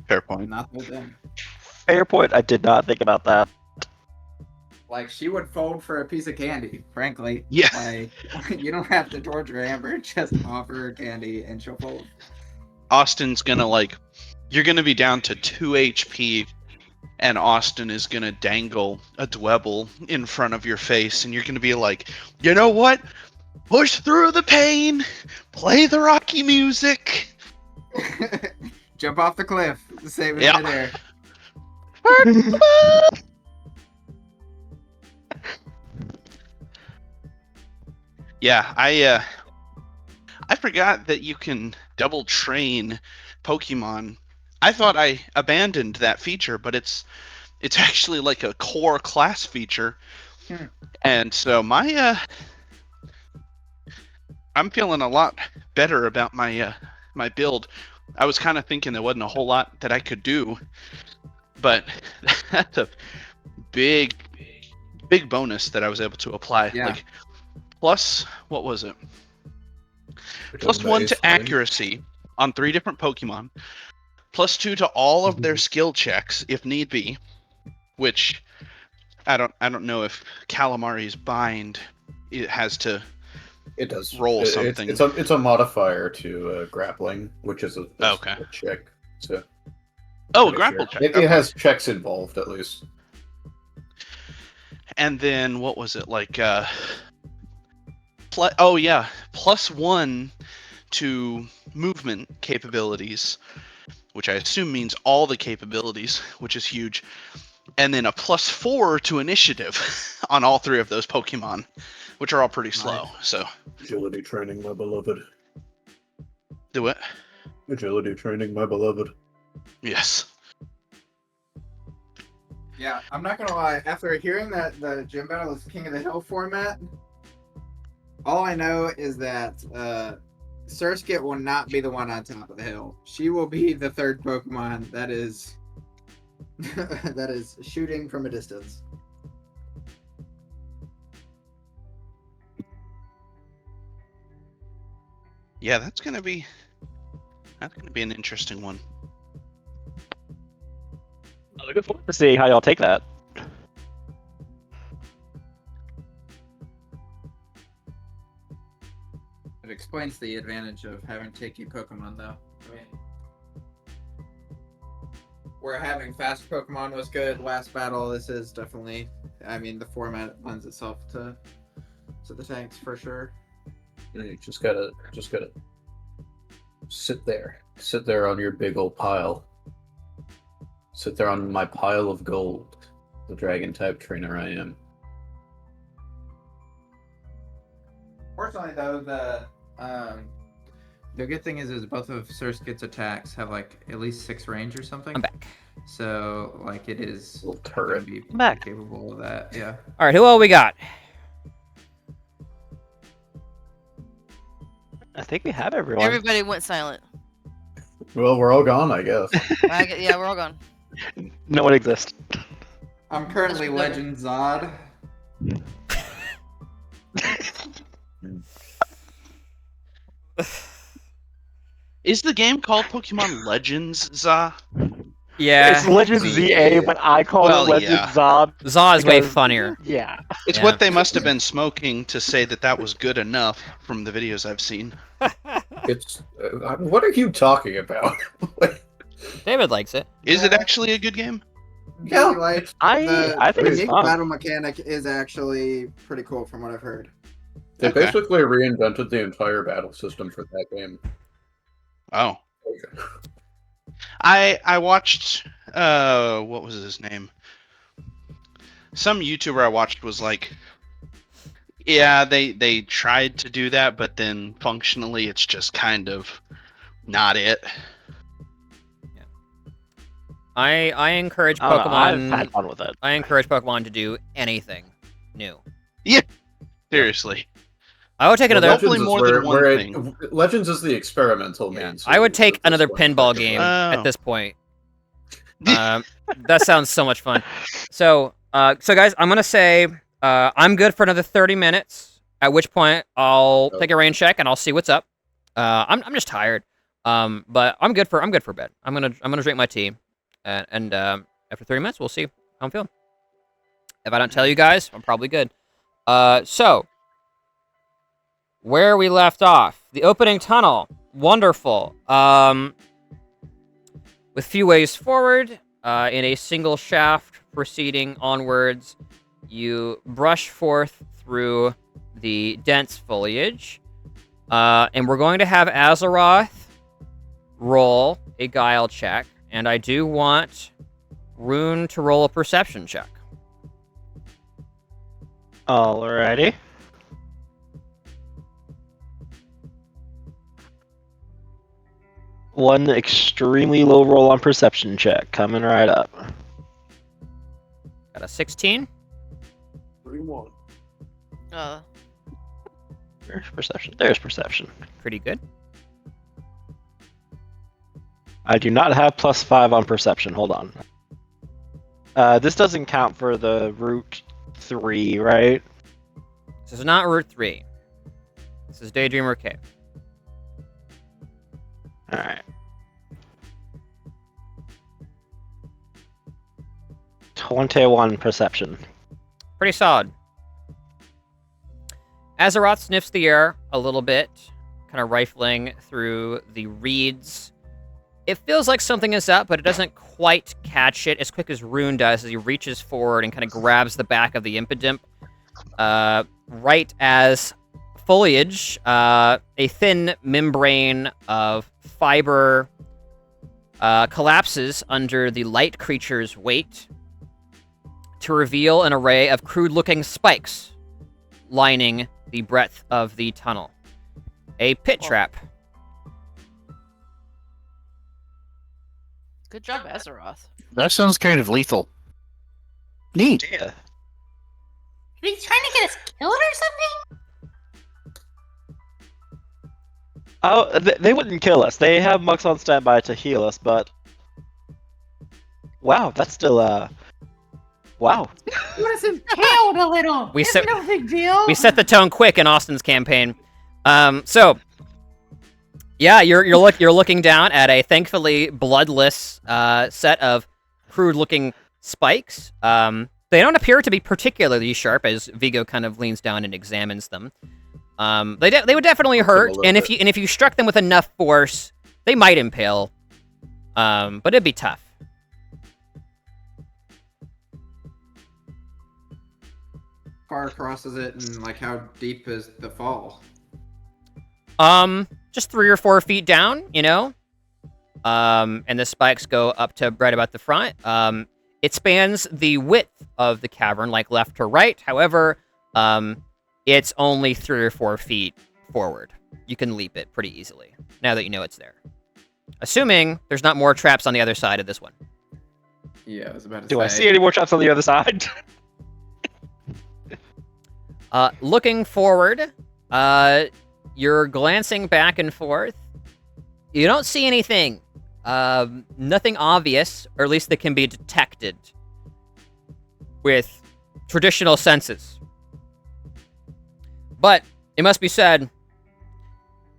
Fair point. Not their thing. Fair point. I did not think about that. Like, she would fold for a piece of candy, frankly. Yeah. Like, you don't have to torture Amber, just offer her candy and she'll fold. Austin's gonna, you're gonna be down to 2 HP, and Austin is gonna dangle a Dwebble in front of your face, and you're gonna be like, you know what? Push through the pain, play the Rocky music. Jump off the cliff, save it in midair. Yeah, I forgot that you can double train Pokemon. I thought I abandoned that feature, but it's actually like a core class feature. And so I'm feeling a lot better about my my build. I was kind of thinking there wasn't a whole lot that I could do, but that's a big bonus that I was able to apply. Yeah. Plus, what was it? Plus 1 to accuracy on 3 different Pokemon. Plus 2 to all of their skill checks if need be. Which I don't know if Calamari's bind it has to. It does roll something. It's a modifier to grappling, which is a check. So. Oh, a grapple check. It has checks involved at least. And then what was it plus 1 to movement capabilities, which I assume means all the capabilities, which is huge. And then a plus 4 to initiative on all 3 of those Pokemon, which are all pretty slow. So agility training, my beloved. Do what? Agility training, my beloved. Yes. Yeah, I'm not gonna lie. After hearing that the gym battle is King of the Hill format, all I know is that Surskit will not be the one on top of the hill. She will be the third Pokemon that is that is shooting from a distance. Yeah, that's gonna be an interesting one. I'm looking forward to seeing how y'all take that. It explains the advantage of having Tiki Pokemon, though. I mean, where having fast Pokemon was good last battle, this is definitely. I mean, the format lends itself to the tanks for sure. You just gotta sit there on your big old pile. Sit there on my pile of gold, the dragon type trainer I am. Fortunately, though, the good thing is both of Surskit's attacks have like at least 6 range or something. I'm back. So like it is Little turret. be I'm back. capable of that. Yeah. All right, who all we got? I think we have everyone. Everybody went silent. Well, we're all gone, I guess. Yeah, we're all gone. No one exists. I'm currently Legend Zod. Is the game called Pokemon Legends, Za? Yeah. It's Legends ZA, but I call it Legends Zob. Zaw is way funnier. Yeah. It's what they must have been smoking to say that was good enough from the videos I've seen. It's what are you talking about? David likes it. Is it actually a good game? Yeah, like I think it's the fun. battle mechanic is actually pretty cool from what I've heard. They basically reinvented the entire battle system for that game. Oh. I watched what was his name? Some YouTuber I watched was like, yeah, they tried to do that, but then functionally it's just kind of not it. Yeah. I encourage I don't know, Pokemon. I've had fun with it. I encourage Pokemon to do anything new. Yeah. Seriously. I would take another. Hopefully more than one thing. Legends is the experimental means. I would take another pinball game at this point. That sounds so much fun. So guys, I'm gonna say I'm good for another 30 minutes. At which point I'll take a rain check and I'll see what's up. I'm just tired. But I'm good for bed. I'm gonna drink my tea, and after 30 minutes we'll see how I'm feeling. If I don't tell you guys, I'm probably good. So. Where we left off, the opening tunnel, wonderful. With few ways forward, in a single shaft proceeding onwards, you brush forth through the dense foliage, and we're going to have Azeroth roll a guile check, and I do want Rune to roll a perception check. Alrighty. One extremely low roll on perception check, coming right up. Got a 16. 31. There's perception. There's perception. Pretty good. I do not have +5 on perception. Hold on. This doesn't count for the Route 3, right? This is not Route 3. This is Daydreamer Cave. Alright. 21 perception. Pretty solid. Azeroth sniffs the air a little bit, kind of rifling through the reeds. It feels like something is up, but it doesn't quite catch it as quick as Rune does as he reaches forward and kind of grabs the back of the Impidimp. Right as foliage, a thin membrane of fiber collapses under the light creature's weight to reveal an array of crude-looking spikes lining the breadth of the tunnel. A pit trap. Good job, Azeroth. That sounds kind of lethal. Neat. Yeah. Are you trying to get us killed or something? Oh, they wouldn't kill us. They have mucks on standby to heal us, but wow, that's still wow. You want us impaled a little. We It's set- no big deal. We set the tone quick in Austin's campaign. So yeah, you're looking down at a thankfully bloodless set of crude-looking spikes. They don't appear to be particularly sharp as Vigo kind of leans down and examines them. They would definitely hurt, and if you struck them with enough force, they might impale. But it'd be tough. Far crosses it, and like how deep is the fall? Just 3 or 4 feet down, you know. And the spikes go up to right about the front. It spans the width of the cavern, like left to right. However, it's only 3 or 4 feet forward. You can leap it pretty easily, now that you know it's there. Assuming there's not more traps on the other side of this one. Yeah, I was about to say. Do I see any more traps on the other side? Looking forward, you're glancing back and forth. You don't see anything. Nothing obvious, or at least that can be detected with traditional senses. But it must be said,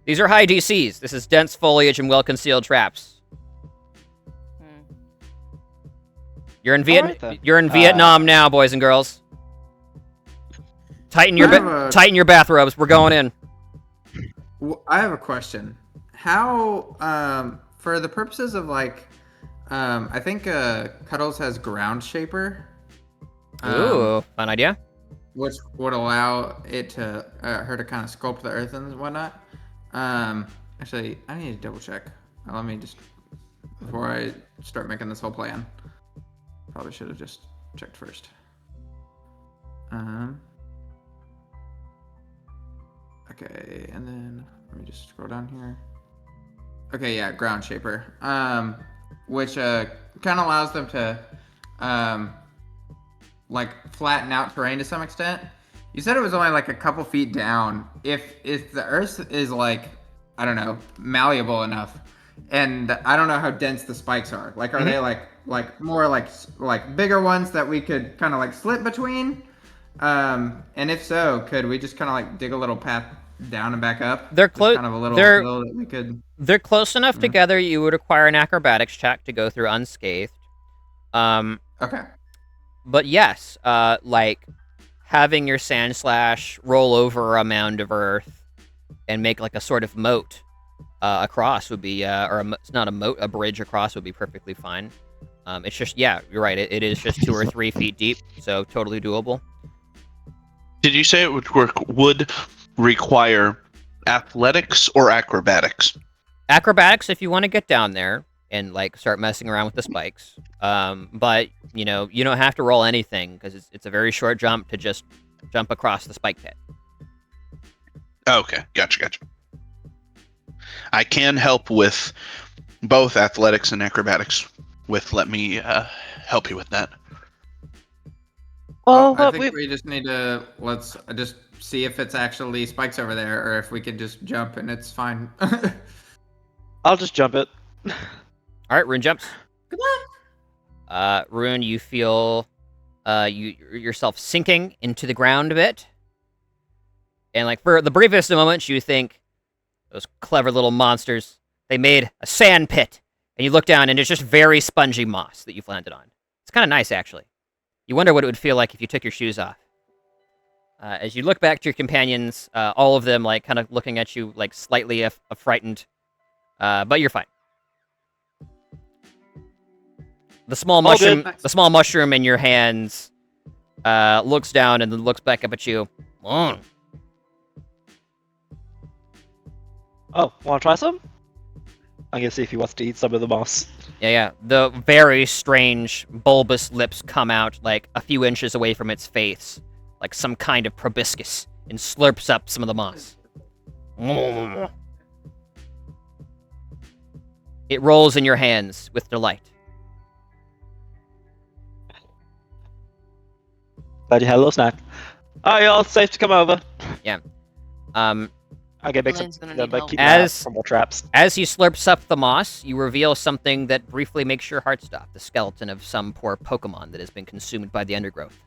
these are high DCs. This is dense foliage and well-concealed traps. You're in Vietnam now, boys and girls. Tighten your bathrobes. We're going in. I have a question. How, for the purposes of like, I think Cuddles has Ground Shaper. Ooh, fun idea. Which would allow it to her to kind of sculpt the earth and whatnot. Actually, I need to double check. Let me just before I start making this whole plan. Probably should have just checked first. Okay, and then let me just scroll down here. Okay, yeah, Ground Shaper. Which kind of allows them to like flatten out terrain to some extent. You said it was only like a couple feet down. If the earth is like, I don't know, malleable enough, and I don't know how dense the spikes are. Like, are they like more like bigger ones that we could kind of like slip between? And if so, could we just kind of like dig a little path down and back up? They're close. Kind of a little hill that we could. They're close enough together. You would require an acrobatics check to go through unscathed. Okay. But yes, like having your sand slash roll over a mound of earth and make like a sort of moat across would be, it's not a moat, a bridge across would be perfectly fine. It's just, yeah, you're right. It is just 2 or 3 feet deep, so totally doable. Did you say it would require athletics or acrobatics? Acrobatics if you want to get down there and like start messing around with the spikes. But you know, you don't have to roll anything because it's a very short jump to just jump across the spike pit. Okay, gotcha. I can help with both athletics and acrobatics. Let me help you with that. Well, I think we just need to let's just see if it's actually spikes over there, or if we could just jump and it's fine. I'll just jump it. All right, Rune jumps. Good luck. Rune, you feel yourself sinking into the ground a bit, and like for the briefest of moments, you think those clever little monsters. They made a sand pit, and you look down, and it's just very spongy moss that you've landed on. It's kind of nice, actually. You wonder what it would feel like if you took your shoes off. As you look back to your companions, all of them like kind of looking at you like slightly frightened, but you're fine. The small mushroom in your hands looks down and then looks back up at you. Oh, want to try some? I'm gonna see if he wants to eat some of the moss. Yeah. The very strange bulbous lips come out like a few inches away from its face, like some kind of proboscis, and slurps up some of the moss. It rolls in your hands with delight. Glad you had a little snack. Alright, y'all, it's safe to come over. Yeah. Okay, make Elaine's some gonna need help. keep as more traps. As he slurps up the moss, you reveal something that briefly makes your heart stop: the skeleton of some poor Pokemon that has been consumed by the undergrowth.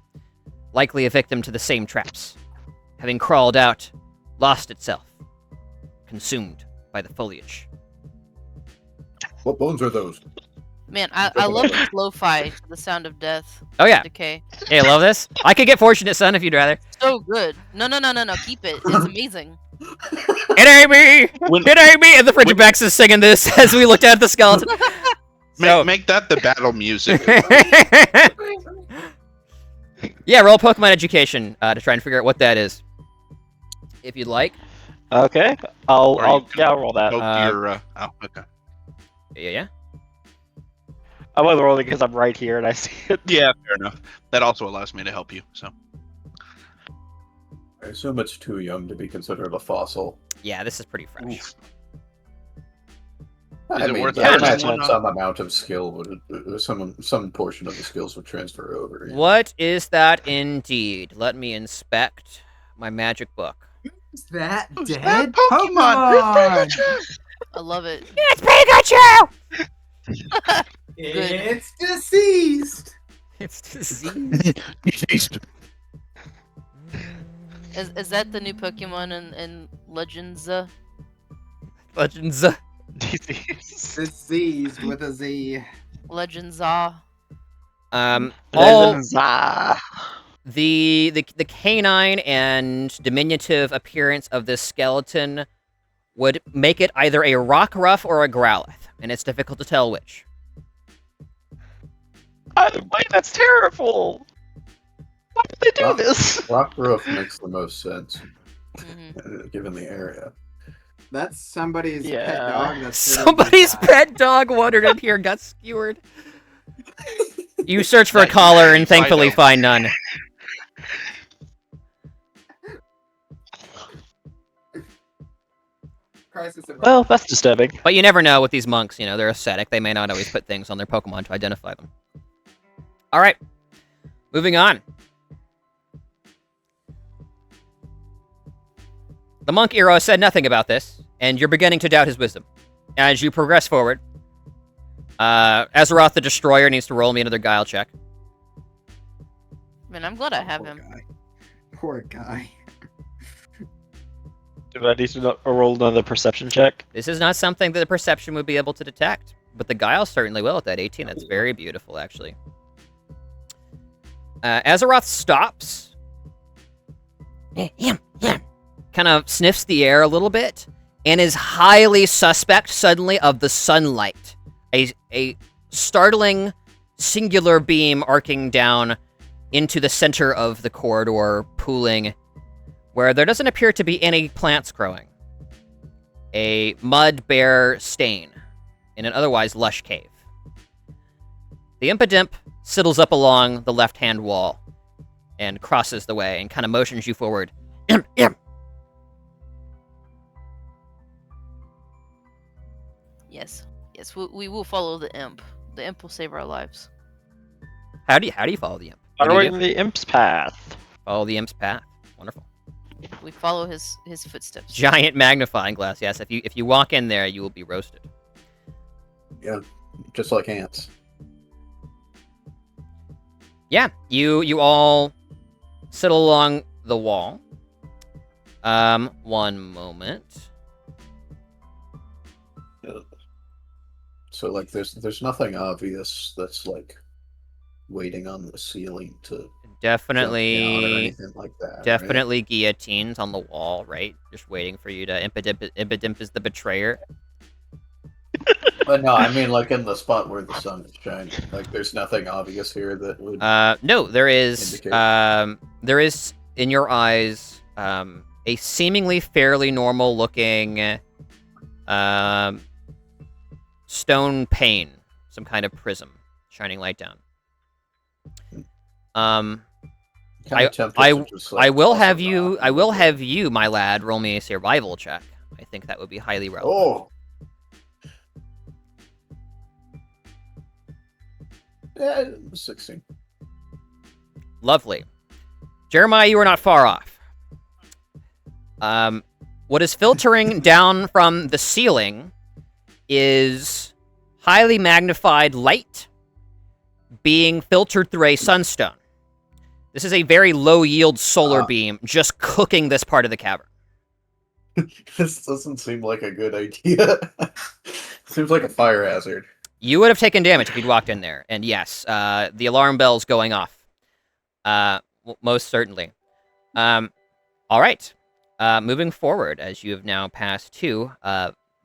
Likely a victim to the same traps. Having crawled out, lost itself, consumed by the foliage. What bones are those? Man, I love this lo-fi, the sound of death. Oh yeah. Decay. Hey, I love this. I could get Fortunate Son if you'd rather. So good. No, keep it. It's amazing. It ain't me! It ain't me! And the Frigibax is singing this as we looked at the skeleton. Make that the battle music. Yeah, roll Pokemon Education to try and figure out what that is. If you'd like. Okay. I'll roll that. Okay. Yeah. I'm only rolling because I'm right here and I see it. Yeah, fair enough. That also allows me to help you, so. I assume it's too young to be considered a fossil. Yeah, this is pretty fresh. Oof. I mean, worth I it? imagine some amount of skill would, some portion of the skills would transfer over. Yeah. What is that indeed? Let me inspect my magic book. Is that Who's dead that Pokemon? I love it. It's Pikachu! It's deceased. It's disease. Deceased. Is that the new Pokemon in Legends? Legends. Deceased with a Z. Legends. All Legends. the canine and diminutive appearance of this skeleton would make it either a Rockruff or a Growlithe, and it's difficult to tell which. Either way, that's terrible. Why would they do this? Rockruff makes the most sense, Mhm. given the area. That's somebody's pet dog. That's Somebody's pet dog wandered in here, got skewered. You search for a collar and thankfully find none. Well, that's disturbing. But you never know with these monks, you know, they're ascetic. They may not always put things on their Pokemon to identify them. Alright. Moving on. The monk Eero said nothing about this, and you're beginning to doubt his wisdom. As you progress forward, Azeroth the Destroyer needs to roll me another guile check. Man, I'm glad I have him. Poor guy. Do I need to roll another perception check? This is not something that the perception would be able to detect, but the guile certainly will at that 18. That's very beautiful, actually. Azeroth stops. Kind of sniffs the air a little bit, and is highly suspect suddenly of the sunlight. A startling, singular beam arcing down into the center of the corridor, pooling, where there doesn't appear to be any plants growing. A mud bare stain in an otherwise lush cave. The Impidimp sidles up along the left-hand wall and crosses the way and kind of motions you forward. Yes, we will follow the imp. The imp will save our lives. How do you follow the imp? What do you Following do? the imp's path. Follow the imp's path. Wonderful. We follow his footsteps. Giant magnifying glass. Yes, if you walk in there, you will be roasted. Yeah, just like ants. Yeah, you all sit along the wall. One moment. So like, there's nothing obvious that's like waiting on the ceiling to Definitely, jump down or anything like that. definitely guillotines on the wall, right? Just waiting for you to. Impidimp is the betrayer. Right? But no, I mean like in the spot where the sun is shining. Like, there's nothing obvious here that would. No, there is. Indicate. There is in your eyes, a seemingly fairly normal-looking, stone pane, some kind of prism, shining light down. I will have you, my lad, roll me a survival check. I think that would be highly relevant. Oh. Yeah, 16. Lovely. Jeremiah, you are not far off. What is filtering down from the ceiling is highly magnified light being filtered through a sunstone. This is a very low-yield solar beam just cooking this part of the cavern. This doesn't seem like a good idea. Seems like a fire hazard. You would have taken damage if you'd walked in there. And yes, the alarm bell's going off. Most certainly. All right. Moving forward, as you have now passed 2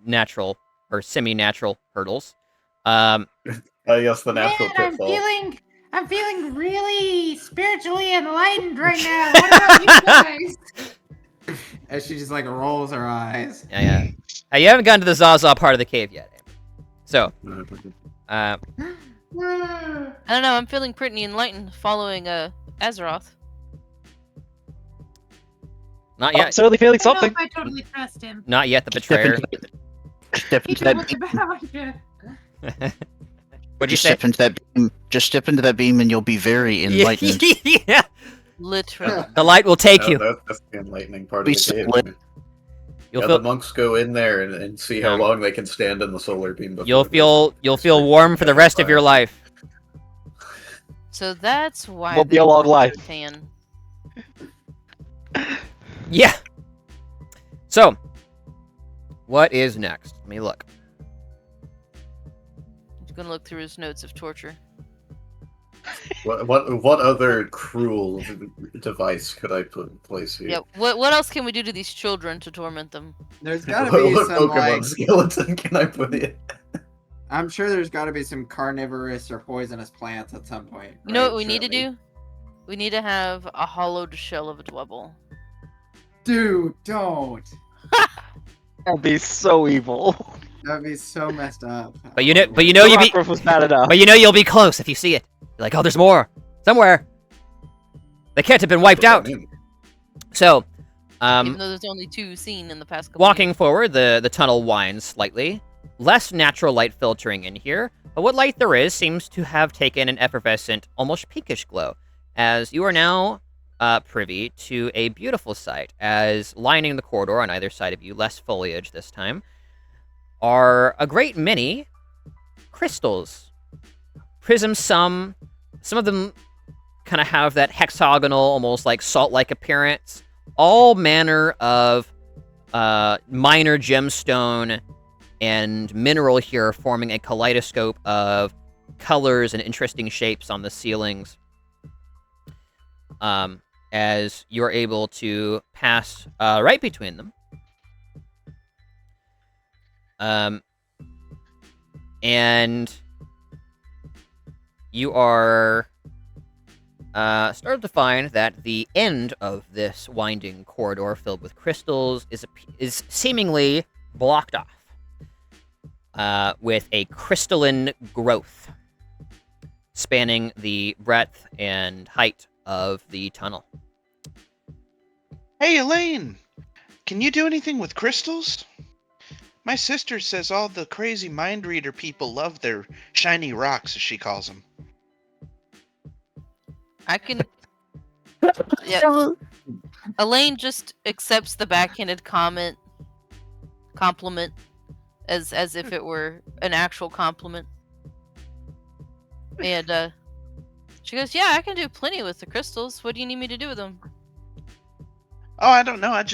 natural or semi-natural hurdles. Yes, the natural Man, pitfall. I'm feeling really spiritually enlightened right now. What about you guys? As she just like rolls her eyes. Yeah. You haven't gotten to the Zaza part of the cave yet. So, I don't know. I'm feeling pretty enlightened following Azeroth. Not yet. Certainly feeling I don't know something. if I totally trust him. Not yet, the betrayer. Step into Even that with the Balrog. What'd you Just say? step into that beam. Just step into that beam, and you'll be very enlightened. Yeah. Literally. The light will take you. That's the enlightening part Be of the cave. split. You'll Yeah, feel the monks go in there and see how long they can stand in the solar beam. you'll feel warm for the rest of your life. So that's why Won't be a long life. Fan. Yeah. So, what is next? Let me look. He's gonna look through his notes of torture. What other cruel device could I put in place here? Yeah. What else can we do to these children to torment them? There's gotta be What some Pokemon like. skeleton can I put in? I'm sure there's gotta be some carnivorous or poisonous plants at some point. You know right? what we need to Surely. do? We need to have a hollowed shell of a Dwebble. Dude, don't. That'd be so evil. That'd be so messed up. But you know The you'll be Rockruff was bad enough. but you know you'll be close if you see it. You're like, "Oh, there's more somewhere." They can't have been wiped out. So, Even though there's only 2 seen in the past couple walking years. forward, the tunnel winds slightly. Less natural light filtering in here, but what light there is seems to have taken an effervescent, almost pinkish glow, as you are now privy to a beautiful sight, as lining the corridor on either side of you, less foliage this time, are a great many crystals. Prisms, some of them kind of have that hexagonal, almost like salt-like appearance. All manner of minor gemstone and mineral here forming a kaleidoscope of colors and interesting shapes on the ceilings. As you're able to pass right between them. And you are started to find that the end of this winding corridor filled with crystals is seemingly blocked off with a crystalline growth spanning the breadth and height of the tunnel. Hey, Elaine! Can you do anything with crystals? My sister says all the crazy mind reader people love their shiny rocks, as she calls them. I can. Yeah. Elaine just accepts the backhanded compliment as if it were an actual compliment. And she goes, "Yeah, I can do plenty with the crystals. What do you need me to do with them?" Oh, I don't know. I've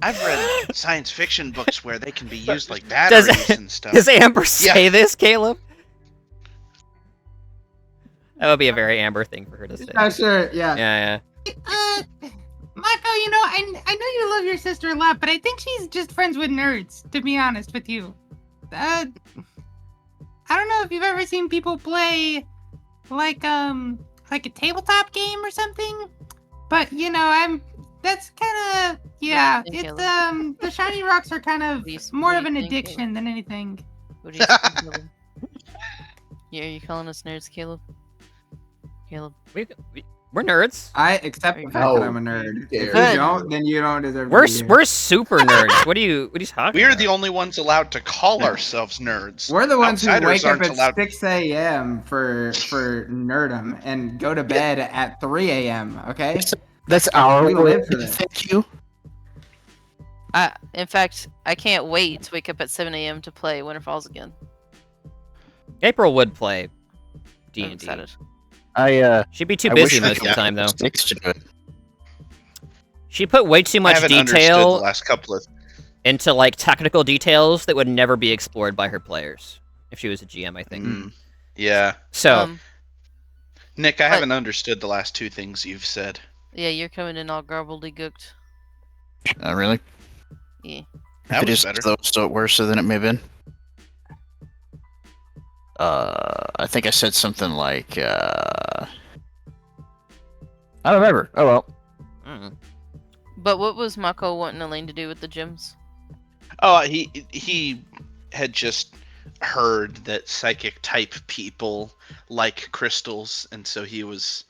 read science fiction books where they can be used like batteries and stuff. Does Amber say this, Caleb? That would be a very Amber thing for her to say. Sure, yeah. Yeah. Mako, you know, I know you love your sister a lot, but I think she's just friends with nerds, to be honest with you. I don't know if you've ever seen people play like a tabletop game or something, but you know, that's kind of, yeah, it's the shiny rocks are kind of more of an addiction than anything. What do you think, Caleb? Yeah, are you calling us nerds, Caleb? Caleb. We're nerds. I accept the fact that I'm a nerd. If you don't, then you don't deserve to be here. We're super nerds. What are you talking We're about? the only ones allowed to call ourselves nerds. We're the ones who Outsiders wake up aren't at allowed- 6 a.m. for nerdum and go to bed at 3 a.m., okay? That's our We way live for to this. thank you. In fact, I can't wait to wake up at 7 a.m. to play Winter Falls again. April would play I'm D&D. excited. She'd be too I busy wish most of the time, though. Sticks to it. She put way too much I haven't understood the detail last couple of. into like technical details that would never be explored by her players if she was a GM, I think. Yeah. So, Nick, I haven't understood the last 2 things you've said. Yeah, you're coming in all gobbledygooked. Really? Yeah. That If it was is better. so worse than it may have been. I think I said something like, I don't remember. Oh well. But what was Mako wanting Elaine to do with the gems? Oh, he had just heard that psychic type people like crystals, and so he was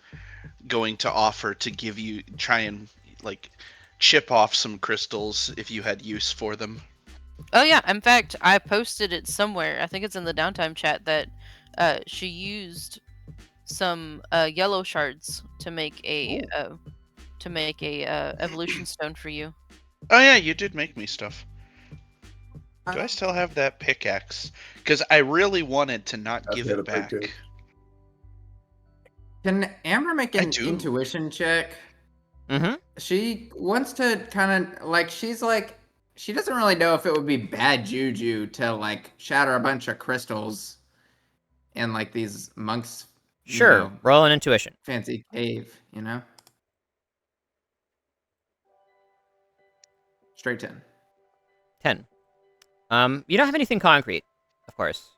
going to offer to try and like chip off some crystals if you had use for them. Oh yeah, in fact, I posted it somewhere. I think it's in the downtime chat that she used some yellow shards to make a evolution stone for you. Oh yeah, you did make me stuff. Do I still have that pickaxe? Because I really wanted to not give it back. Can Amber make an intuition check? Mm-hmm. She wants to kind of like she doesn't really know if it would be bad juju to like shatter a bunch of crystals in like these monks. Sure, roll an intuition. Fancy cave, Straight 10. 10. You don't have anything concrete, of course.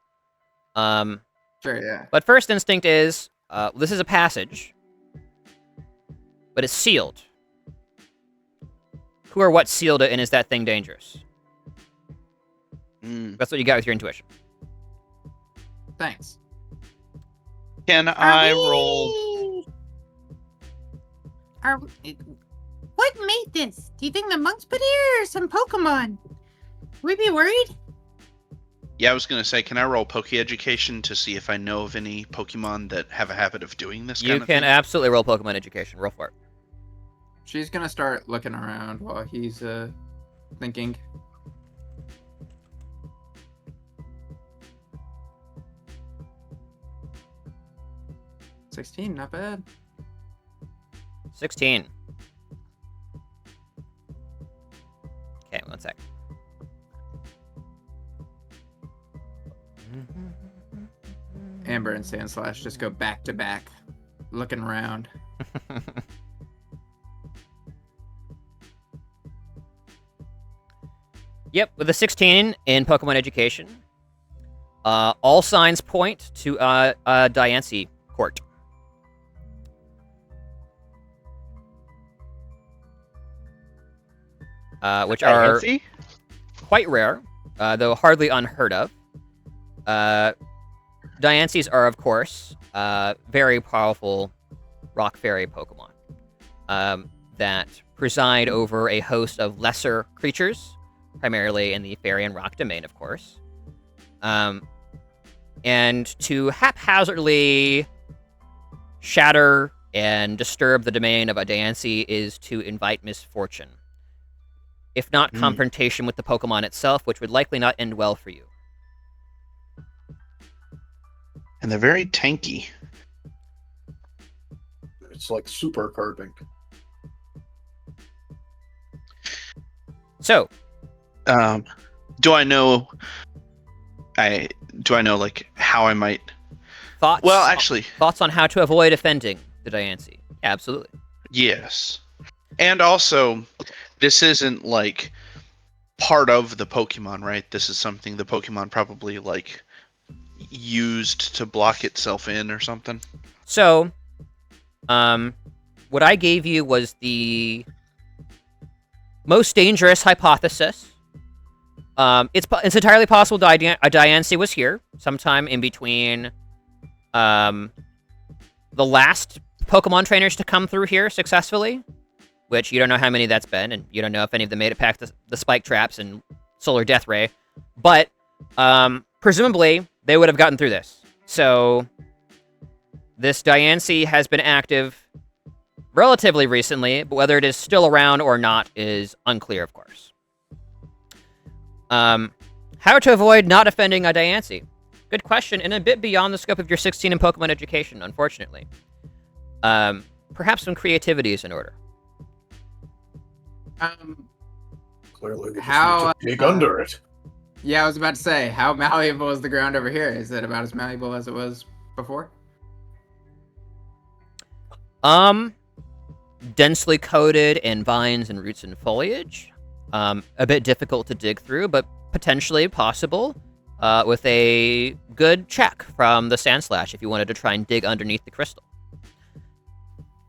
Sure, yeah. But first instinct is, this is a passage, but it's sealed. Who or what sealed it, and is that thing dangerous? That's what you got with your intuition. Thanks. Can I roll? What made this? Do you think the monks put here or some Pokemon? Would we be worried? Yeah, I was going to say, can I roll Poke Education to see if I know of any Pokemon that have a habit of doing this kind of thing? You can absolutely roll Pokemon Education. Roll for it. She's going to start looking around while he's thinking. $16, not bad. 16. Okay, one sec. Amber and Sandslash just go back to back, looking around. Yep, with a 16 in Pokemon Education, all signs point to Diancie Court. Which are quite rare, though hardly unheard of. Diancies are, of course, very powerful rock fairy Pokemon that preside over a host of lesser creatures, primarily in the fairy and rock domain, of course. And to haphazardly shatter and disturb the domain of a Diancie is to invite misfortune. If not confrontation with the Pokemon itself, which would likely not end well for you. And they're very tanky. It's like super carving. So, do I know like how I might thoughts? Well, actually, thoughts on how to avoid offending the Diancie. Yeah, absolutely. Yes. And also, this isn't like part of the Pokemon, right? This is something the Pokemon probably like used to block itself in or something. So, what I gave you was the most dangerous hypothesis. It's entirely possible a Diancie was here sometime in between the last Pokemon trainers to come through here successfully, which you don't know how many that's been, and you don't know if any of them made it past the spike traps and Solar Death Ray, but presumably they would have gotten through this. So this Diancie has been active relatively recently, but whether it is still around or not is unclear, of course. How to avoid not offending a Diancie? Good question, and a bit beyond the scope of your 16 in Pokemon education, unfortunately. Perhaps some creativity is in order. Clearly, we just How, need to dig under it. Yeah, I was about to say, how malleable is the ground over here? Is it about as malleable as it was before? Densely coated in vines and roots and foliage. A bit difficult to dig through, but potentially possible with a good check from the Sandslash if you wanted to try and dig underneath the crystal.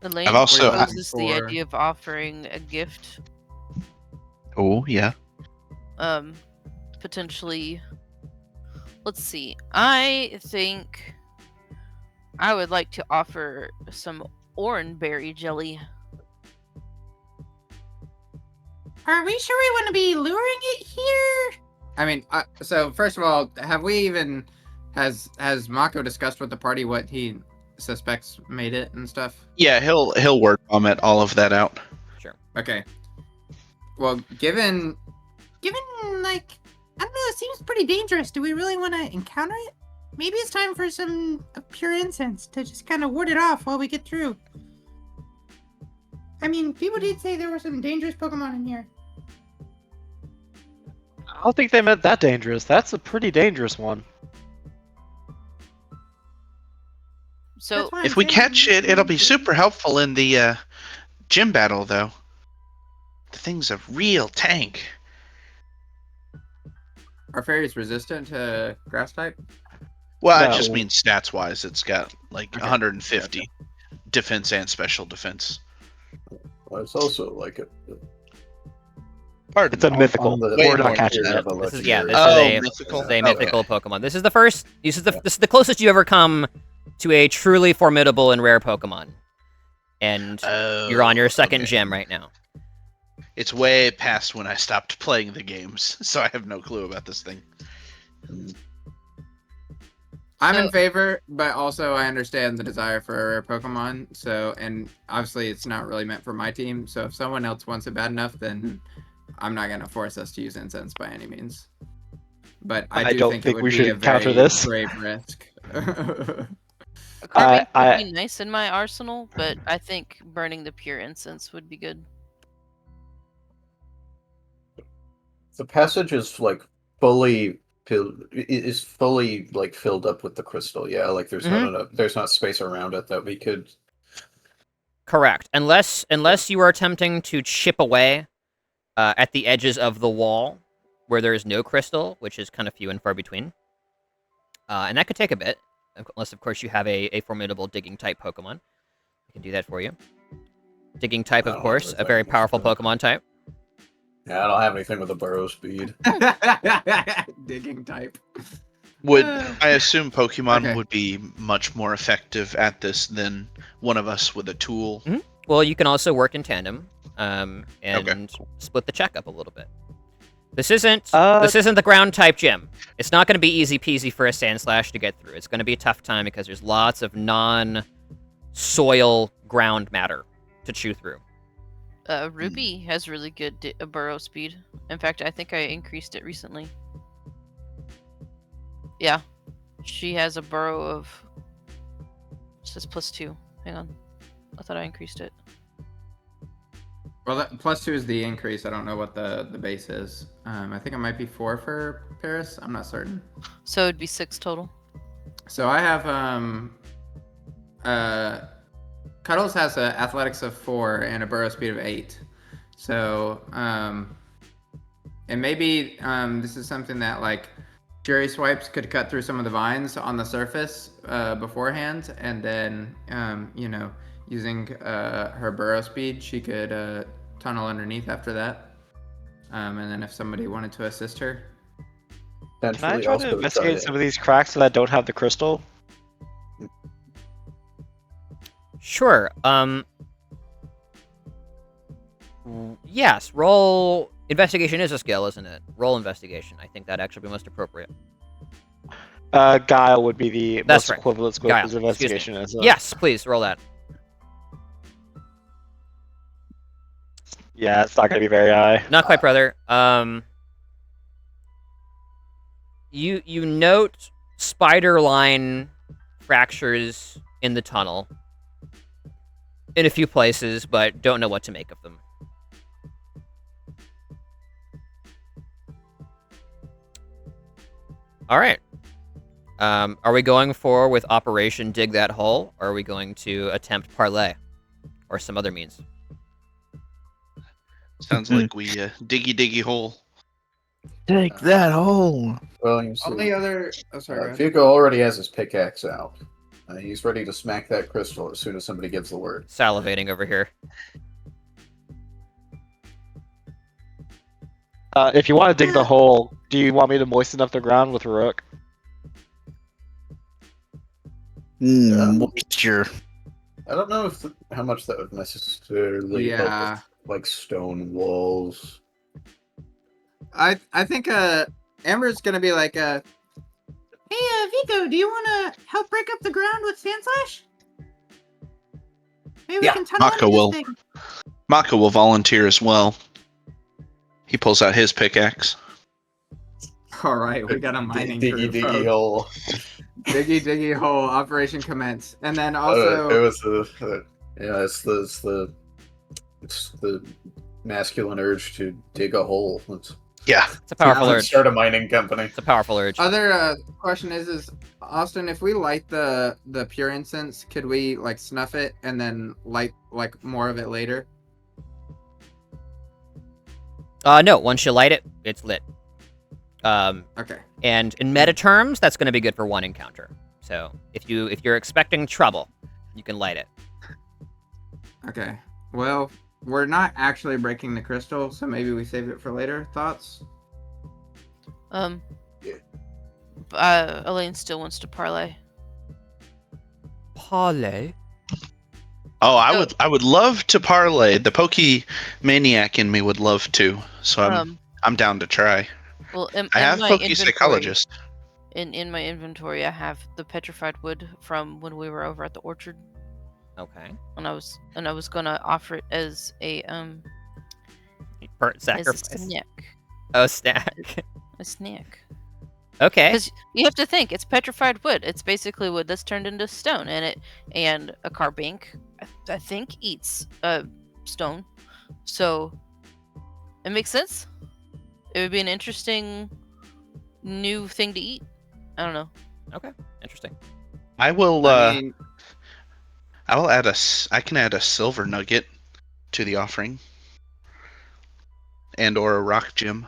Elaine I've also- proposes the idea of offering a gift. Oh, yeah. Potentially. Let's see. I think I would like to offer some oranberry jelly. Are we sure we want to be luring it here? I mean, so first of all, have we even has Mako discussed with the party what he suspects made it and stuff? Yeah, he'll work on all of that out. Sure. Okay. Well, given like, I don't know, it seems pretty dangerous. Do we really want to encounter it? Maybe it's time for some pure incense to just kind of ward it off while we get through. I mean, people did say there were some dangerous Pokemon in here. I don't think they meant that dangerous. That's a pretty dangerous one. So That's If we catch it, it'll be super helpful in the gym battle, though. The thing's a real tank. are fairies resistant to grass type? Well, I No. just mean stats-wise. It's got like Okay. 150 defense and special defense. Well, it's also like It's a mythical. We're not catching it. This is a mythical. mythical Pokemon. This is the first. This is the closest you ever come to a truly formidable and rare Pokemon, and you're on your second gym right now. It's way past when I stopped playing the games, so I have no clue about this thing. I'm So- in favor, but also I understand the desire for a rare Pokemon. So, and obviously it's not really meant for my team. So if someone else wants it bad enough, then I'm not going to force us to use incense by any means. But I do don't think, think it would we be should a encounter very this. grave risk. a carbine I- would be nice in my arsenal, but I think burning the pure incense would be good. the passage is like fully fully like filled up with the crystal. Yeah, like there's not enough. There's not space around it that we could. Correct. Unless you are attempting to chip away at the edges of the wall where there is no crystal, which is kind of few and far between. And that could take a bit, unless of course you have a formidable digging type Pokemon. I can do that for you. Digging type, of course, a very powerful Pokemon type. Yeah, I don't have anything with a burrow speed. Digging type. Would I assume Pokemon Okay. would be much more effective at this than one of us with a tool? Well, you can also work in tandem and split the check up a little bit. This isn't the ground type gym. It's not going to be easy peasy for a Sandslash to get through. It's going to be a tough time because there's lots of non-soil ground matter to chew through. Ruby has really good burrow speed. In fact, I think I increased it recently. Yeah, she has a burrow of. It says +2. Hang on, I thought I increased it. Well, that +2 is the increase. I don't know what the base is. I think it might be 4 for Paris. I'm not certain. So it'd be 6 total. So I have Cuddles has a athletics of 4 and a burrow speed of 8. So and maybe this is something that like Fury Swipes could cut through some of the vines on the surface beforehand, and then using her burrow speed, she could tunnel underneath after that. And then if somebody wanted to assist her. Can I try to investigate some of these cracks that don't have the crystal? Sure. Yes. Roll investigation is a skill, isn't it? Roll investigation. I think that actually be most appropriate. Guile would be the That's most right. equivalent scope Guile, as investigation. As Yes, please roll that. Yeah, it's not going to be very high. Not quite, brother. you note spider line fractures in the tunnel in a few places, but don't know what to make of them. All right. Are we going for with Operation Dig That Hole, or are we going to attempt Parlay, or some other means? Sounds like we diggy hole. Take that hole. Well, you see, Only other. Oh, sorry. Fugo already has his pickaxe out. He's ready to smack that crystal as soon as somebody gives the word. Salivating over here. If you want to dig the hole, do you want me to moisten up the ground with Rook? Moisture. I don't know how much that would necessarily help with, like, stone walls. I think Amber's gonna be like hey Vico, do you want to help break up the ground with Sandslash? Maybe we can tunnel Mako into will. this thing. Mako will volunteer as well. He pulls out his pickaxe. All right, we got a mining diggy crew, diggy folks. hole. Diggy hole. Operation commence, and then also it was it's the masculine urge to dig a hole. It's a powerful urge. Start a mining company. It's a powerful urge. Other question is Austin, if we light the pure incense, could we like snuff it and then light like more of it later? No. Once you light it, it's lit. Okay. And in meta terms, that's going to be good for one encounter. So if you're expecting trouble, you can light it. Okay. Well, we're not actually breaking the crystal, so maybe we save it for later. Thoughts? Elaine still wants to parlay. Parlay? Oh, I would love to parlay. The Pokey Maniac in me would love to. So I'm down to try. Well, I have Pokey Psychologist. In my inventory, I have the petrified wood from when we were over at the orchard. Okay. And I was gonna offer it as a sacrifice. As a snack. Oh, snack. A snack. Okay. Because you have to think, it's petrified wood. It's basically wood that's turned into stone, and a carbink, I think, eats stone. So it makes sense. It would be an interesting new thing to eat. I don't know. Okay, interesting. I will. I mean, I can add a silver nugget to the offering, and or a rock gem.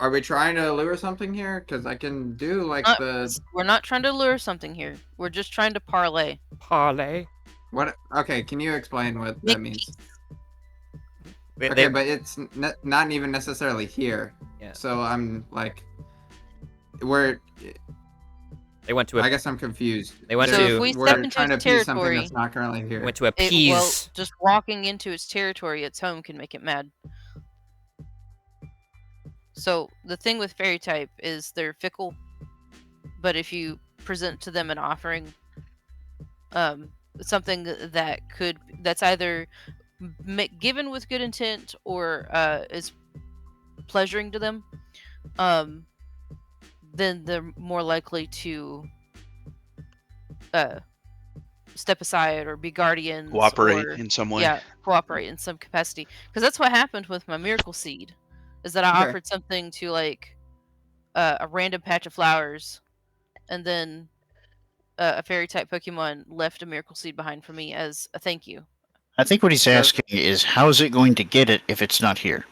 are we trying to lure something here? Because I can do like We're not trying to lure something here. We're just trying to parlay. Parlay. What? Okay, can you explain what that means? They- Okay, but it's not even necessarily here. Yeah. So I'm like, They went to I guess I'm confused. They went So to- if we we're step into trying to its appease something territory, that's not currently here. went to appease. just walking into its territory, its home can make it mad. So the thing with fairy type is they're fickle, but if you present to them an offering, something that's either given with good intent or is pleasuring to them, then they're more likely to step aside or be guardians, Cooperate or, in some way. Yeah, cooperate in some capacity. Because that's what happened with my miracle seed, is that I Okay. offered something to like a random patch of flowers, and then a fairy type Pokemon left a miracle seed behind for me as a thank you. I think what he's asking is, how is it going to get it if it's not here?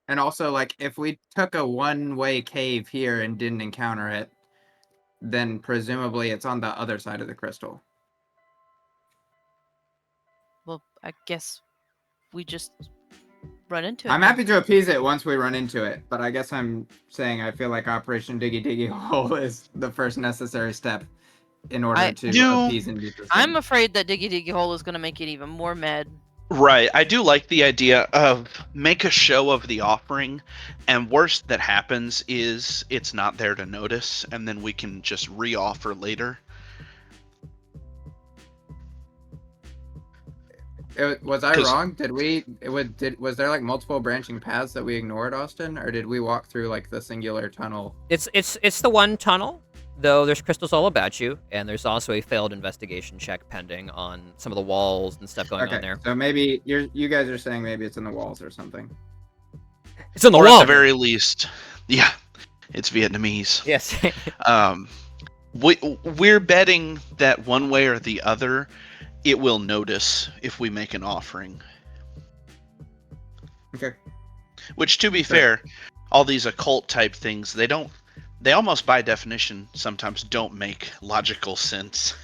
And also, like, if we took a one-way cave here and didn't encounter it, then presumably it's on the other side of the crystal. Well, I guess we just run into it. I'm then. happy to appease it once we run into it, but I guess I'm saying I feel like Operation Diggy Hole is the first necessary step in order to appease and beat this I'm thing. afraid that Diggy Hole is going to make it even more mad. Right. I do like the idea of make a show of the offering, and worst that happens is it's not there to notice, and then we can just re-offer later. Was I wrong? Was there like multiple branching paths that we ignored, Austin, or did we walk through like the singular tunnel? It's the one tunnel, though. There's crystals all about you, and there's also a failed investigation check pending on some of the walls and stuff going on there. So maybe you guys are saying maybe it's in the walls or something. It's on the or wall. At the very least, yeah, it's Vietnamese. Yes. We're betting that one way or the other, it will notice if we make an offering. Okay. Which, to be fair, all these occult type things, they almost by definition sometimes don't make logical sense.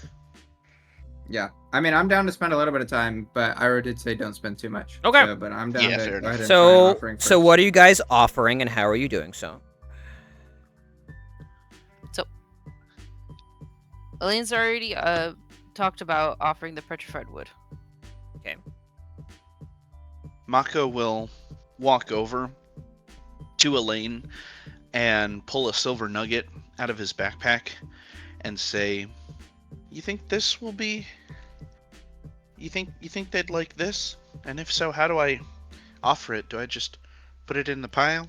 Yeah. I mean, I'm down to spend a little bit of time, but I did say don't spend too much. Okay. So, but I'm down to go ahead and try an So offering first. what are you guys offering, and how are you doing so? So, Elaine's already talked about offering the petrified wood. Okay. Mako will walk over to Elaine and pull a silver nugget out of his backpack and say, "You think this will be? You think they'd like this? And if so, how do I offer it? Do I just put it in the pile?"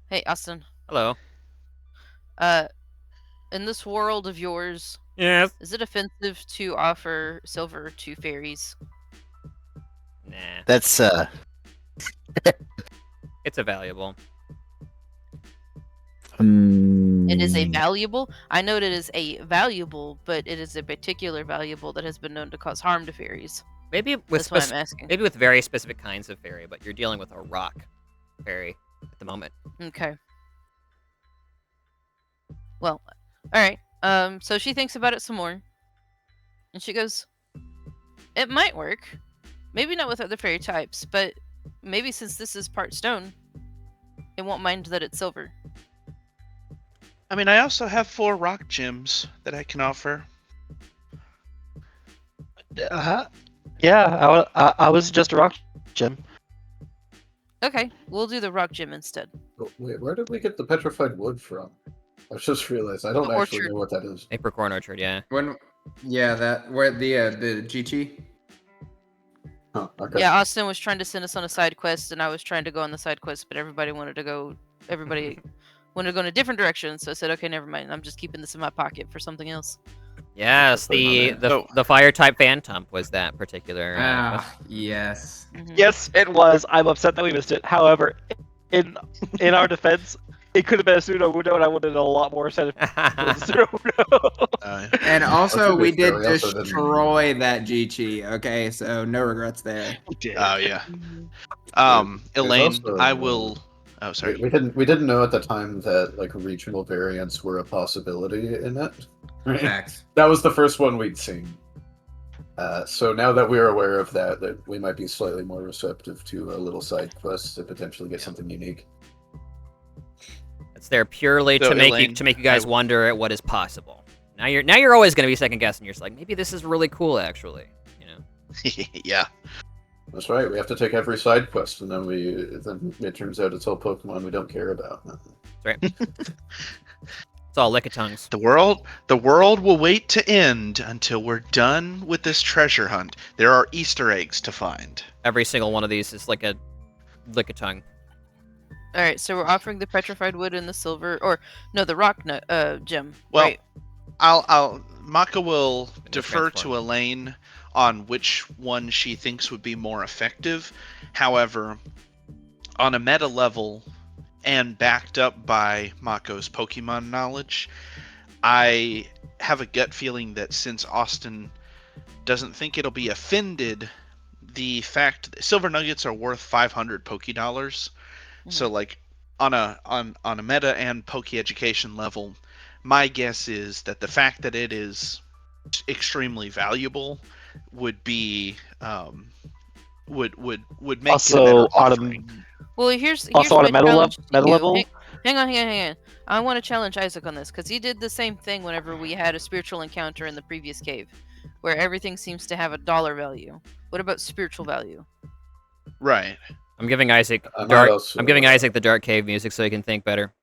Hey, Austin. Hello. In this world of yours, Yes. is it offensive to offer silver to fairies? Nah. That's It's a valuable. It is a valuable. I know it is a valuable, but it is a particular valuable that has been known to cause harm to fairies. Maybe with That's what I'm asking. maybe with very specific kinds of fairy, but you're dealing with a rock fairy at the moment. Okay. Well, all right. So she thinks about it some more, and she goes, "It might work. Maybe not with other fairy types, but maybe since this is part stone, it won't mind that it's silver." I mean, I also have 4 rock gems that I can offer. Yeah, I was just a rock gem. Okay, we'll do the rock gem instead. Wait, where did we get the petrified wood from? I just realized I don't The actually orchard. know what that is. Apricorn orchard, yeah. Where the GT. Huh, okay. Yeah, Austin was trying to send us on a side quest, and I was trying to go on the side quest, but everybody wanted to go in a different direction. So I said, okay, never mind. I'm just keeping this in my pocket for something else. Yes, the fire type phantom was that particular. Yes. Mhm. Yes, it was. I'm upset that we missed it. However, in our defense, it could have been a pseudo Uno, and I would have done a lot more set if it was a pseudo Uno. And also, we did we also didn't- destroy that GT. Okay, so no regrets there. Oh yeah. There's Elaine, also, I will. Oh, sorry. We didn't know at the time that like regional variants were a possibility in it. Right? Facts. That was the first one we'd seen. So now that we're aware of that we might be slightly more receptive to a little side quest to potentially get something unique. It's there purely So, to make Elaine, you guys wonder at what is possible. Now you're always going to be second guessing. You're just like, maybe this is really cool, actually. You know. Yeah. That's right. We have to take every side quest, and then it turns out it's all Pokemon we don't care about. That's right. It's all lick of tongues. The world will wait to end until we're done with this treasure hunt. There are Easter eggs to find. Every single one of these is like a lick of tongue. All right, so we're offering the petrified wood and the silver, or no, the rock gem. Well, right. Maka will Gonna defer transform. to Elaine on which one she thinks would be more effective. However, on a meta level and backed up by Mako's Pokemon knowledge, I have a gut feeling that since Austin doesn't think it'll be offended, the fact that silver nuggets are worth 500 Pokédollars. So like on a meta and Poke education level, my guess is that the fact that it is extremely valuable would be would make Also, it a better on offering. Well, here's Also on my a meta challenge to you. level? Hang on. I want to challenge Isaac on this because he did the same thing whenever we had a spiritual encounter in the previous cave, where everything seems to have a dollar value. What about spiritual value? Right. I'm giving Isaac I might dark. also, I'm giving Isaac the dark cave music so he can think better.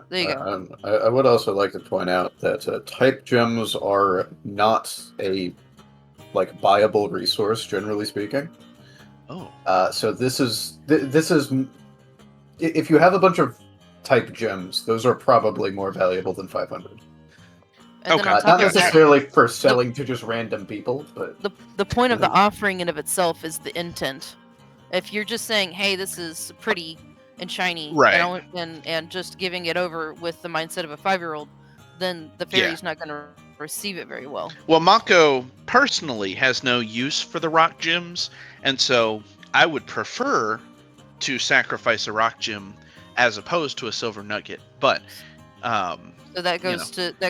There you go. I would also like to point out that type gems are not a like buyable resource, generally speaking. Oh. So this is if you have a bunch of type gems, those are probably more valuable than 500. And then on Not top of that, necessarily for selling to just random people, but the point of the offering in of itself is the intent. If you're just saying, "Hey, this is pretty and shiny," Right. and just giving it over with the mindset of a 5-year-old, then the fairy's not going to receive it very well. Well, Mako personally has no use for the rock gems, and so I would prefer to sacrifice a rock gem as opposed to a silver nugget. But so that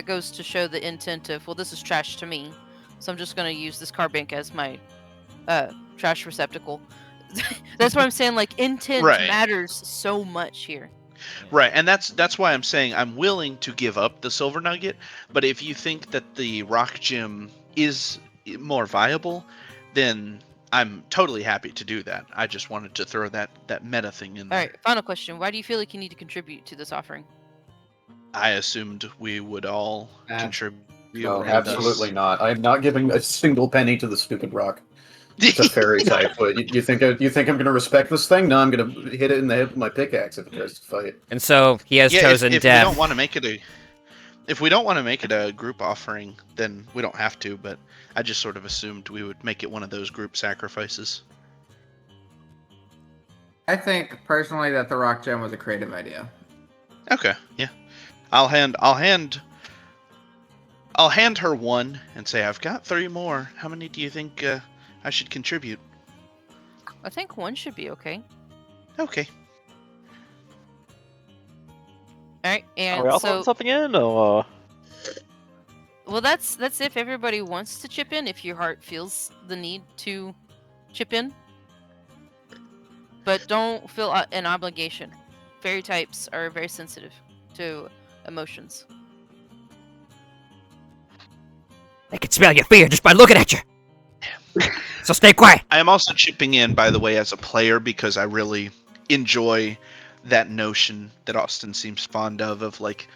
goes to show the intent of, well, this is trash to me, so I'm just going to use this card bank as my trash receptacle. That's why I'm saying, like, intent matters so much here. Right, and that's why I'm saying I'm willing to give up the silver nugget, but if you think that the rock gem is more viable, then I'm totally happy to do that. I just wanted to throw that meta thing in there. All right, final question. Why do you feel like you need to contribute to this offering? I assumed we would all contribute. No, absolutely not. I'm not giving a single penny to the stupid rock. It's a fairy type. But you think I'm going to respect this thing? No, I'm going to hit it in the head with my pickaxe if it tries to fight. And so he has chosen if death. We don't want to make it if we don't want to make it a group offering, then we don't have to. But I just sort of assumed we would make it one of those group sacrifices. I think personally that the rock gem was a creative idea. Okay, yeah, I'll hand her one and say I've got 3 more. How many do you think I should contribute? I think 1 should be okay. Okay. All right, and are we all throwing something in, or? Well, that's if everybody wants to chip in. If your heart feels the need to chip in, but don't feel an obligation. Fairy types are very sensitive to emotions. I can smell your fear just by looking at you. So stay quiet. I am also chipping in, by the way, as a player because I really enjoy that notion that Austin seems fond of like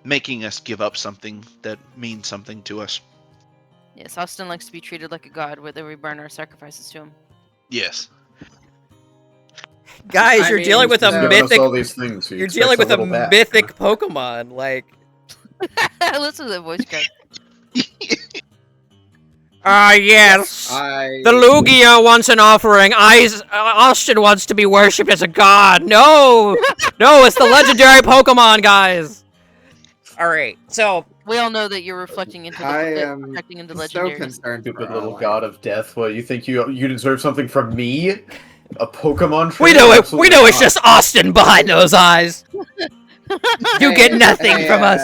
making us give up something that means something to us. Yes, Austin likes to be treated like a god, whether we burn our sacrifices to him. Yes. Guys, you're dealing with a mythic. All these things. You're dealing with a mythic Pokemon, like. Listen to that voice crack. Yes. The Lugia wants an offering. Austin wants to be worshipped as a god. No, no, it's the legendary Pokemon, guys. All right, so we all know that you're reflecting into the legendary. So concerned, stupid little god of death. What, you think you deserve something from me? A Pokemon trainer? We know it. We know it's just Austin behind those eyes. You get nothing from us.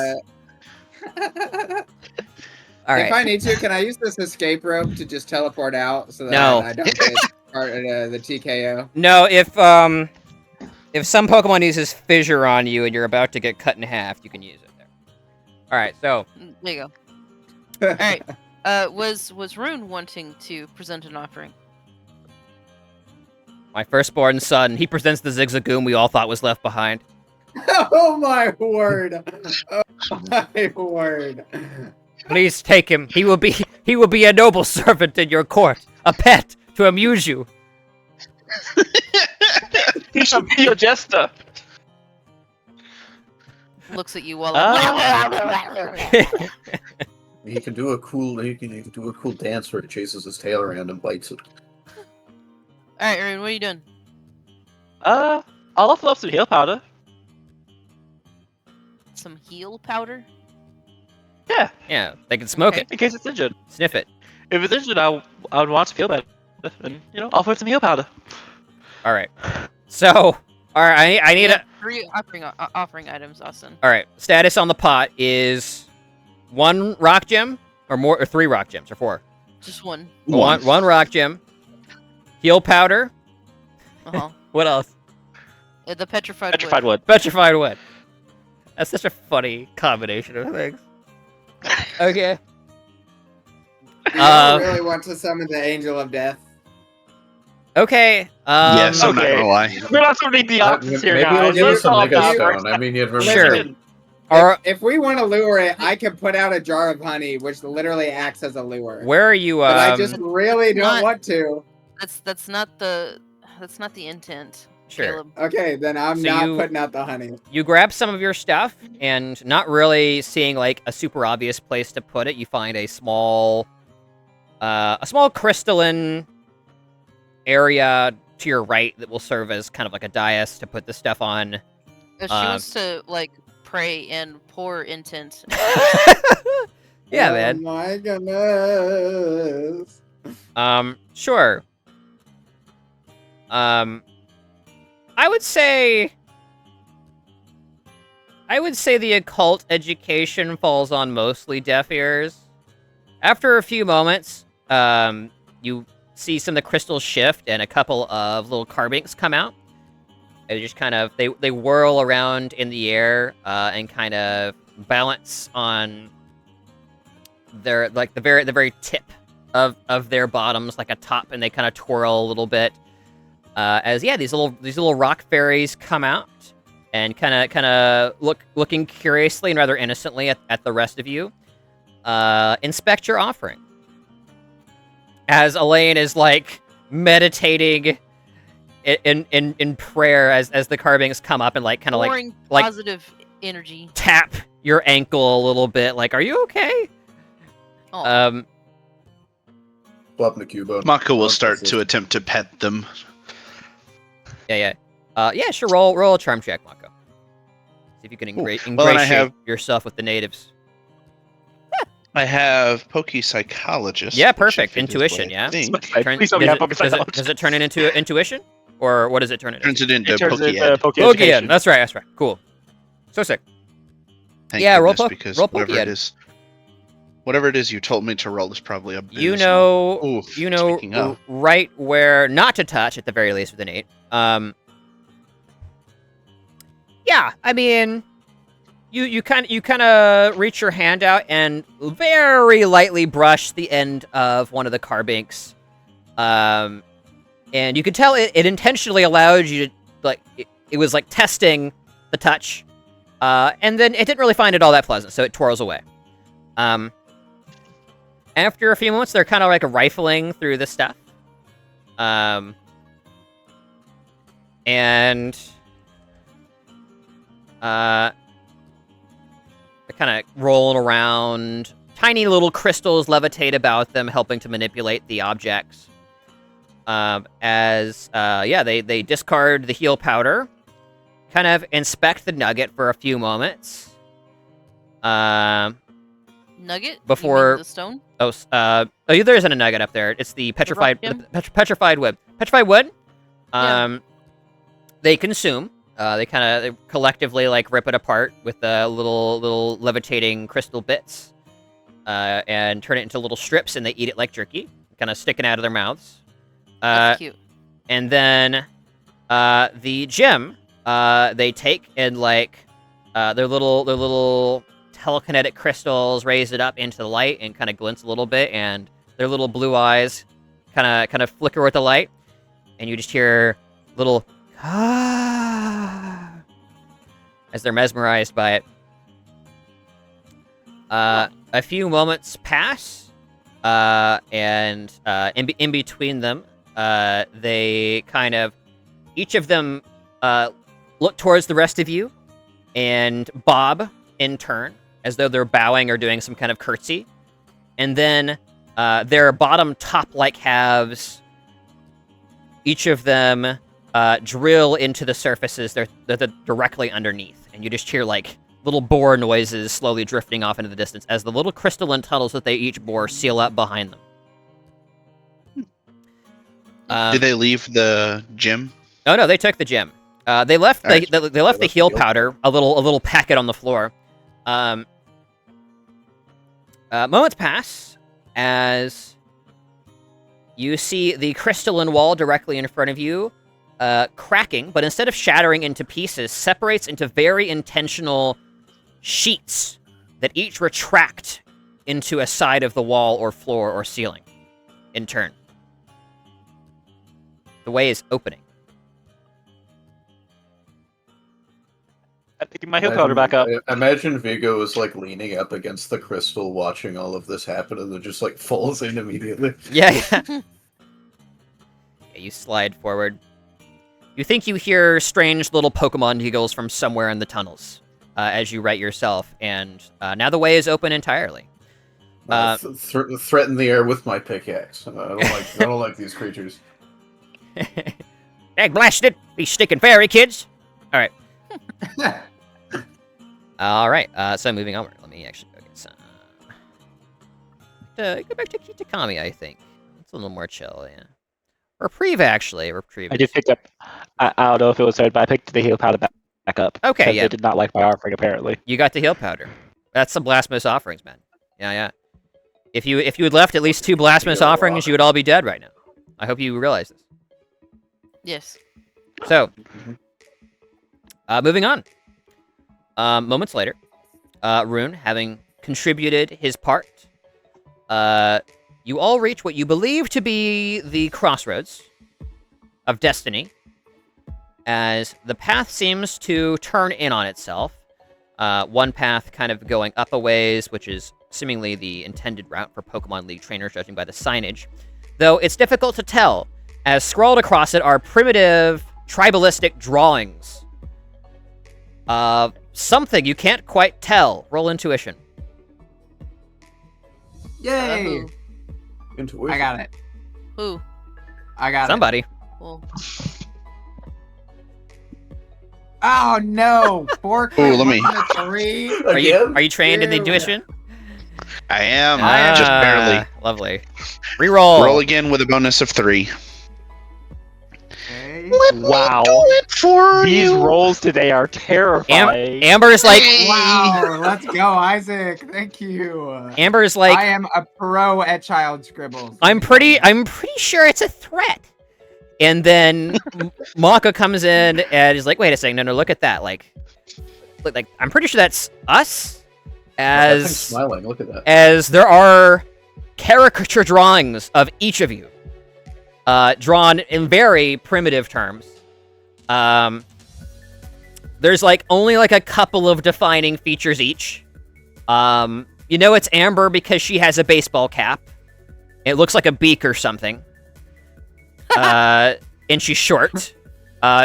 All right. If I need to, can I use this escape rope to just teleport out so that I don't get part of the TKO? No, if some Pokemon uses Fissure on you and you're about to get cut in half, you can use it there. All right, so there you go. All right, was Rune wanting to present an offering? My firstborn son, he presents the Zigzagoon we all thought was left behind. Oh my word! Oh my word! Please take him. He will be a noble servant in your court, a pet to amuse you. He should be a jester. Looks at you while he can do a cool dance where he chases his tail around and bites it. All right, Aaron, what are you doing? I'll offer up some heal powder. Some heal powder? Yeah. Yeah, they can smoke it. In case it's injured. Sniff it. If it's injured, I would want to feel better. And, offer it some heal powder. All right. So, all right, I need 3 offering items, Austin. All right, status on the pot is 1 rock gem, or more, or 3 rock gems, or 4? Just 1. One rock gem. Heal powder. Uh-huh. What else? The petrified wood. Petrified wood. That's such a funny combination of things. Okay. I really want to summon the Angel of Death. Okay. Yes, I'm not gonna lie. We're not summoning the options here, maybe guys. it'll give us a Mega Stone. I mean, sure. If we want to lure it, I can put out a jar of honey, which literally acts as a lure. Where are you? But I just really don't want to. That's not the intent. Sure. Caleb. Okay, then I'm not putting out the honey. You grab some of your stuff, and not really seeing like a super obvious place to put it, you find a small crystalline area to your right that will serve as kind of like a dais to put the stuff on. If she wants to like pray and pour intent. Yeah, man. Oh my goodness. Sure. I would say the occult education falls on mostly deaf ears. After a few moments, you see some of the crystals shift and a couple of little carbinks come out. They just kind of they whirl around in the air and kind of balance on their like the very tip of their bottoms like a top, and they kind of twirl a little bit. As these little rock fairies come out and kind of looking curiously and rather innocently at the rest of you. Inspect your offering. As Elaine is like meditating in prayer as the carvings come up and like kind of like positive energy. Tap your ankle a little bit. Like, are you okay? Oh. Flop Nakuba. Mako will start to attempt to pet them. Yeah. Sure. Roll a charm check, Mako. See if you can ingratiate yourself with the natives. I have Poke Psychologist. Yeah, perfect. Intuition, yeah. Does it turn it into intuition? Or what does it turn it into? Turns it into Poke Ed. That's right. Cool. So sick. Thank roll because whatever it is. Whatever it is you told me to roll is probably a boost. You know right where not to touch at the very least with an 8. Yeah, I mean, you kind of reach your hand out and very lightly brush the end of one of the carbinks, and you can tell it intentionally allowed you to like it was like testing the touch, and then it didn't really find it all that pleasant, so it twirls away. After a few moments, they're kind of like rifling through the stuff. And they're kind of rolling around. Tiny little crystals levitate about them, helping to manipulate the objects. They discard the heal powder, kind of inspect the nugget for a few moments. Nugget? Before you mean the stone? There isn't a nugget up there. It's the petrified wood. Petrified wood. They consume. They kind of collectively like rip it apart with the little levitating crystal bits, and turn it into little strips, and they eat it like jerky, kind of sticking out of their mouths. That's cute. And then the gem, they take and like their little telekinetic crystals raise it up into the light and kind of glints a little bit, and their little blue eyes kind of flicker with the light, and you just hear little as they're mesmerized by it. A few moments pass, and in between them, they kind of each of them look towards the rest of you and bob in turn, as though they're bowing or doing some kind of curtsy. And then their bottom top-like halves, each of them drill into the surfaces they're directly underneath. And you just hear, like, little bore noises slowly drifting off into the distance as the little crystalline tunnels that they each bore seal up behind them. Did they leave the gym? Oh, no, they took the gem. They left the heal powder, a little packet on the floor. Moments pass as you see the crystalline wall directly in front of you cracking, but instead of shattering into pieces, separates into very intentional sheets that each retract into a side of the wall or floor or ceiling in turn. The way is opening. I'm picking my heal powder back up. Imagine Vigo is like leaning up against the crystal, watching all of this happen, and then just like falls in immediately. Yeah. Yeah, you slide forward. You think you hear strange little Pokemon giggles from somewhere in the tunnels as you right yourself, and now the way is open entirely. Threaten the air with my pickaxe. I don't like these creatures. Egg blasted! These stinking fairy kids! Alright. Alright, so moving onward. Let me actually go get some. Go back to Kitakami, I think. It's a little more chill, yeah. Reprieve, actually. Reprieve. I did pick up. I don't know if it was third, but I picked the heal powder back up. Okay, yeah. They did not like my offering, apparently. You got the heal powder. That's some Blasphemous offerings, man. Yeah. If you had left at least 2 Blasphemous offerings, you would all be dead right now. I hope you realize this. Yes. So, moving on. Moments later, Rune, having contributed his part, you all reach what you believe to be the crossroads of destiny, as the path seems to turn in on itself. One path kind of going up a ways, which is seemingly the intended route for Pokemon League trainers, judging by the signage. Though it's difficult to tell, as scrawled across it are primitive, tribalistic drawings of something you can't quite tell. Roll intuition. Yay! Intuition. I got it. Who? I got Somebody. it. Well, Oh no! 4 Ooh, let me- 3. Are you trained in the Ew. intuition? I am. Just barely. Lovely. Reroll. Roll again with a bonus of 3. Okay. Wow. Do it for These you. rolls today are terrifying. Amber's like, Wow! Let's go, Isaac. Thank you. Amber's like, I am a pro at child scribbles. I'm pretty sure it's a threat. And then Maka comes in and is like, wait a second, no, look at that. Like I'm pretty sure that's us. That thing's As smiling. Look at that. as there are caricature drawings of each of you, drawn in very primitive terms. There's like only like a couple of defining features each. You know it's Amber because she has a baseball cap. It looks like a beak or something. And she's short.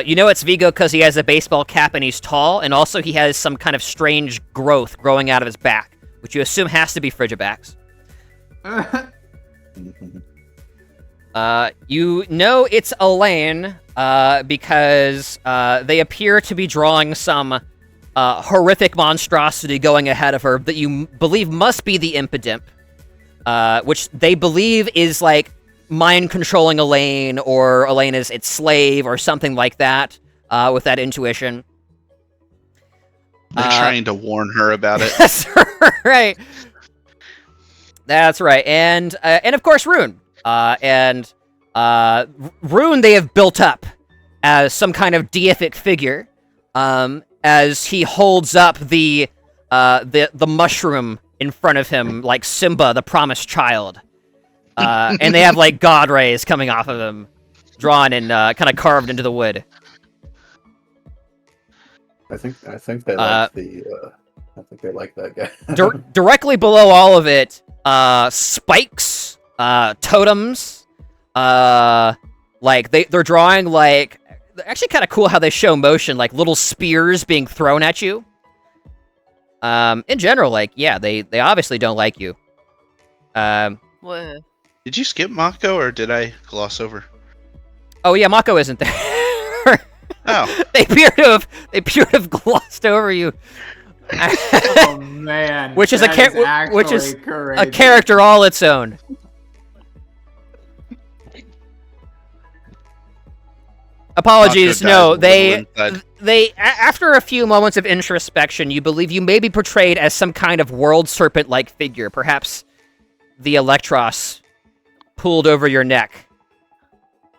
You know it's Vigo because he has a baseball cap and he's tall, and also he has some kind of strange growth growing out of his back, which you assume has to be Frigibacks. You know it's Elaine, because they appear to be drawing some horrific monstrosity going ahead of her that you believe must be the Impidimp, which they believe is like mind-controlling Elaine, or Elaine is its slave, or something like that, with that intuition. They're trying to warn her about it. That's right. That's right. And of course, Rune. Rune they have built up as some kind of deific figure, as he holds up the mushroom in front of him, like Simba, the promised child. And they have like god rays coming off of them, drawn and kind of carved into the wood. I think they like I think they like that guy. Directly below all of it, spikes, totems, like they're drawing like, actually kind of cool how they show motion, like little spears being thrown at you. In general, like, yeah, they obviously don't like you. what? Did you skip Mako, or did I gloss over? Oh yeah, Mako isn't there. Oh. They appear to have glossed over you. Oh man, which is that which is crazy. a character all its own. Apologies, no, they after a few moments of introspection, you believe you may be portrayed as some kind of world serpent-like figure, perhaps the Electros pulled over your neck.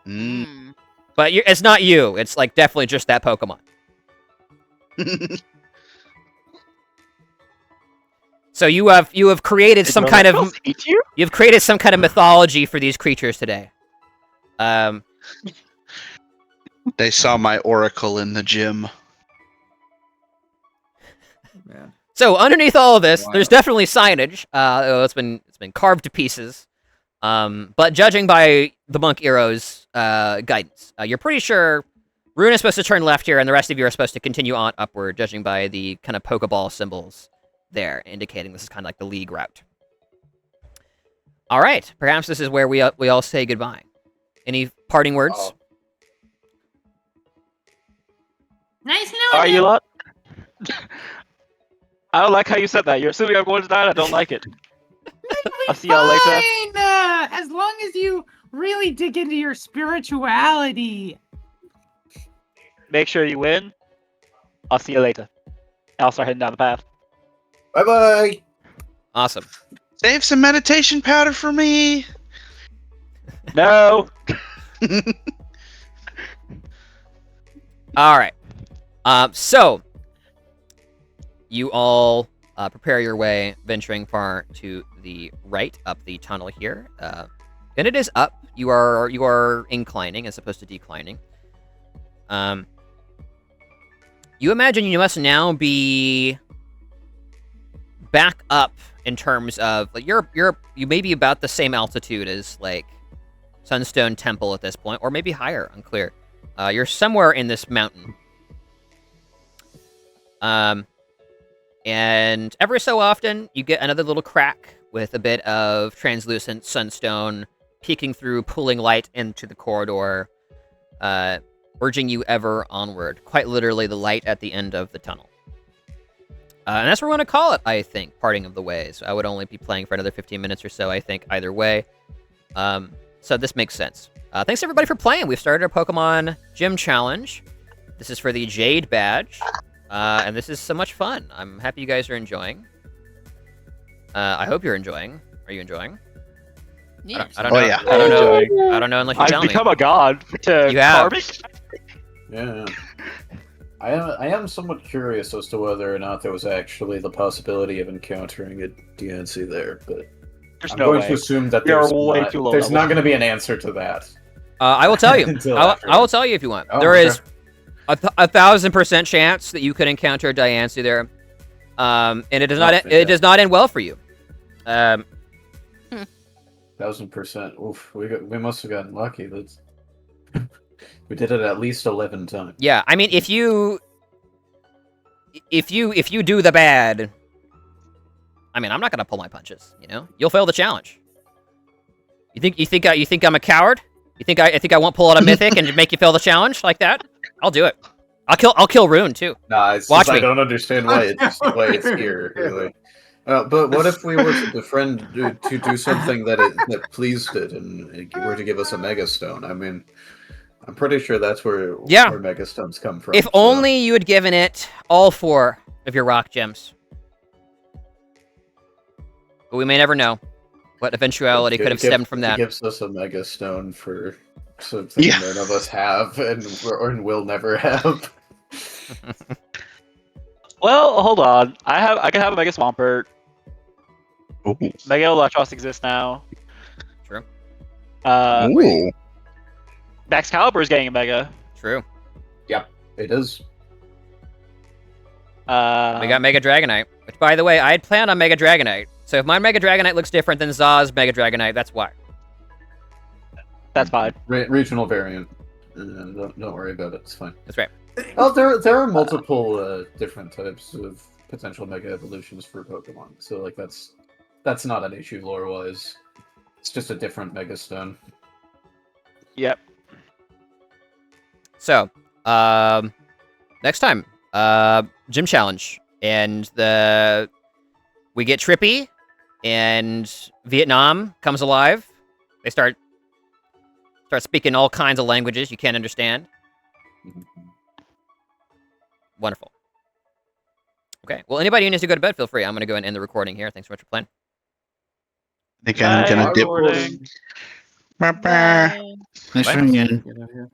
Hmm. But it's not you. It's like definitely just that Pokemon. So you have created some kind of you've created some kind of mythology for these creatures today. They saw my oracle in the gym. man. So underneath all of this, there's definitely signage. It's been carved to pieces. But judging by the monk Ero's guidance, you're pretty sure Rune is supposed to turn left here, and the rest of you are supposed to continue on upward, judging by the kind of Pokeball symbols there, indicating this is kind of like the league route. All right, perhaps this is where we all say goodbye. Any parting words? Nice knowing Are you lot? I don't like how you said that. You're assuming I'm going to die. I don't like it. I'll see y'all later. Fine, as long as you really dig into your spirituality. Make sure you win. I'll see you later. I'll start heading down the path. Bye-bye. Awesome. Save some meditation powder for me. No. All right. So you all prepare your way, venturing far to the right up the tunnel here, and it is up. You are inclining as opposed to declining. You imagine you must now be back up in terms of like you may be about the same altitude as like Sunstone Temple at this point, or maybe higher. Unclear. You're somewhere in this mountain. And every so often, you get another little crack with a bit of translucent sunstone peeking through, pulling light into the corridor, urging you ever onward. Quite literally, the light at the end of the tunnel. And that's what we're going to call it, I think, Parting of the Ways. I would only be playing for another 15 minutes or so, I think, either way. So this makes sense. Thanks, everybody, for playing. We've started our Pokemon Gym Challenge. This is for the Jade Badge. And this is so much fun. I'm happy you guys are enjoying. I hope you're enjoying. Are you enjoying? Yeah. I don't know. Yeah. I don't know. I don't know unless you tell I've me. become a god to You have. carving. Yeah. I am somewhat curious as to whether or not there was actually the possibility of encountering a DNC there, but There's I'm no going way. to assume that We are there's way not, too low there's level. not going to be an answer to that. I will tell you. Until I will afterwards. tell you if you want. Oh, There okay. is a 1000% chance that you could encounter Diancie there, and it does not. It does not end well for you. 1000%. Oof, we must have gotten lucky. That's we did it at least 11 times. Yeah, I mean, if you do the bad, I mean, I'm not gonna pull my punches. You know, you'll fail the challenge. You think I'm a coward? You think I won't pull out a mythic and make you fail the challenge like that? I'll do it. I'll kill Rune too. Nah, it's Watch just, me. I don't understand why it's here. Really. But what if we were to befriend to do something that pleased it and it were to give us a Mega Stone? I mean, I'm pretty sure that's where Mega Stones come from. If only you had given it all 4 of your rock gems. But we may never know what eventuality could have stemmed from that. It gives us a Mega Stone for something none of us have and will never have. Well, hold on. I can have a Mega Swampert. Ooh. Mega Electros exists now. True. Ooh. Max Caliber is getting a Mega. True. Yep, it is. We got Mega Dragonite, which, by the way, I had planned on Mega Dragonite. So if my Mega Dragonite looks different than Zaw's Mega Dragonite, that's why. That's fine. Regional variant. Don't worry about it. It's fine. That's right. Oh, there are multiple different types of potential Mega Evolutions for Pokemon. So like that's not an issue lore-wise. It's just a different Mega Stone. Yep. So, next time, Gym Challenge, and we get trippy, and Vietnam comes alive. They start speaking all kinds of languages you can't understand. Wonderful. Okay. Well, anybody who needs to go to bed, feel free. I'm going to go and end the recording here. Thanks so much for playing. I think I'm gonna dip. Bye. Nice Bye. running in.